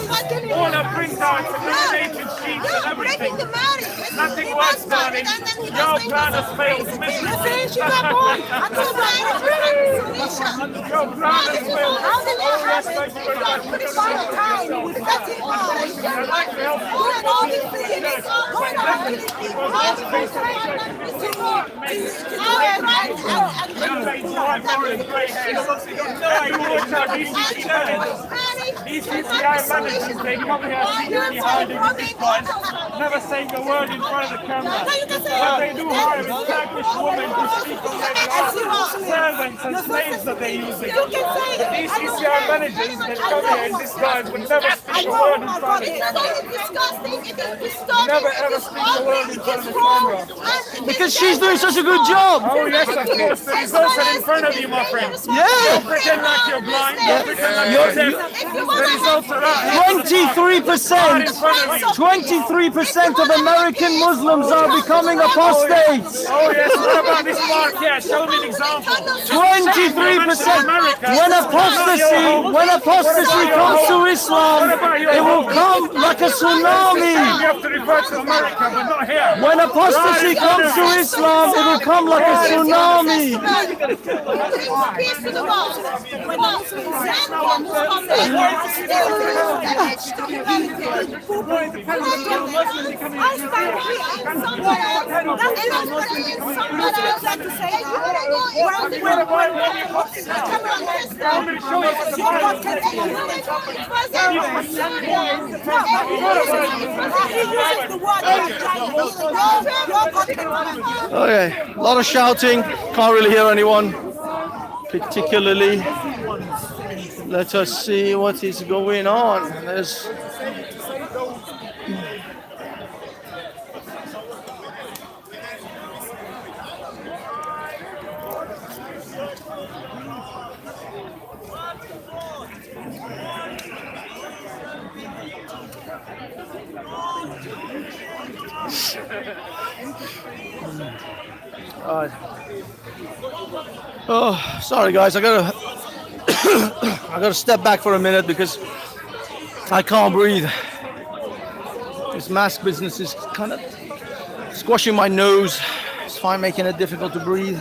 all her printouts, illuminated sheets and everything. Nothing works, darling. Your plan has failed miserably. Your plan has failed. All respect for your I'd like to help DCCI managers, they come here secretly hiding in this part, never saying a word in front of the camera. But they do hire a Turkish woman to speak on their behalf, servants and slaves that they're using. The DCCI managers that come here in disguise would never speak a word in front of the camera. Never ever speak a word in front of the camera. Because she's doing such a good job. Oh yes, of course. The results are in front of you, my friend. Yeah. Don't pretend like you're blind. Don't pretend like you're deaf. The results are up. 23%. 23% of American Muslims are becoming apostates. Oh yes, what about this mark here? Show me an example. 23%. When apostasy comes to Islam, it will come like a tsunami. You have to refer to America, but not here. When apostasy comes to Islam, it will come like a tsunami. Peace to the world. When Okay, a lot of shouting. Can't really hear anyone particularly. Let us see what is going on. There's oh, sorry guys, I gotta step back for a minute because I can't breathe. This mask business is kind of squashing my nose. It's fine, making it difficult to breathe.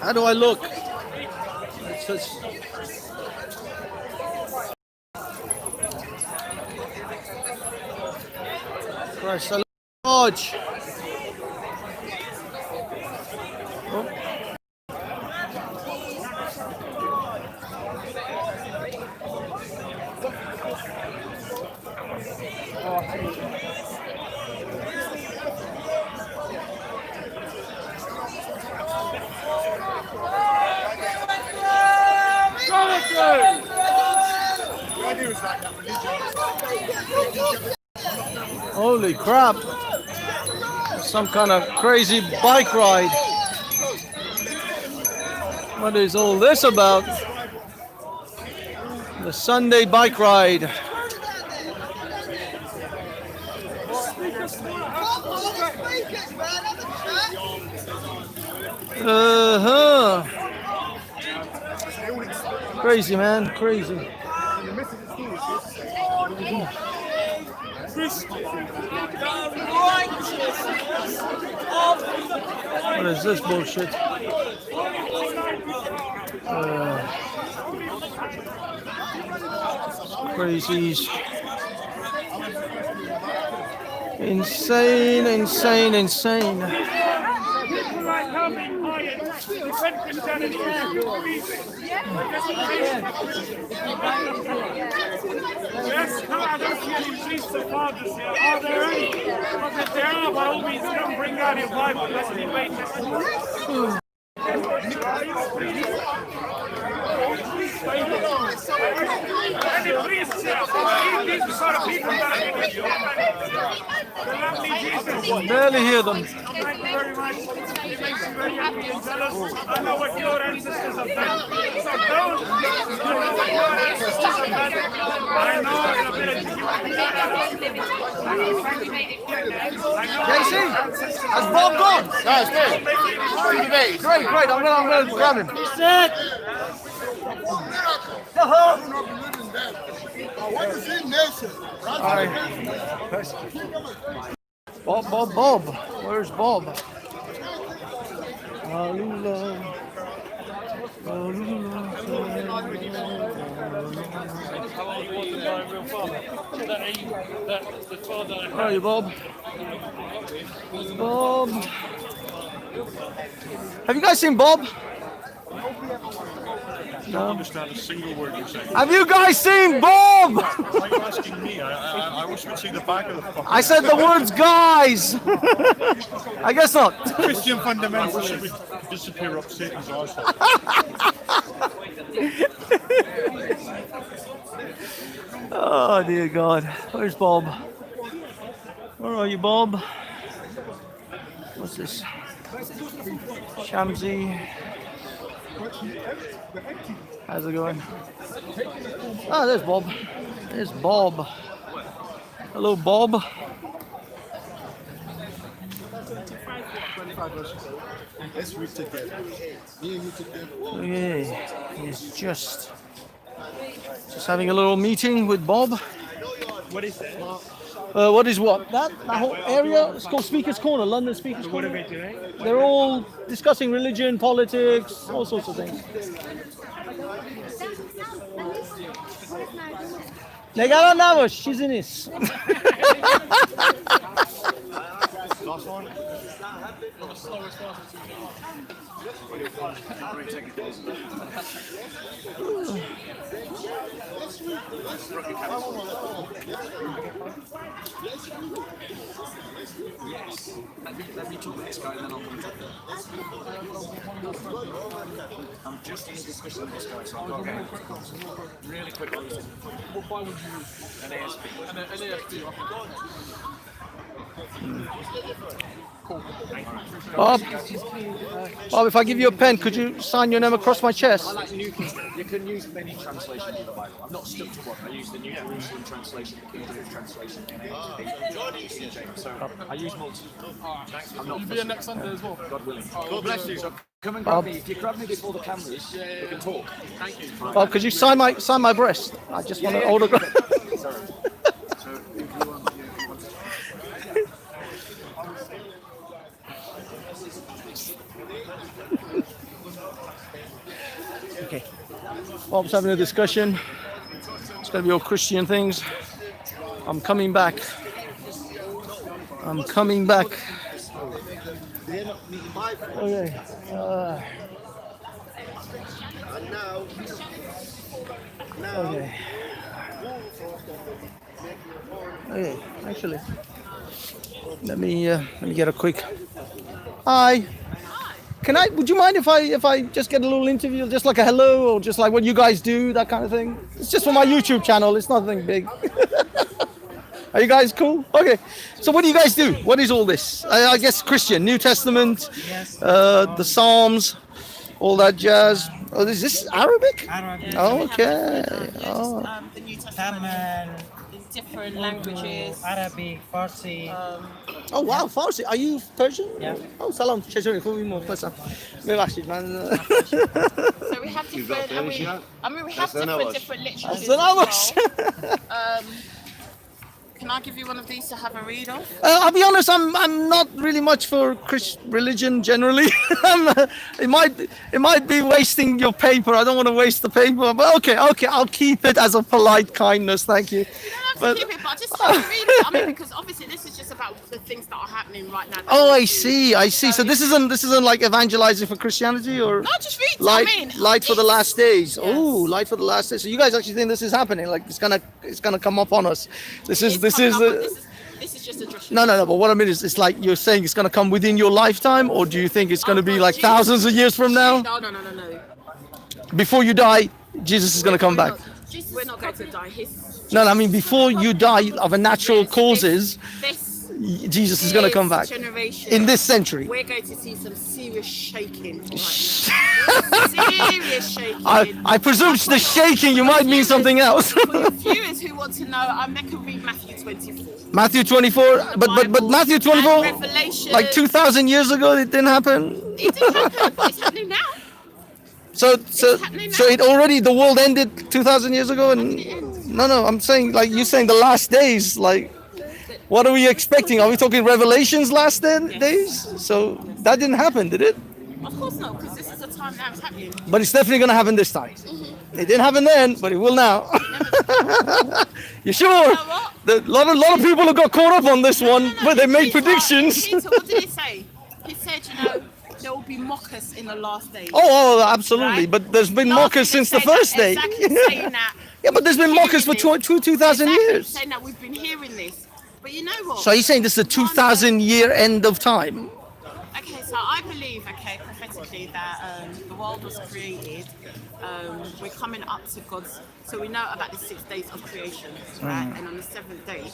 How do I look? It's just... Christ, I look large. Oh. Holy crap! Some kind of crazy bike ride. What is all this about? The Sunday bike ride. Uh-huh. Crazy, man, crazy. What is this bullshit? Crazies. Insane, insane, insane. Yes, come on, don't you release the fathers here? Are there any? But if there are, by all means, come bring out your Bible. Let's debate this. Any priests here? These are sort of people that Barely hear them. Thank you very much. It makes you very happy and jealous. I know what your ancestors have done. So don't know what your ancestors have done. I know a bit of JC, has Bob gone? No, it's good. Great, great. I'm gonna grab him. Sit. Bob. Where's Bob? Where are you, Bob? Bob. Have you guys seen Bob? I don't understand a single word you're saying. Have you guys seen Bob? Why are you asking me? I wish we'd see the back of the fucking... I said the words guys. I guess not. Christian fundamentalists would disappear up Satan's arsehole. Oh dear God. Where's Bob? Where are you, Bob? What's this? Shamsi. How's it going? Ah, there's Bob. There's Bob. Hello, Bob. Okay, he's just having a little meeting with Bob. What is that? What is what? That whole area? It's called Speaker's Corner, London Speaker's Corner. What are they doing? They're all discussing religion, politics, all sorts of things. Ne kadar namus? Çiziniz. Last one. Let me talk to this guy and then I'll come and talk to him. I'm just in a discussion with this guy, so I'll go again. Really quick. Why would you use an ASP? An ASP, Bob, if I give you a pen, could you sign your name across my chest? I like you can use many translations of the Bible. I'm not stuck to one. I use the New Jerusalem translation, the King James translation, and King James. So I use multiple. I'm not. You'll be here next Sunday as well. God willing. God bless you. So come and grab me. If you grab me before the cameras, we can talk. Thank you. Bob, could you sign my breast? I just want to autograph. Sorry. Bob's having a discussion. It's going to be all Christian things. I'm coming back. I'm coming back. Okay. Okay. Okay. Actually, let me get a quick. Hi. Would you mind if I just get a little interview, just like a hello, or just like what you guys do, that kind of thing? It's just for my YouTube channel. It's nothing big. Are you guys cool? Okay. So what do you guys do? What is all this? I guess Christian, New Testament, the Psalms, all that jazz. Oh, is this Arabic? Arabic. Oh, okay. Oh. The New Testament in different languages. Arabic, Farsi. Oh wow, Farsi. Are you Persian? Yeah. Oh, salam. چطوری؟ خوبی مخلصم. ببخشید من. So we have different. We have different literatures as well. Can I give you one of these to have a read of? I'll be honest, I'm not really much for Christian religion generally. It might be wasting your paper. I don't want to waste the paper, but okay, I'll keep it as a polite kindness. Thank you. You don't have to keep it, but just have a read it. I mean, because obviously this is just about the things that are happening right now. Oh, I see. So this isn't like evangelizing for Christianity, or no, just read. Light for the last days. Yes. Oh, light for the last days. So you guys actually think this is happening? Like it's gonna come up on us. This is just a tradition. No. But what I mean is, it's like you're saying it's going to come within your lifetime, or do you think it's going to be like thousands of years from now? No. Before you die, Jesus is going to come back. We're not going to die. No, I mean before you die of a natural causes, Jesus is going to come back. In this century. We're going to see some serious shaking. Serious shaking. I presume the shaking you might mean something else. For your viewers who want to know, I'm going to read Matthew 24. Matthew 24, but Matthew 24, like 2,000 years ago, it didn't happen. It didn't happen, but it's happening now. So it already, the world ended 2,000 years ago, and no, I'm saying, like you're saying, the last days, like. What are we expecting? Are we talking Revelations last days? So that didn't happen, did it? Of course not, because this is the time now it's happening. But it's definitely going to happen this time. It didn't happen then, but it will now. You sure? You know what? A lot of people have got caught up on this one, but they made predictions. Peter, what did he say? He said, there will be mockers in the last days. Oh, absolutely. Right? But there's been mockers since the first day. Exactly saying that. Yeah, but there's been mockers for 2,000 years. Saying that we've been hearing this. But you know what? So you're saying this is a 2,000 year end of time? Okay, so I believe, prophetically, that the world was created. We're coming up to God's. So we know about the 6 days of creation, right? And on the 7th day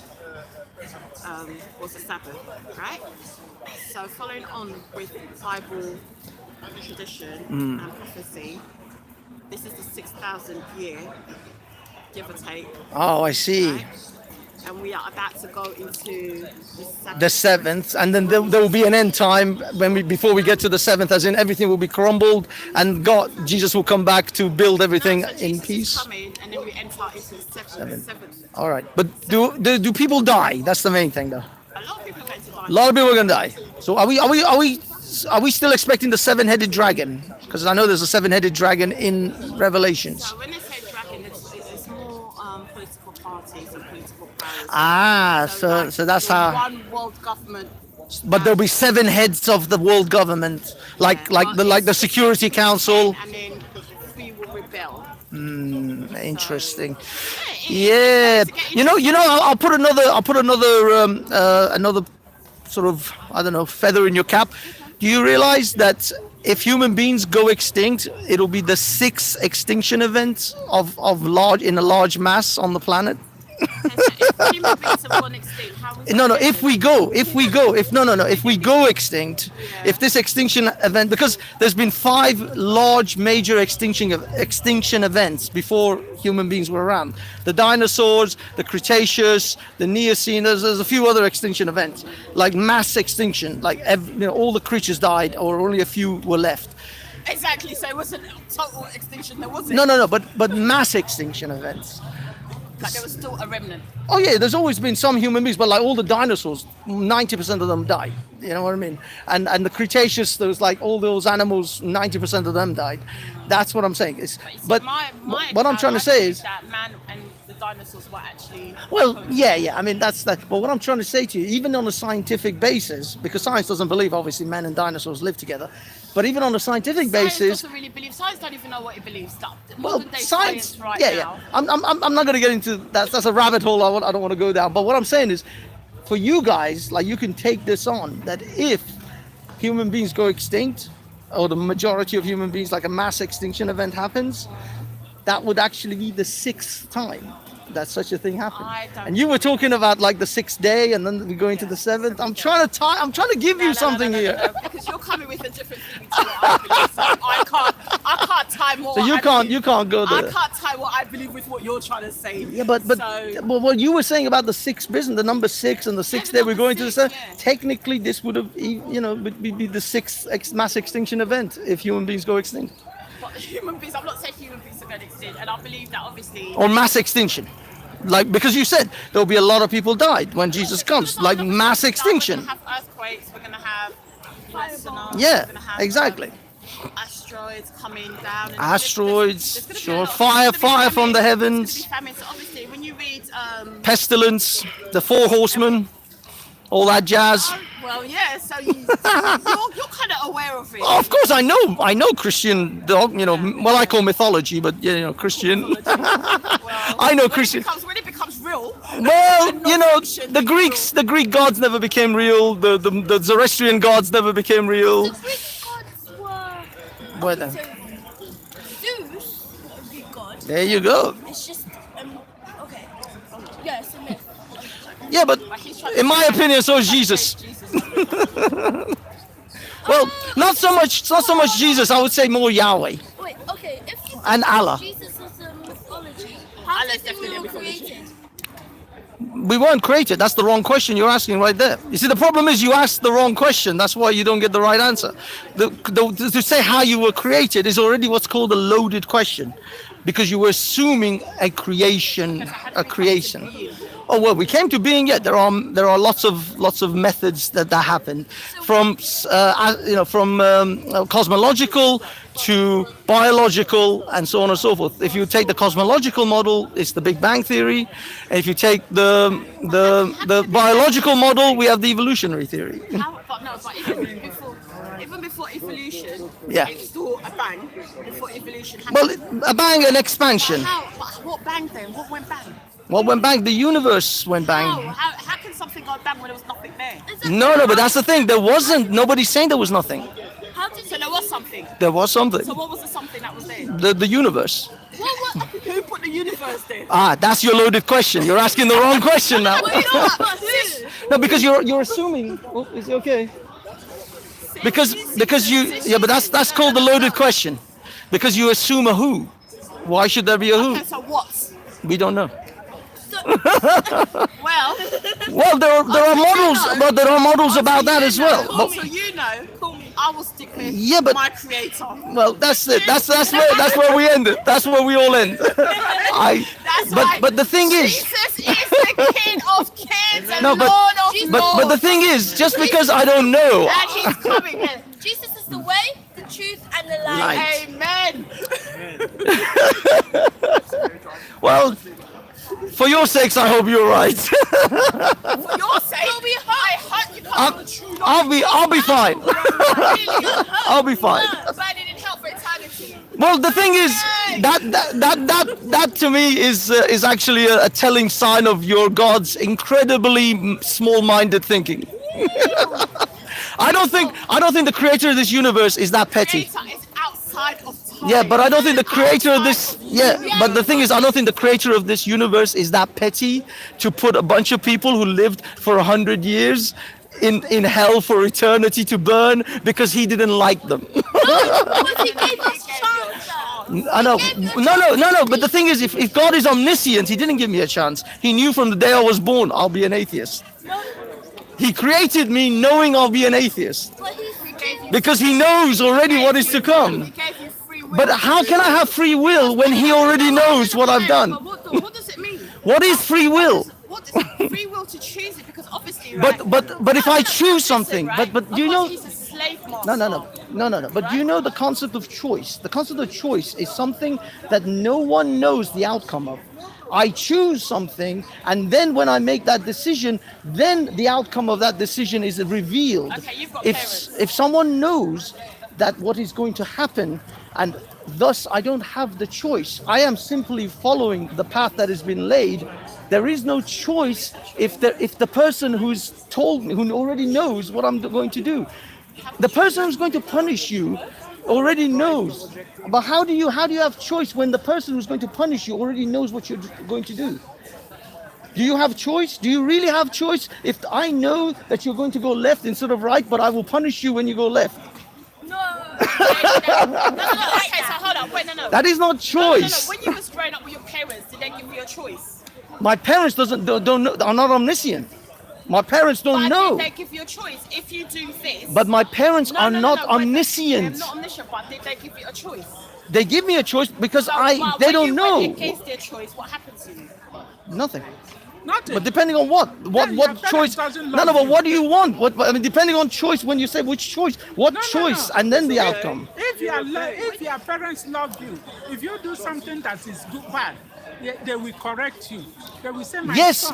was the Sabbath, right? So following on with Bible tradition and prophecy, this is the 6,000th year, give or take. Oh, I see. Right? And we are about to go into the 7th, and then there will be an end time before we get to the 7th, as in everything will be crumbled, and Jesus will come back to build everything in peace. Coming, and then we enter into the 7th. All right, but do people die? That's the main thing, though. A lot of people are going to die. A lot of people are going to die. So are we still expecting the 7-headed dragon? Because I know there's a 7-headed dragon in Revelations. So when they say dragon, it's more political parties and political powers. So that's how. One world government. But there'll be 7 heads of the world government, like the Security Council. And then 3 will rebel. Interesting. Yeah. I'll put another sort of, I don't know, feather in your cap. Do you realize that if human beings go extinct, it'll be the 6th extinction event of in a large mass on the planet? If we go extinct, if this extinction event, because there's been 5 large major extinction events before human beings were around. The dinosaurs, the Cretaceous, the Neocene, there's a few other extinction events, like mass extinction, like all the creatures died or only a few were left. Exactly, so it wasn't total extinction, there wasn't. No, but mass extinction events. But there was still a remnant. Oh yeah, there's always been some human beings, but like all the dinosaurs, 90% of them died. You know what I mean? And the Cretaceous, there was like all those animals, 90% of them died. That's what I'm saying. But what I'm trying to say is that man and the dinosaurs were actually. well, yeah. I mean, that's that. But what I'm trying to say to you, even on a scientific basis, because science doesn't believe obviously man and dinosaurs live together, but even on a scientific basis, Science doesn't really believe. Science don't even know what it believes. Modern day science right yeah, now. I'm not going to get into that. That's a rabbit hole I don't want to go down. But what I'm saying is, for you guys, like you can take this on that if human beings go extinct, or the majority of human beings, like a mass extinction event happens, that would actually be the 6th time that such a thing happened. And you were talking about like the 6th day, and then we go into the 7th. I'm trying to give you something here. Because you're coming with a different thing to what I believe. So I can't tie more. So you can't go there. I can't tie what I believe with what you're trying to say. Yeah, but what you were saying about the 6th business, the number 6 and the 6th day we're going to the 7th, technically this would have, be the 6th mass extinction event if human beings go extinct. But human beings, I'm not saying human beings are going extinct, and I believe that obviously. Or mass extinction. Like, because you said there'll be a lot of people died when Jesus comes, like mass extinction. We're going to have earthquakes, we're going to have tsunamis, Yeah, we're going to have, exactly. Asteroids coming down. And Asteroids, sure, fire from the heavens. So obviously, when you read pestilence, the 4 horsemen, all that jazz. Well, yeah, so you're kind of aware of it. Oh, of course, I know Christian well, I call mythology, but Christian. I know Christian. When it becomes real. Well, the Greek gods never became real. The Zoroastrian gods never became real. The Greek gods were. Where then? Zeus, a Greek god. There you go. It's just okay. Yeah, it's a myth. Yeah, but in my opinion, so is Jesus. Well, not so much Jesus. I would say more Yahweh. Wait, okay. If you and Allah. Jesus was a mythology, how do you think we were created? We weren't created. That's the wrong question you're asking right there. You see, the problem is you asked the wrong question. That's why you don't get the right answer. To say how you were created is already what's called a loaded question, because you were assuming a creation. Oh well, we came to being. Yeah, there are lots of methods that happened, from cosmological to biological and so on and so forth. If you take the cosmological model, it's the Big Bang theory, and if you take the biological model, we have the evolutionary theory. Even before evolution, Yeah. it's still a bang before evolution happened. Well, a bang, an expansion. What bang then? What went bang? What went bang? The universe went bang. How can something go bang when there was nothing there? No, but that's the thing. There wasn't. Nobody's saying there was nothing. So there was something. There was something. So what was the something that was there? The universe. Who put the universe there? That's your loaded question. You're asking the wrong question now. No, because you're assuming. Oh, is it okay? Because but that's called the loaded question. Because you assume a who. Why should there be a who? Okay, so what? We don't know. Well, there are models, but there are models about that as well. Cool, so I will stick with my creator. Well, that's it. That's where we end it. That's where we all end. But the thing is, Jesus is the King of Kings and Lord of Lords. But the thing is, just because I don't know. And he's coming in. Jesus is the way, the truth, and the light. Amen. Well, for your sakes, I hope you're right. For your sake, I hope you come to the true knowledge. I'll be fine. I'll be fine. But I didn't help for eternity. Well, the thing is, that to me is actually a telling sign of your God's incredibly small-minded thinking. I don't think the creator of this universe is that petty. Creator is outside of time. Yeah, but I don't think the creator of this. Yeah, but the thing is, I don't think the creator of this universe is that petty to put a bunch of people who lived for 100 years in hell for eternity to burn because he didn't like them. He gave us chance. I know. No. But the thing is, if God is omniscient, he didn't give me a chance. He knew from the day I was born, I'll be an atheist. He created me knowing I'll be an atheist. Because he knows already what is to come. But how can I have free will when he already knows what I've done? What does it mean? What is free will? What able to choose it because obviously. Right, but if I choose something, right? but you know. He's a slave master. No. But you know the concept of choice. The concept of choice is something that no one knows the outcome of. I choose something, and then when I make that decision, then the outcome of that decision is revealed. Okay, you've got if someone knows that what is going to happen, and thus I don't have the choice, I am simply following the path that has been laid. There is no choice if the person who's told me, who already knows what I'm going to do. The person who's going to punish you already knows. But how do you have choice when the person who's going to punish you already knows what you're going to do? Do you have choice? Do you really have choice? If I know that you're going to go left instead of right, but I will punish you when you go left. No. Okay, so hold on. Wait, no. That is not choice. No. When you was growing up with your parents, did they give you a choice? My parents don't know, are not omniscient. My parents don't know. Did they give you a choice? If you do this. But my parents are not omniscient. They're not omniscient, but did they give you a choice? They give me a choice because they don't know. When you went against their choice, what happened to you? Nothing. Nothing. But depending on what choice? No, but what do you want? Depending on choice. When you say which choice, what choice, and then the outcome. If your parents love you, if you do something that is bad, they will correct you. They will say,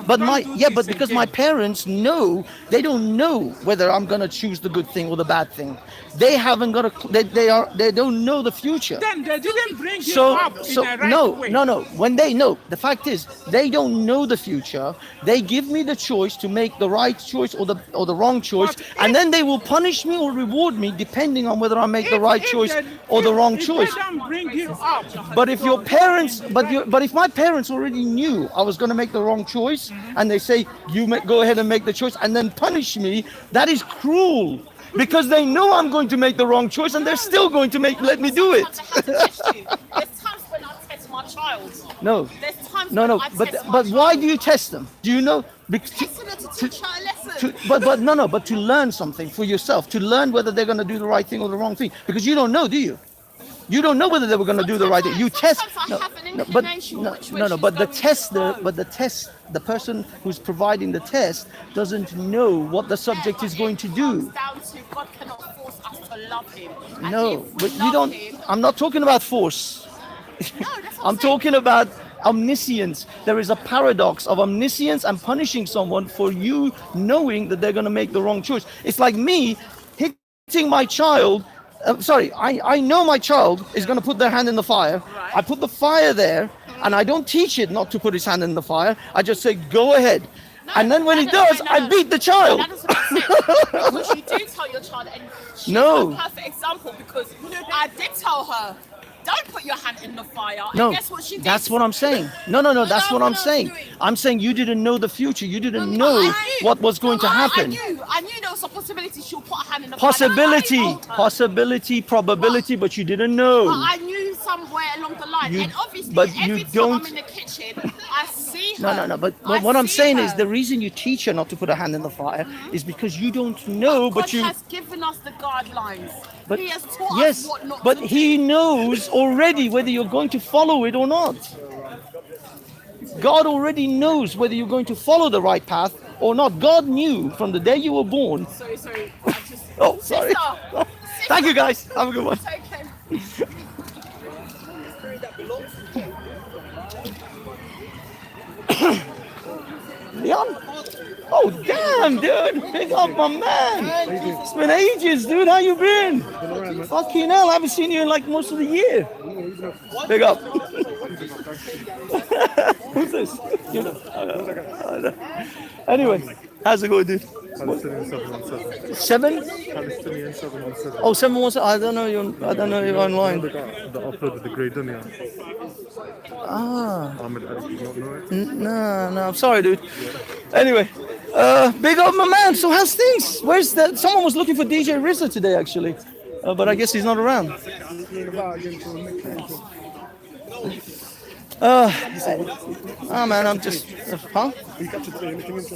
but because my parents know, they don't know whether I'm gonna choose the good thing or the bad thing. They haven't got they don't know the future. Then they didn't bring you up in a right way. No. When they know, the fact is they don't know the future. They give me the choice to make the right choice or the wrong choice, and then they will punish me or reward me depending on whether I make the right choice or the wrong choice. They don't bring you up. But if your parents, but if my parents already knew I was going to make the wrong choice, and they say go ahead and make the choice, and then punish me, that is cruel. Because they know I'm going to make the wrong choice, and they're still going to let me do it. There's times when I test my child. No. There's times No. But why do you test them? Do you know? Testing her to teach her a lesson. But to learn something for yourself, to learn whether they're going to do the right thing or the wrong thing, because you don't know, do you? You don't know whether they were going to do the right thing. You test. The person who's providing the test doesn't know what the subject is going to do. God cannot force us to love him. No, but you don't. I'm not talking about force. I'm talking about omniscience. There is a paradox of omniscience and punishing someone for you knowing that they're going to make the wrong choice. It's like me hitting my child. I know my child is going to put their hand in the fire. Right. I put the fire there, and I don't teach it not to put his hand in the fire. I just say, go ahead. And then when he does, I beat the child. That doesn't make sense. Because you do tell your child, and she's a perfect example, because I did tell her, don't put your hand in the fire. No, and guess what she did? That's what I'm saying. No, that's what I'm saying. I'm saying you didn't know the future. You didn't know what was going to happen. I knew there was a possibility she'll put her hand in the fire. Possibility, probability, but you didn't know. But I knew somewhere along the line. And obviously, every time I'm in the kitchen, I see her. No. But what I'm saying is the reason you teach her not to put her hand in the fire is because you don't know, God has given us the guidelines. But he has taught us what not but to he do. knows already whether you're going to follow it or not. God already knows whether you're going to follow the right path or not. God knew from the day you were born. Sorry. Sorry. Sister. Thank you, guys. Have a good one. Leon? Oh, damn, dude. Pick up my man. It's been ages, dude. How you been? Fucking hell, I haven't seen you in like most of the year. Pick up. Who's this? You know. Anyway, how's it going, dude? Palestinian 717. 7? Palestinian 717. Oh, 717. I don't know you're online. The uploaded the Grey Dunya. Ahmed Ali, you don't know it? No, I'm sorry, dude. Anyway, big up my man. So how's things? Where's that? Someone was looking for DJ Rizza today, actually, but I guess he's not around. Man, I'm just,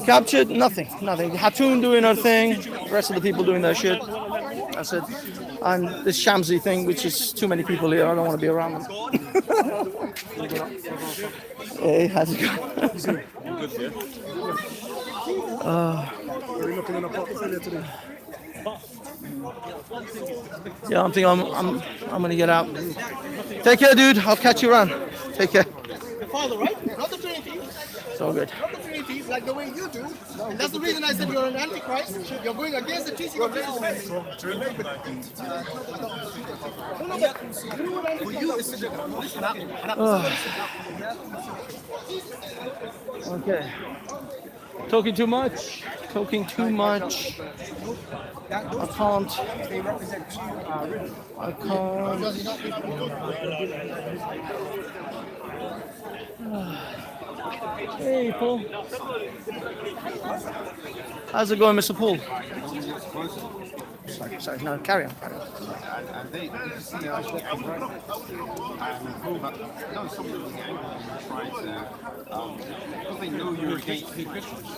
Captured? Nothing. Hatun doing her thing, the rest of the people doing their shit. That's it. And this Shamsi thing, which is too many people here, I don't want to be around them. Hey, how's it going? Are you looking in a pot earlier today? Yeah, I'm thinking I'm gonna get out. Take care, dude. I'll catch you around. Take care. The Father, right? Not the Trinity. It's all good. Not the Trinity, like the way you do. And that's the reason I said you're an antichrist. You're going against the teaching of Jesus. Okay. Talking too much. Talking too much. I can't. I can't. Hey, Paul. How's it going, Mr. Paul? Sorry, no, carry on. And they see the Archbishop right and prove that no, some of them try to because they know you're against Christians.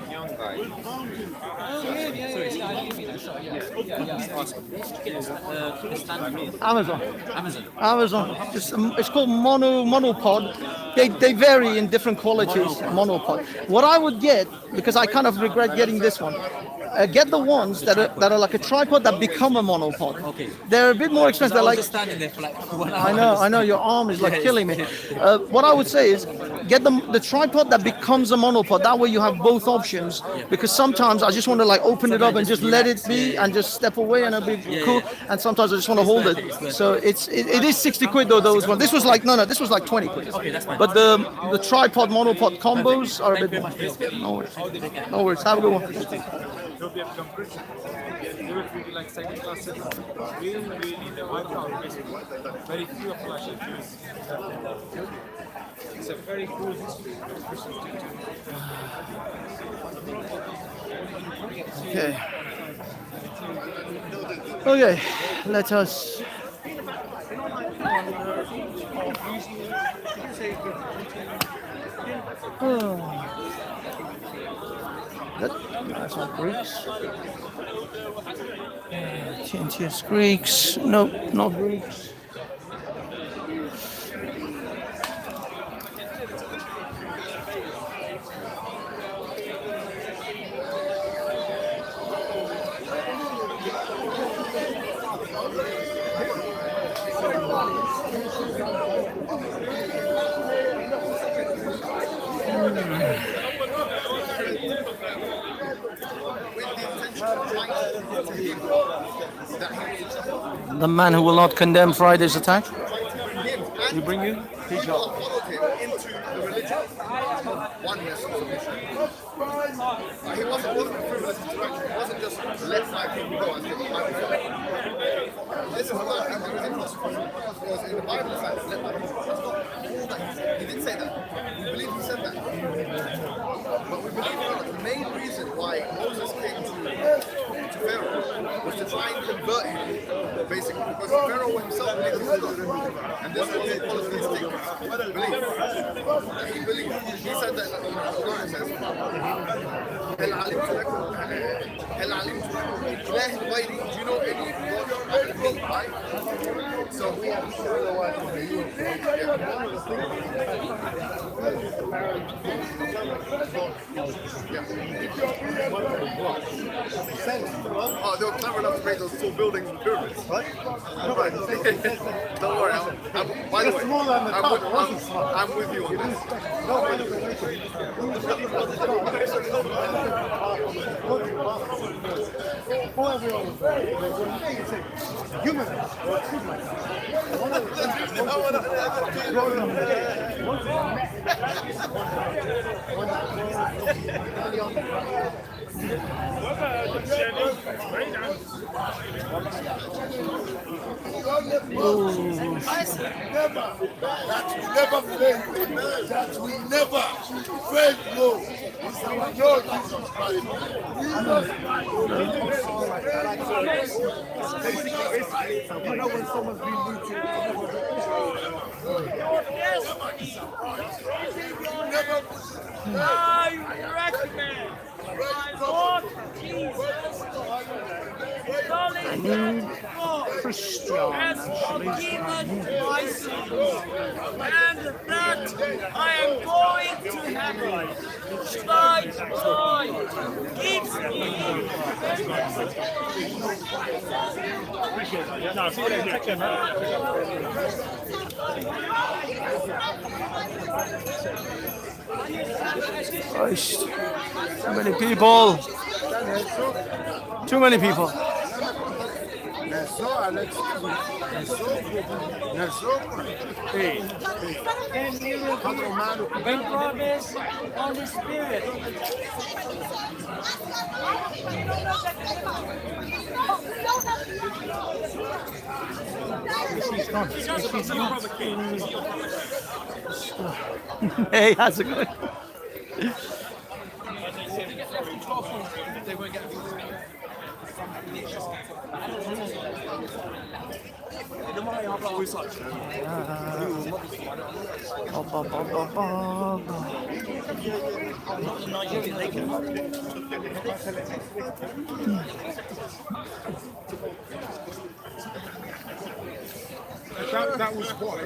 Young guy. Amazon. It's called monopod. They vary in different qualities. Monopod. What I would get, because I kind of regret getting this one, get the ones that are like a tripod that become a monopod. Okay. They're a bit more expensive. They're like standing there for like 1 hour. I know. Your arm is like killing me. What I would say is get the tripod that becomes a monopod. That way you have both options. Because sometimes I just want to like open it up and just let it be and just step away and it'll be cool. And sometimes I just want to hold it. So it is 60 quid though. Those ones. This was like this was like 20 quid. Okay, that's fine. But the tripod monopod combos are a bit more. No worries. No worries. Have a good one. They'll be become Christian. They will be like second class citizens. Really, they wipe out basically. Very few of them actually Jews. It's a very cool history of Christians Okay, let us. That's not Greeks. TNTS Greeks. Nope, not Greeks. The man who will not condemn Friday's attack. We bring you hijab. Into the religion. Oneness of submission. He wasn't frivolous interaction. It wasn't just let my people go and let my people go. This is what I think there is interesting. Because in the Bible it's like let my people go. That's not all that he said. He did say that. We believe he said that. But we believe that the main reason why Moses came to Pharaoh was to try and convert him, basically, because Pharaoh himself believed and this was his polytheistic belief. He believed. He said that the Quran says, "Hal alimtu lakum, hal alimtu ilahin ghayri." Do you know any God other than me? Right? So oh, they were clever enough to make those two buildings and pyramids. What? Right. Don't worry. By the way, I'm with you on this. That we never fail, no. It's our Lord Jesus Christ. You know when someone's being rude to I recommend my Lord Jesus. Christian has forgiven my sins, and that I am going to heaven. Should I die? Gives me. No, see you later. Take care, man. Christ. Too many people. Too many people. When promise Holy Spirit. Hey, how's it going? That was why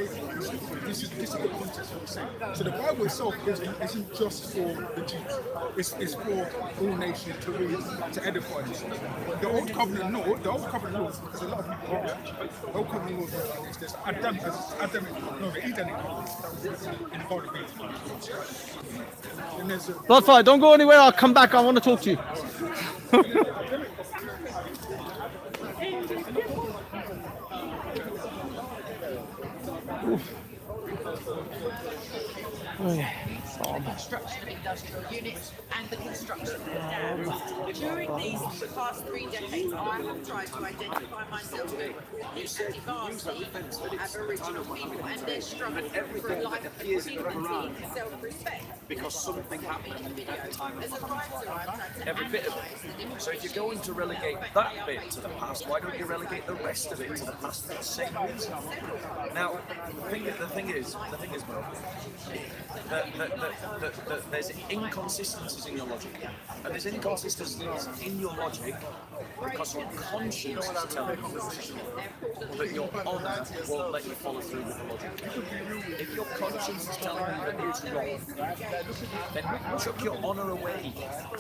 this is the context of what I'm saying. So the Bible itself isn't just for the Jews. It's for all nations to read, to edify themselves. The Old Covenant law, because a lot of people don't know, the Old Covenant law is this Edenic covenant in the Garden of Eden. And there's a Bloodfire, don't go anywhere. I'll come back. I want to talk to you. Construction of industrial units and the construction of dams. During these past 3 decades, I have tried to identify myself with anti-Banksy, Aboriginal people and their struggle for a life of dignity and self-respect. Because something happened at the time of every bit of it. So if you're going to relegate that bit to the past, why don't you relegate the rest of it to the past for the same reason? Now, the thing is, bro, that there's inconsistencies in your logic, and there's inconsistencies in your logic because your conscience is telling you that your honour won't let you follow through with the logic. If your conscience is telling you that it's wrong, then chuck your honour away,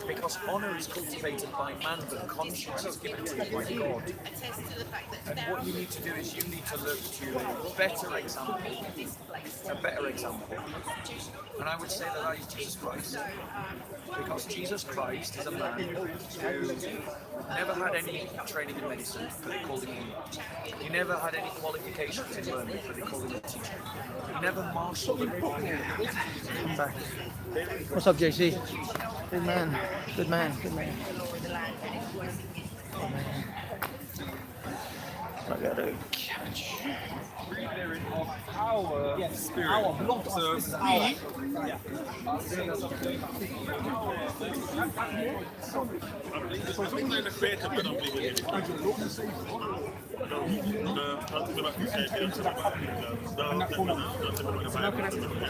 because honour is cultivated by man, but conscience is given to you by God. And what you need to do is you need to look to a better example. And I would say that is Jesus Christ. Because Jesus Christ is a man who never had any training in medicine, but they called him healer. He never had any qualifications in learning, but they called him a teacher. He never marshaled a I'm back. What's up, JC? Good man. Good man. Good man. Good man. I gotta catch. Our spirit. Our blood. So we. Yeah.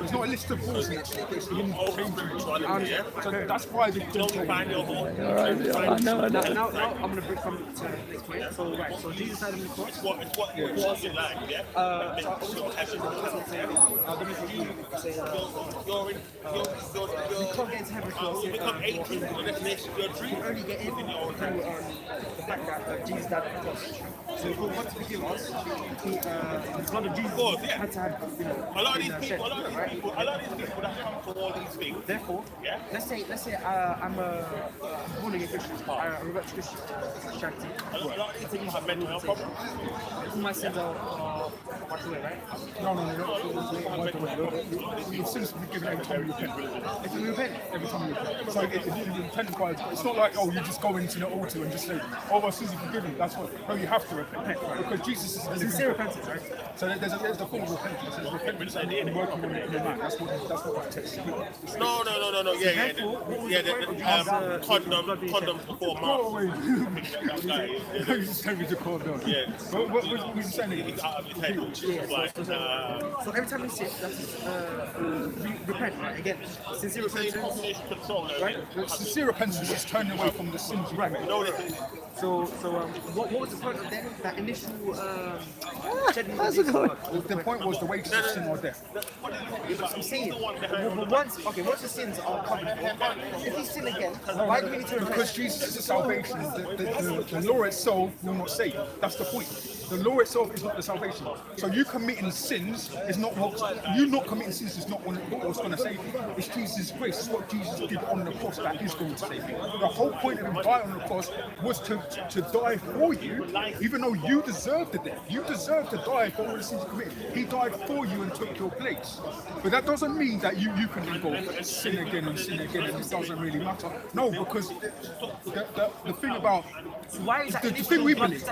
It's not a list of rules actually, it's him changing. So that's why they don't find your home. Now I'm going to bring from to the next point. So, right, so Jesus died on the cross. What was it like, yeah? You can't get into heaven if you become 18 for the definition. You can only get in through the fact that Jesus died on the cross. So if we want to forgive us, the blood of Jesus had to have, a lot of these people that come for all these things. Therefore, let's say I'm a born again Christian, I revert to Christianity. A lot of these people have mental health problems. All my sins are wiped away, right? No. Your sins will be given every time you repent. If you repent? Every time you repent. So if you repent, it's not like, you just go into the altar and just say, my sins are forgiven. That's what. No, you have to repent. Because Jesus is sincere repentance, right? So there's the form of repentance. There's repentance and working on it in your mind. That's what that text is. No. Condoms before marriage. You just tell me to calm down. Yeah. What you saying? It's out of his head. So every time we sin, that's repent, right? Again, sincere repentance. Right? Sincere repentance is just turning away from the sins you commit. What was the point of then? That initial shedding how's it going? The point was the wages of sin or death. Yeah, but I'm saying, once the sins are covered, if you sin again, why do we need to repent? Because Jesus is salvation. The law itself will not save. That's the point. The law itself is not the salvation. So you committing sins is not you not committing sins is not what's going to save you. It's Jesus' grace. It's what Jesus did on the cross that is going to save you. The whole point of him dying on the cross was to die for you, even though you deserved the death. You deserve to die for all the sins you committed. He died for you and took your place. But that doesn't mean that you can then go sin again and it doesn't really matter. No, because the thing about why is that the thing we believe,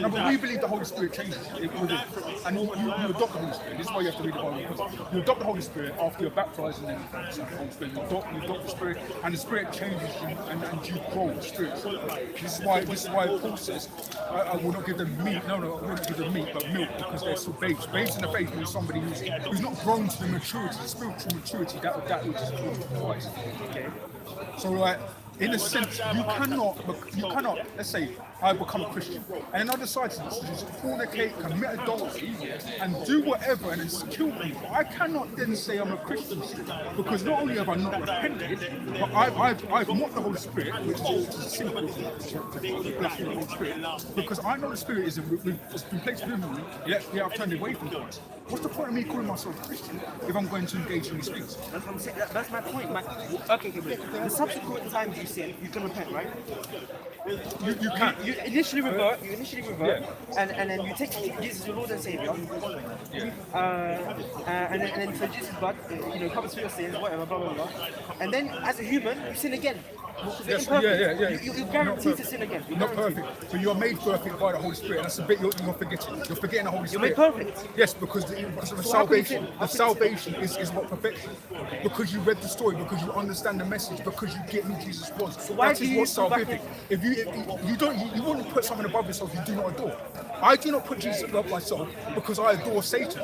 no, but we believe the Holy Spirit changes it within, and you adopt the Holy Spirit. This is why you have to read the Bible. You adopt the Holy Spirit after you're baptized in the Holy Spirit. You adopt the Spirit, and the Spirit changes you, and you grow in spirit. This is why Paul says, I will not give them meat. No, I will not give them meat, but milk, because they're still babes. Babes in the faith means somebody who's not grown to the maturity, the spiritual maturity that which is called Christ. Okay, so like, in a sense, you cannot, let's say, I become a Christian, and then I decide to just fornicate, commit adultery, and do whatever, and then kill people. I cannot then say I'm a Christian, because not only have I not repented, but I've mocked the Holy Spirit, which is a sinful to blaspheme the Holy Spirit, because I know the Spirit has been placed within me, yet I've turned away from God. What's the point of me calling myself a Christian if I'm going to engage in these things? That's what I'm saying. That's my point. Okay, the subsequent times you sin, you can repent, right? You can. You initially revert, and then you take Jesus, your Lord and Savior, and then for Jesus' blood, covers for your sins, whatever, blah blah blah. And then as a human, you sin again. Yes, You're guaranteed to sin again. Not perfect. So you are made perfect by the Holy Spirit. That's the bit you're forgetting. You're forgetting the Holy Spirit. You're made perfect. Yes, because the salvation is what perfects you. Because you read the story, because you understand the message, because you get who Jesus was. So why that is what's salvific. If you wouldn't put someone above yourself you do not adore. I do not put Jesus above myself because I adore Satan.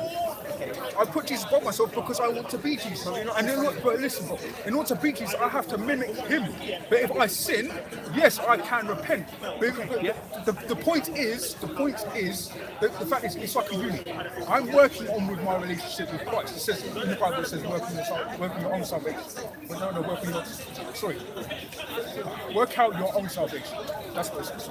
I put Jesus above myself because I want to be Jesus. But listen, bro, in order to be Jesus, I have to mimic him. But if I sin, yes, I can repent. But the point is, the fact is, it's like a unit. I'm working on with my relationship with Christ. It says in the Bible, it says work your own salvation. Work out your own salvation. That's what it says.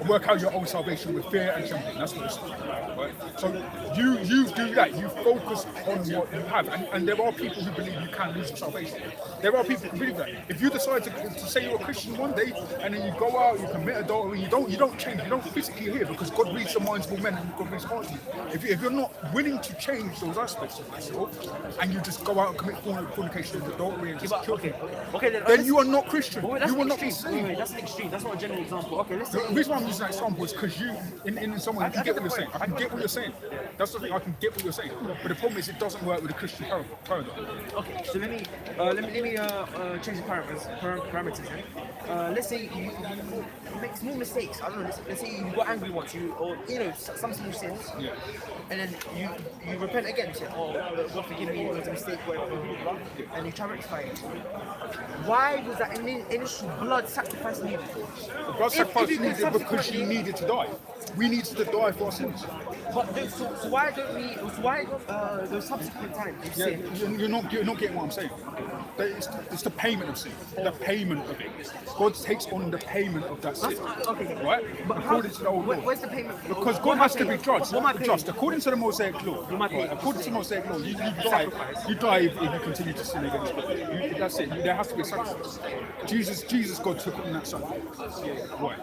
Work out your own salvation with fear and trembling. That's what it says. Right? So you do that. You focus on what you have, and there are people who believe you can lose your salvation. There are people who believe that. If you decide to say you're a Christian one day, and then you go out, you commit adultery, you don't change, you don't physically hear, because God reads the minds of all men and God reads hearts. If you're not willing to change those aspects of yourself, and you just go out and commit fornication and adultery and just kill people, then you are not Christian. You will not be saved. That's an extreme. That's not a general example. Okay, let's say. The reason why I'm using that example is because you, in someone, you can get what you're saying. I can get what you're saying. That's the thing. I can get what you're saying. But the problem is, it doesn't work with a Christian paradigm. Okay, so let me change the parameters. Let's say you make small mistakes. I don't know. Let's say you got angry once, some small sins, and then you repent again. You say, "Oh, God forgive me, it was a mistake," whatever, and you try to rectify it. Why was that initial blood sacrifice needed? The blood sacrifice needed because she needed to die. We needed to die for our sins. But so why don't we? Why the subsequent time you sin? You're not getting what I'm saying. It's the payment of sin. The payment of it. God takes on the payment of that sin. Okay. Right? But according to the old law. Where's the payment? Because God has to be judged. According to the Mosaic law. According to the Mosaic law, you die if you continue to sin against God. That's it. There has to be a sacrifice. Jesus, God took on that sacrifice. Right.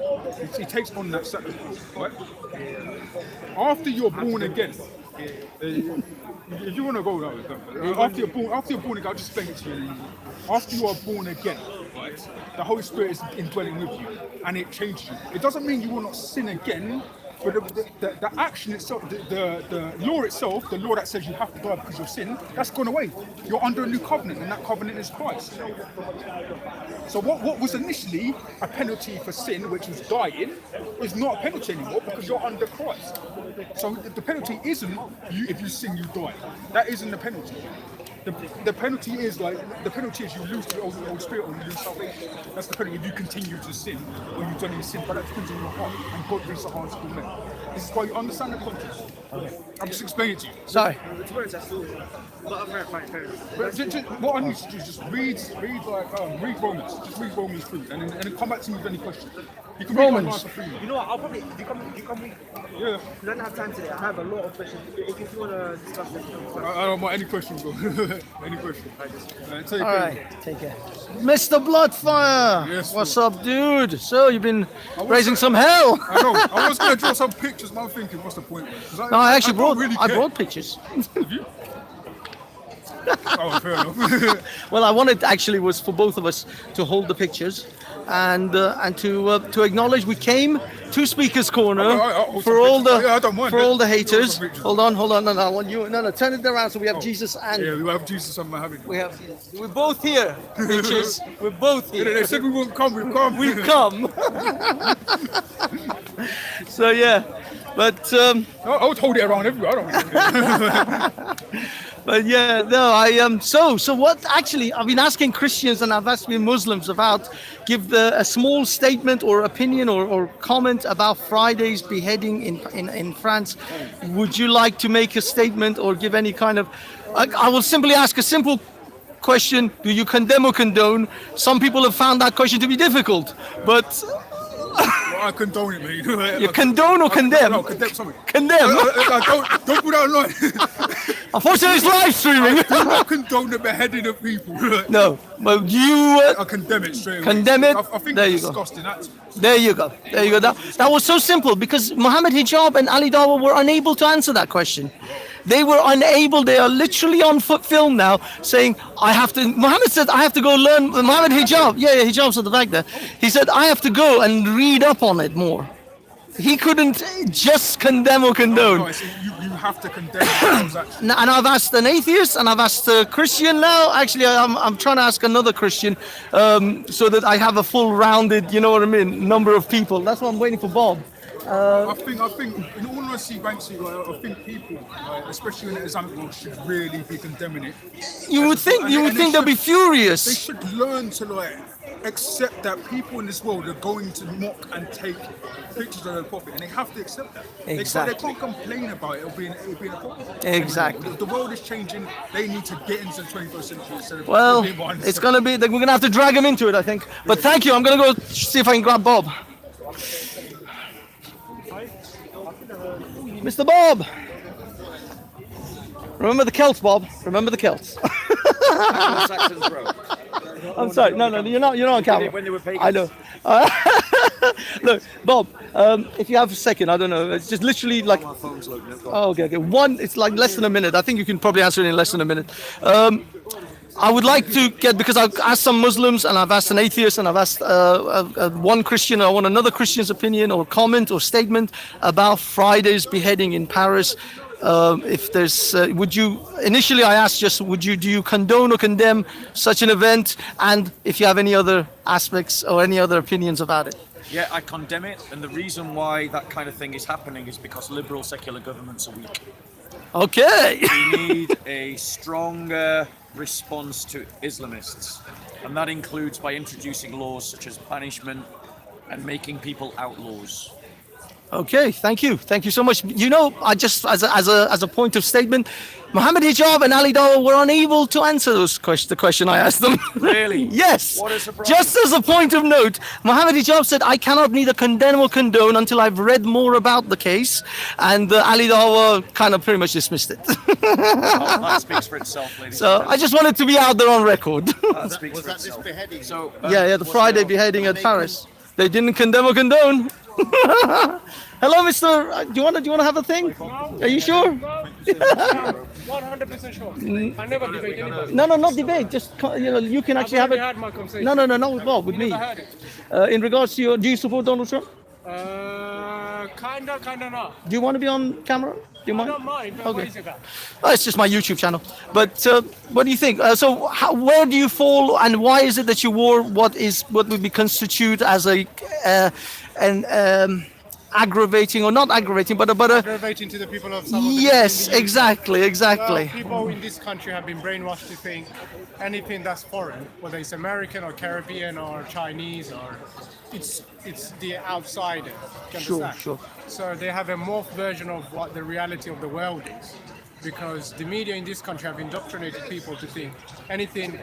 He takes on that sacrifice. Right? After you're born again. If you want to go that way, after you're born again, I'll just explain it to you. After you are born again, right, the Holy Spirit is indwelling with you, and it changes you. It doesn't mean you will not sin again, but the action itself, the law itself, the law that says you have to die because of sin, that's gone away. You're under a new covenant, and that covenant is Christ. So what was initially a penalty for sin, which was dying, is not a penalty anymore because you're under Christ. So the penalty isn't if you sin, you die. That isn't the penalty. the penalty is you lose the old spirit or you lose salvation. That's the penalty if you continue to sin or you don't even sin, but that depends on your heart and God brings the hearts of men. This is why you understand the context. Okay. I'm just explaining it to you. Sorry. But what I need you to do is just read Romans. Just read Romans 3 and then come back to me with any questions. You can read Romans. You know what? I'll probably you come read. Yeah. I don't have time today. I have a lot of questions. If you want to discuss this, I don't want any questions, bro. Any questions? Take All care. right, take care. Mr. Bloodfire, yes, what's up, dude? So you've been raising some hell. I know. I was gonna draw some pictures, but I'm thinking, what's the point? No, I actually don't brought pictures. Have you? Oh, fair enough. Well, I wanted actually was for both of us to hold the pictures and to acknowledge we came to Speaker's Corner for all the haters. Hold on, no, I want you. No, turn it around so we have Jesus and. Yeah, we have Jesus and Muhammad. We're both here, bitches. We're both here. They said we won't come. We've come. We've come. So yeah, but I would hold it around everywhere. I don't. But yeah, no, I So what? Actually, I've been asking Christians and I've asked Muslims about give a small statement or opinion or comment about Friday's beheading in France. Would you like to make a statement or give any kind of? I will simply ask a simple question: do you condemn or condone? Some people have found that question to be difficult, but. I condone it, mate. You condone or condemn? No, condemn something. Condemn? Don't put that online. Unfortunately, it's live streaming. I do not condone the beheading of people. No, but you... I condemn it straight away. Condemn it? I think there it's you go. disgusting. There you go. There you go. That was so simple because Muhammad Hijab and Ali Dawa were unable to answer that question. They were unable. They are literally on film now saying, I have to... Muhammad said, I have to go learn... Muhammad Hijab. Yeah, Hijab's at the back there. He said, I have to go and read up on it more. He couldn't just condemn or condone. No, you have to condemn it. And I've asked an atheist and I've asked a Christian now. Actually, I'm trying to ask another Christian so that I have a full rounded, you know what I mean, number of people. That's why I'm waiting for Bob. I think, in all honesty, Banksy, I think people, especially in the Islamic world, should really be condemning it. You would think they'll be furious. They should learn to accept that people in this world are going to mock and take pictures of the Prophet, and they have to accept that. Exactly. They can't complain about it or being a problem. Exactly. The world is changing. They need to get into the 21st century instead of well, it's going to be, we're going to have to drag him into it, I think. But thank you. I'm going to go see if I can grab Bob. Mr. Bob! Remember the Celts, Bob. Remember the Celts. I'm sorry. No, you're not on camera. When they were pagans. I know. Look, Bob, if you have a second, I don't know. It's just literally like... My phone's loading up. Oh, okay. It's like less than a minute. I think you can probably answer it in less than a minute. I would like to get, because I've asked some Muslims and I've asked an atheist and I've asked one Christian, I want another Christian's opinion or comment or statement about Friday's beheading in Paris. If there's, initially I asked just, do you condone or condemn such an event? And if you have any other aspects or any other opinions about it. Yeah, I condemn it. And the reason why that kind of thing is happening is because liberal secular governments are weak. Okay. We need a stronger response to Islamists, and that includes by introducing laws such as banishment and making people outlaws. Okay, thank you so much. You know, I just as a point of statement, Muhammad Hijab and Ali Dawa were unable to answer the question I asked them. Really? Yes. What a surprise. Just as a point of note, Muhammad Hijab said, I cannot neither condemn or condone until I've read more about the case, and Ali Dawa kind of pretty much dismissed it. That speaks for itself, ladies. So I just wanted to be out there on record. That speaks for Was that itself. this beheading? So, Yeah, the Friday beheading at Paris. They didn't condemn or condone. Hello, Mr. Do you want to have a thing? Are you sure? 100% sure. I never debate anybody. No, not debate. Just you can actually have it. Had my conversation. No, not with Bob, with me. Never had it. In regards to do you support Donald Trump? Kinda not. Do you want to be on camera? Do you mind? I don't mind. But what is it about? Oh, it's just my YouTube channel. But what do you think? Where do you fall, and why is it that you wore what would be constituted as aggravating, or not aggravating, but aggravating to the people of some of the yes, in the UK. exactly. Well, people in this country have been brainwashed to think anything that's foreign, whether it's American or Caribbean or Chinese, or it's the outsider. You understand? Sure. So they have a morphed version of what the reality of the world is, because the media in this country have indoctrinated people to think anything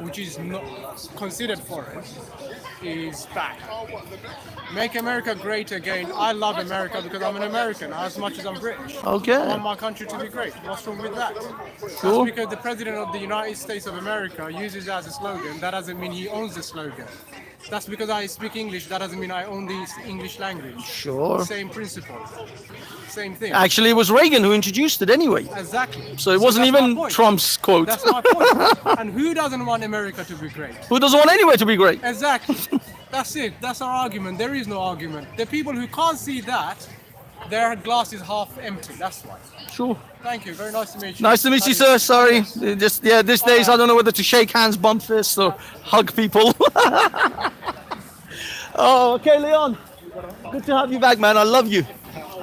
which is not considered foreign is bad. Make America great again. I love America because I'm an American as much as I'm British. Okay. I want my country to be great. What's wrong with that? Sure. That's because the President of the United States of America uses it as a slogan. That doesn't mean he owns the slogan. That's because I speak English. That doesn't mean I own the English language. Sure. Same principle. Same thing. Actually, it was Reagan who introduced it anyway. Exactly. So it wasn't that's my even point. Trump's quote. That's my point. And who doesn't want America to be great? Who doesn't want anywhere to be great? Exactly. That's it. That's our argument. There is no argument. The people who can't see that, their glass is half empty. That's why. Sure. Thank you. Very nice to meet you. Nice to meet you, sir. Sorry. Just these days I don't know whether to shake hands, bump fists, or hug people. Oh, okay, Leon. Good to have you back, man. I love you.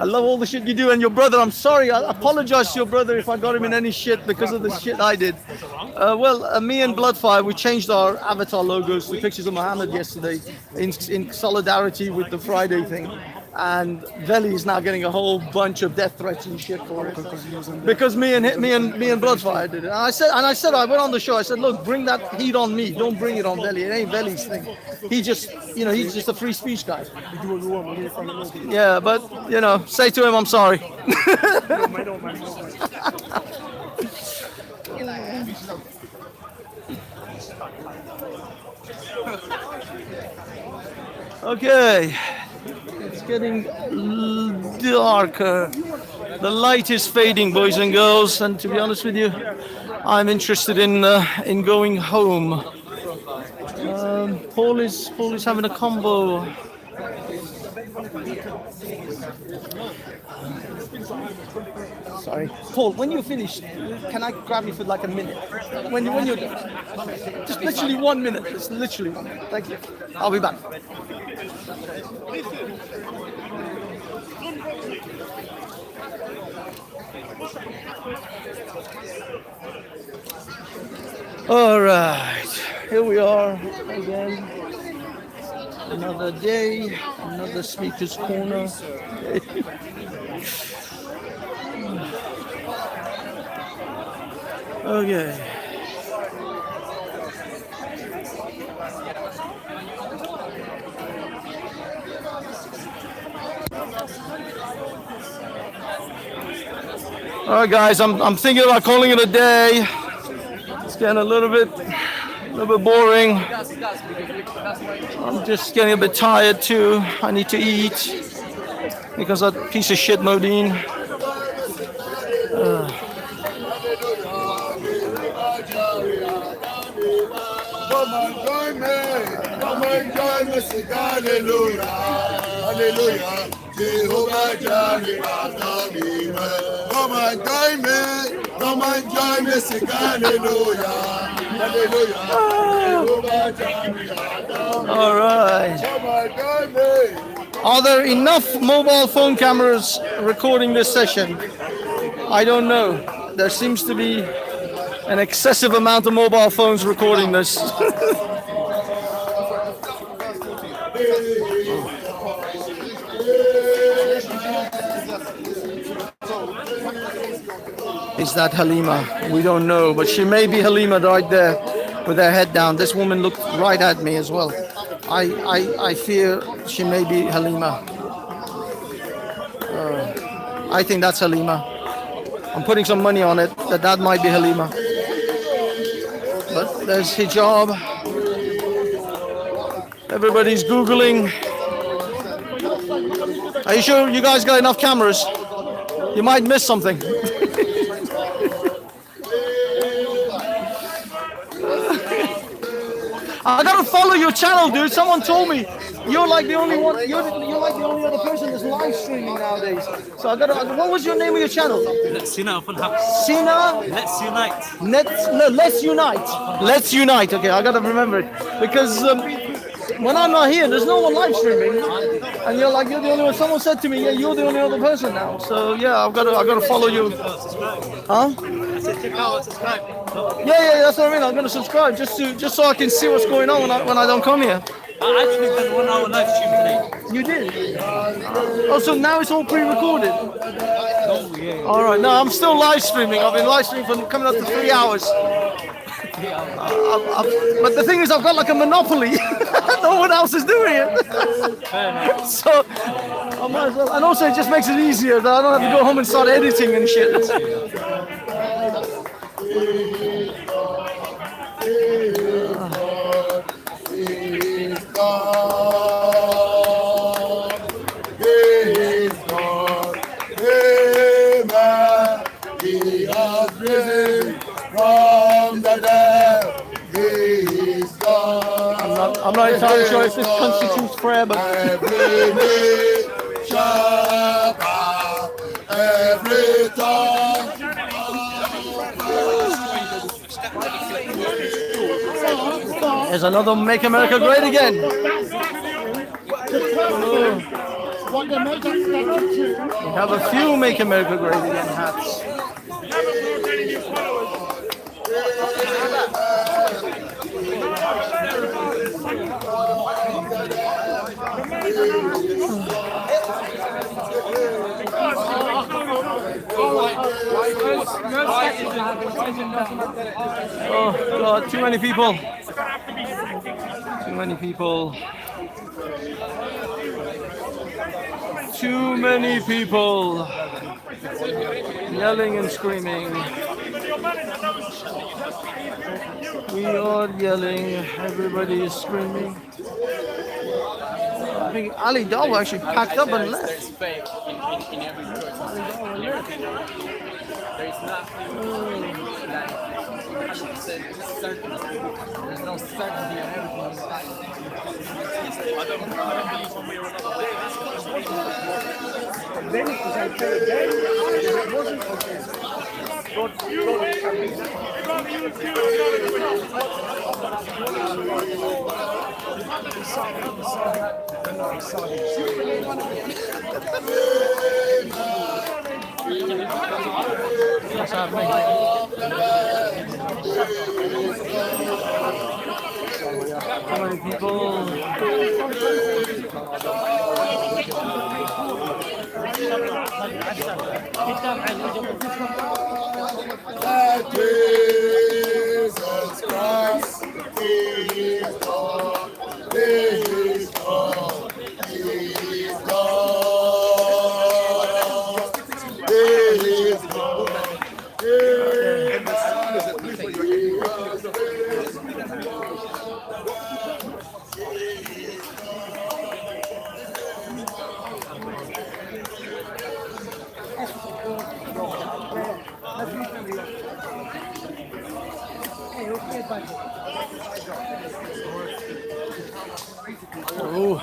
I love all the shit you do, and your brother. I'm sorry. I apologize to your brother if I got him in any shit because of the shit I did. Me and Bloodfire, we changed our avatar logos to pictures of Muhammad yesterday in solidarity with the Friday thing. And Veli is now getting a whole bunch of death threats and shit for it because me and Bloodfire did it. And I said I went on the show. I said, look, bring that heat on me. Don't bring it on Veli. It ain't Veli's thing. He just, he's just a free speech guy. Yeah, but say to him I'm sorry. Okay. It's getting darker. The light is fading, boys and girls, and to be honest with you, I'm interested in going home. Paul is having a combo. Sorry, Paul. When you're finished, can I grab you for like a minute? When you're done, just literally 1 minute. It's literally 1 minute. Thank you. I'll be back. All right, here we are again. Another day, another speaker's corner. Okay. All right, guys, I'm thinking about calling it a day. It's getting a little bit boring. I'm just getting a bit tired too. I need to eat because that piece of shit Modine. Come and join me, sing hallelujah, hallelujah. Jehovah Jireh, come and join me, sing hallelujah, hallelujah. Jehovah Jireh, all right. come and join me. Are there enough mobile phone cameras recording this session? I don't know. There seems to be an excessive amount of mobile phones recording this. Is that Halima? We don't know, but she may be Halima right there with her head down. This woman looked right at me as well. I fear she may be Halima. I think that's Halima. I'm putting some money on it that might be Halima. But there's hijab. Everybody's Googling. Are you sure you guys got enough cameras? You might miss something. I gotta follow your channel, dude. Someone told me you're like the only one. You're like the only other person that's live streaming nowadays. So I gotta. What was your name of your channel? Let's unite. Sina. Let's unite. Let's unite. Let's unite. Okay, I gotta remember it because when I'm not here, there's no one live streaming. And you're the only one. Someone said to me, yeah, you're the only other person now. So yeah, I've got to follow you. Huh? Yeah, that's what I mean. I'm gonna subscribe just so I can see what's going on when I don't come here. I actually did 1 hour live stream today. You did? Oh, so now it's all pre-recorded? Oh, yeah. All right. No, I'm still live streaming. I've been live streaming for coming up to 3 hours. But the thing is, I've got like a monopoly. No one else is doing it. So I might as well. And also, it just makes it easier that I don't have to go home and start editing and shit. I'm not entirely sure if this constitutes prayer, but every tongue. There's another Make America Great Again. We have a few Make America Great Again hats. Oh God, too many people. Too many people. Too many people. Yelling and screaming. We are yelling. Everybody is screaming. I think Ali Dawa actually packed up and left. There's faith in every church. There's nothing like 100% certain. There's no certainty on everything. I don't believe one way or another. Then it was okay. Then it wasn't okay. How many people? That Jesus Christ is God, is God, is God, is God. Oh.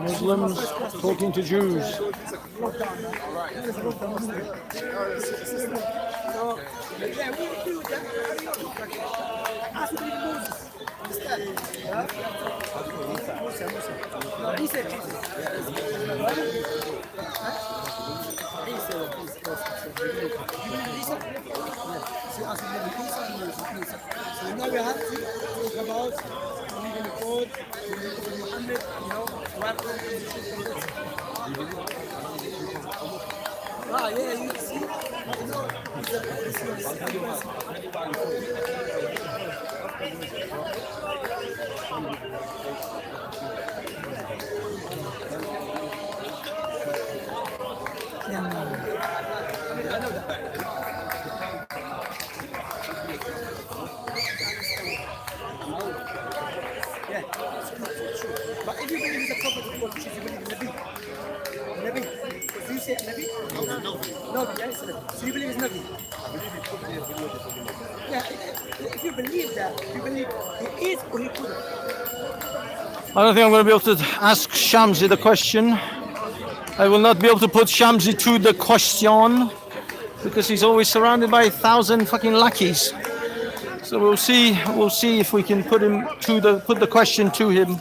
Muslims talking to Jews. So now we have to talk about believing in God, believing in Muhammad, yeah, you see, But if you believe he's a prophet of God, which is you believe in Nabi. Nabi. Do you say Nabi? No, yes, Nabi. So you believe he's Nabi? Yeah, if you believe that, you believe he is or he couldn't. I don't think I'm going to be able to ask Shamsi the question. I will not be able to put Shamsi to the question because he's always surrounded by 1,000 fucking lackeys. So we'll see if we can put the question to him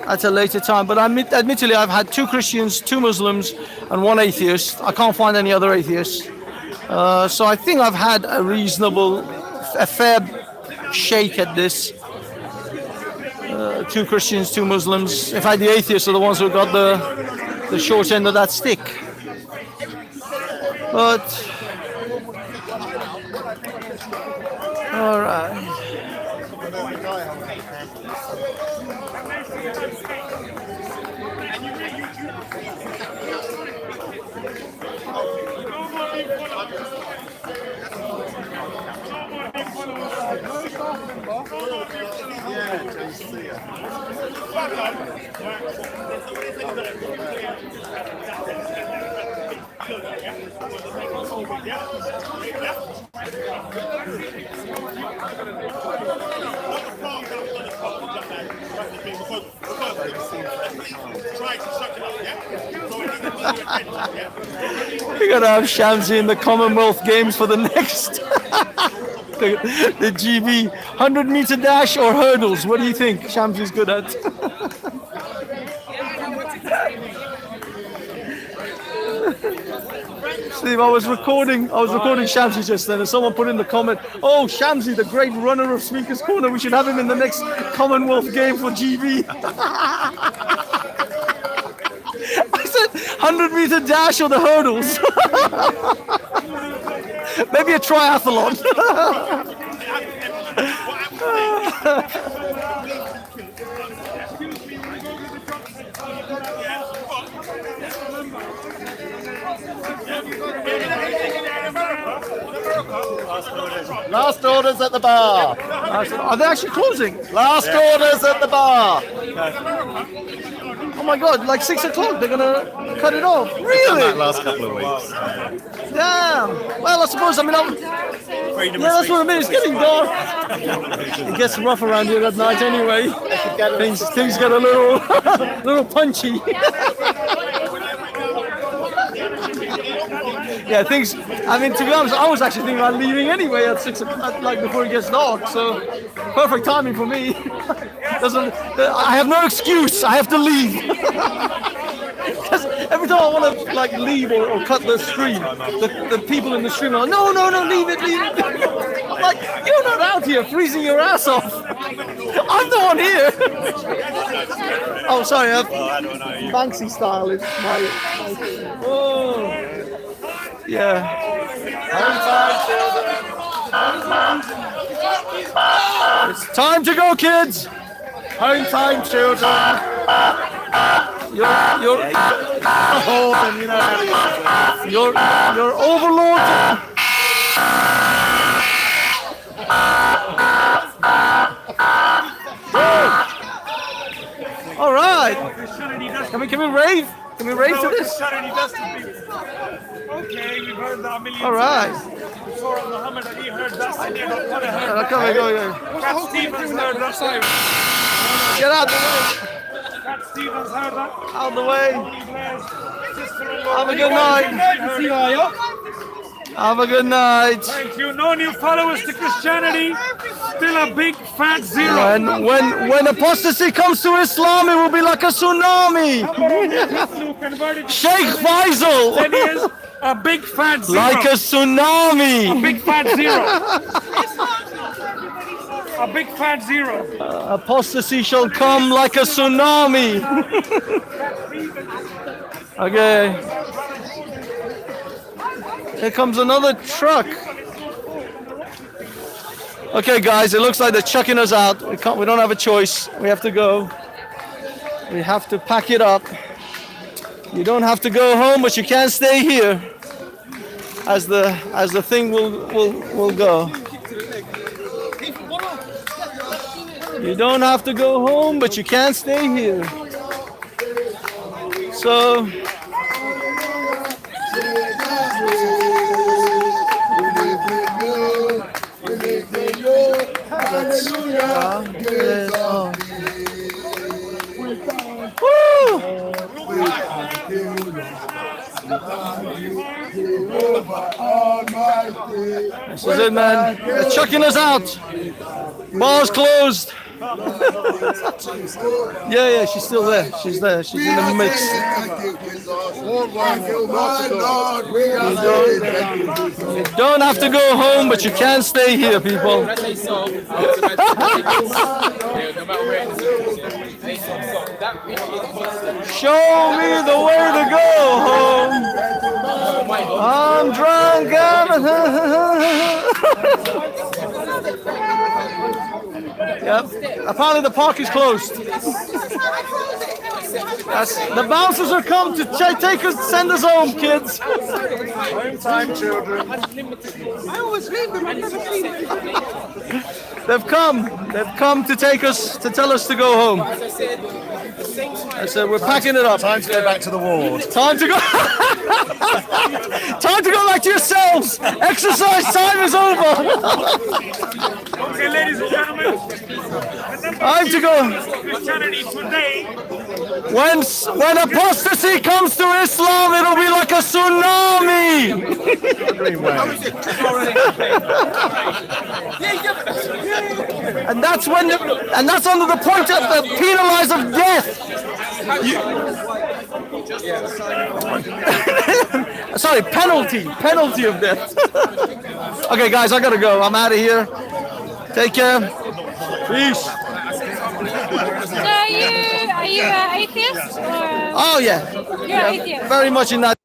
at a later time. But admittedly, I've had 2 Christians, 2 Muslims, and 1 atheist. I can't find any other atheists. So I think I've had a fair shake at this. 2 Christians, 2 Muslims. In fact, the atheists are the ones who got the short end of that stick. But all right. We're gonna have Shamsi in the Commonwealth Games for the next the GB 100-meter dash or hurdles. What do you think Shamsi's good at? Steve, I was recording Shamsi just then, and someone put in the comment, "Oh, Shamsi, the great runner of Speaker's Corner. We should have him in the next Commonwealth Game for GB." I said 100-meter dash or the hurdles. Maybe a triathlon. Last orders at the bar. Are they actually closing? Last orders at the bar. Oh my God, like 6 o'clock, they're gonna cut it off. Really? Last couple of weeks. Damn. Well, I suppose, that's what I mean, it's getting dark. It gets rough around here at night anyway. Things get a little punchy. Yeah, to be honest, I was actually thinking about leaving anyway at 6 o'clock, like before it gets dark, so perfect timing for me. I have no excuse, I have to leave. Because every time I want to leave or cut the stream, the people in the stream are like, no, leave it. I'm like, you're not out here freezing your ass off. I'm the one here. Oh, sorry, Banksy-style is my... Oh. Yeah. It's time to go, kids. Home time, children. Your overlord. All right. Can we rave? Can we rave to this? Okay, we've heard that a million All right. times. Before Muhammad Ali heard that, Go. Cat Stevens heard that. Get out the way. Cat Stevens heard that. Out the way. Have a good night. Have a good night. Thank you. No new followers to Christianity. Still a big fat zero. When apostasy comes to Islam, it will be like a tsunami. Sheikh Faisal. Then he is a big fat zero. Like a tsunami. A big fat zero. A big fat zero. Apostasy shall come like a tsunami. Okay. Here comes another truck. Okay, guys, it looks like they're chucking us out. We don't have a choice. We have to go. We have to pack it up. You don't have to go home, but you can stay here. As the thing will go. You don't have to go home, but you can stay here. So. This is it, man. They're chucking us out. Bar's closed. Yeah, she's still there. She's there. She's in the mix. You don't have to go home, but you can stay here, people. Show me the way to go home. I'm drunk. Yep. Apparently the park is closed. The bouncers are come to take us, send us home, kids. Home time, children. I always leave them. I never see them. They've come to take us, to tell us to go home. I said, we're packing it up. Time to go back to the ward. Time to go. Time to go back to yourselves. Exercise time is over. Okay, ladies and gentlemen. Time to go. Christianity today. When apostasy comes to Islam, it'll be like a tsunami. And that's under the point of the penalized of death. Sorry, penalty of death. Okay, guys, I gotta go. I'm out of here. Take care. Peace. So are you an atheist? Or? Oh yeah. You're atheist. Very much in that.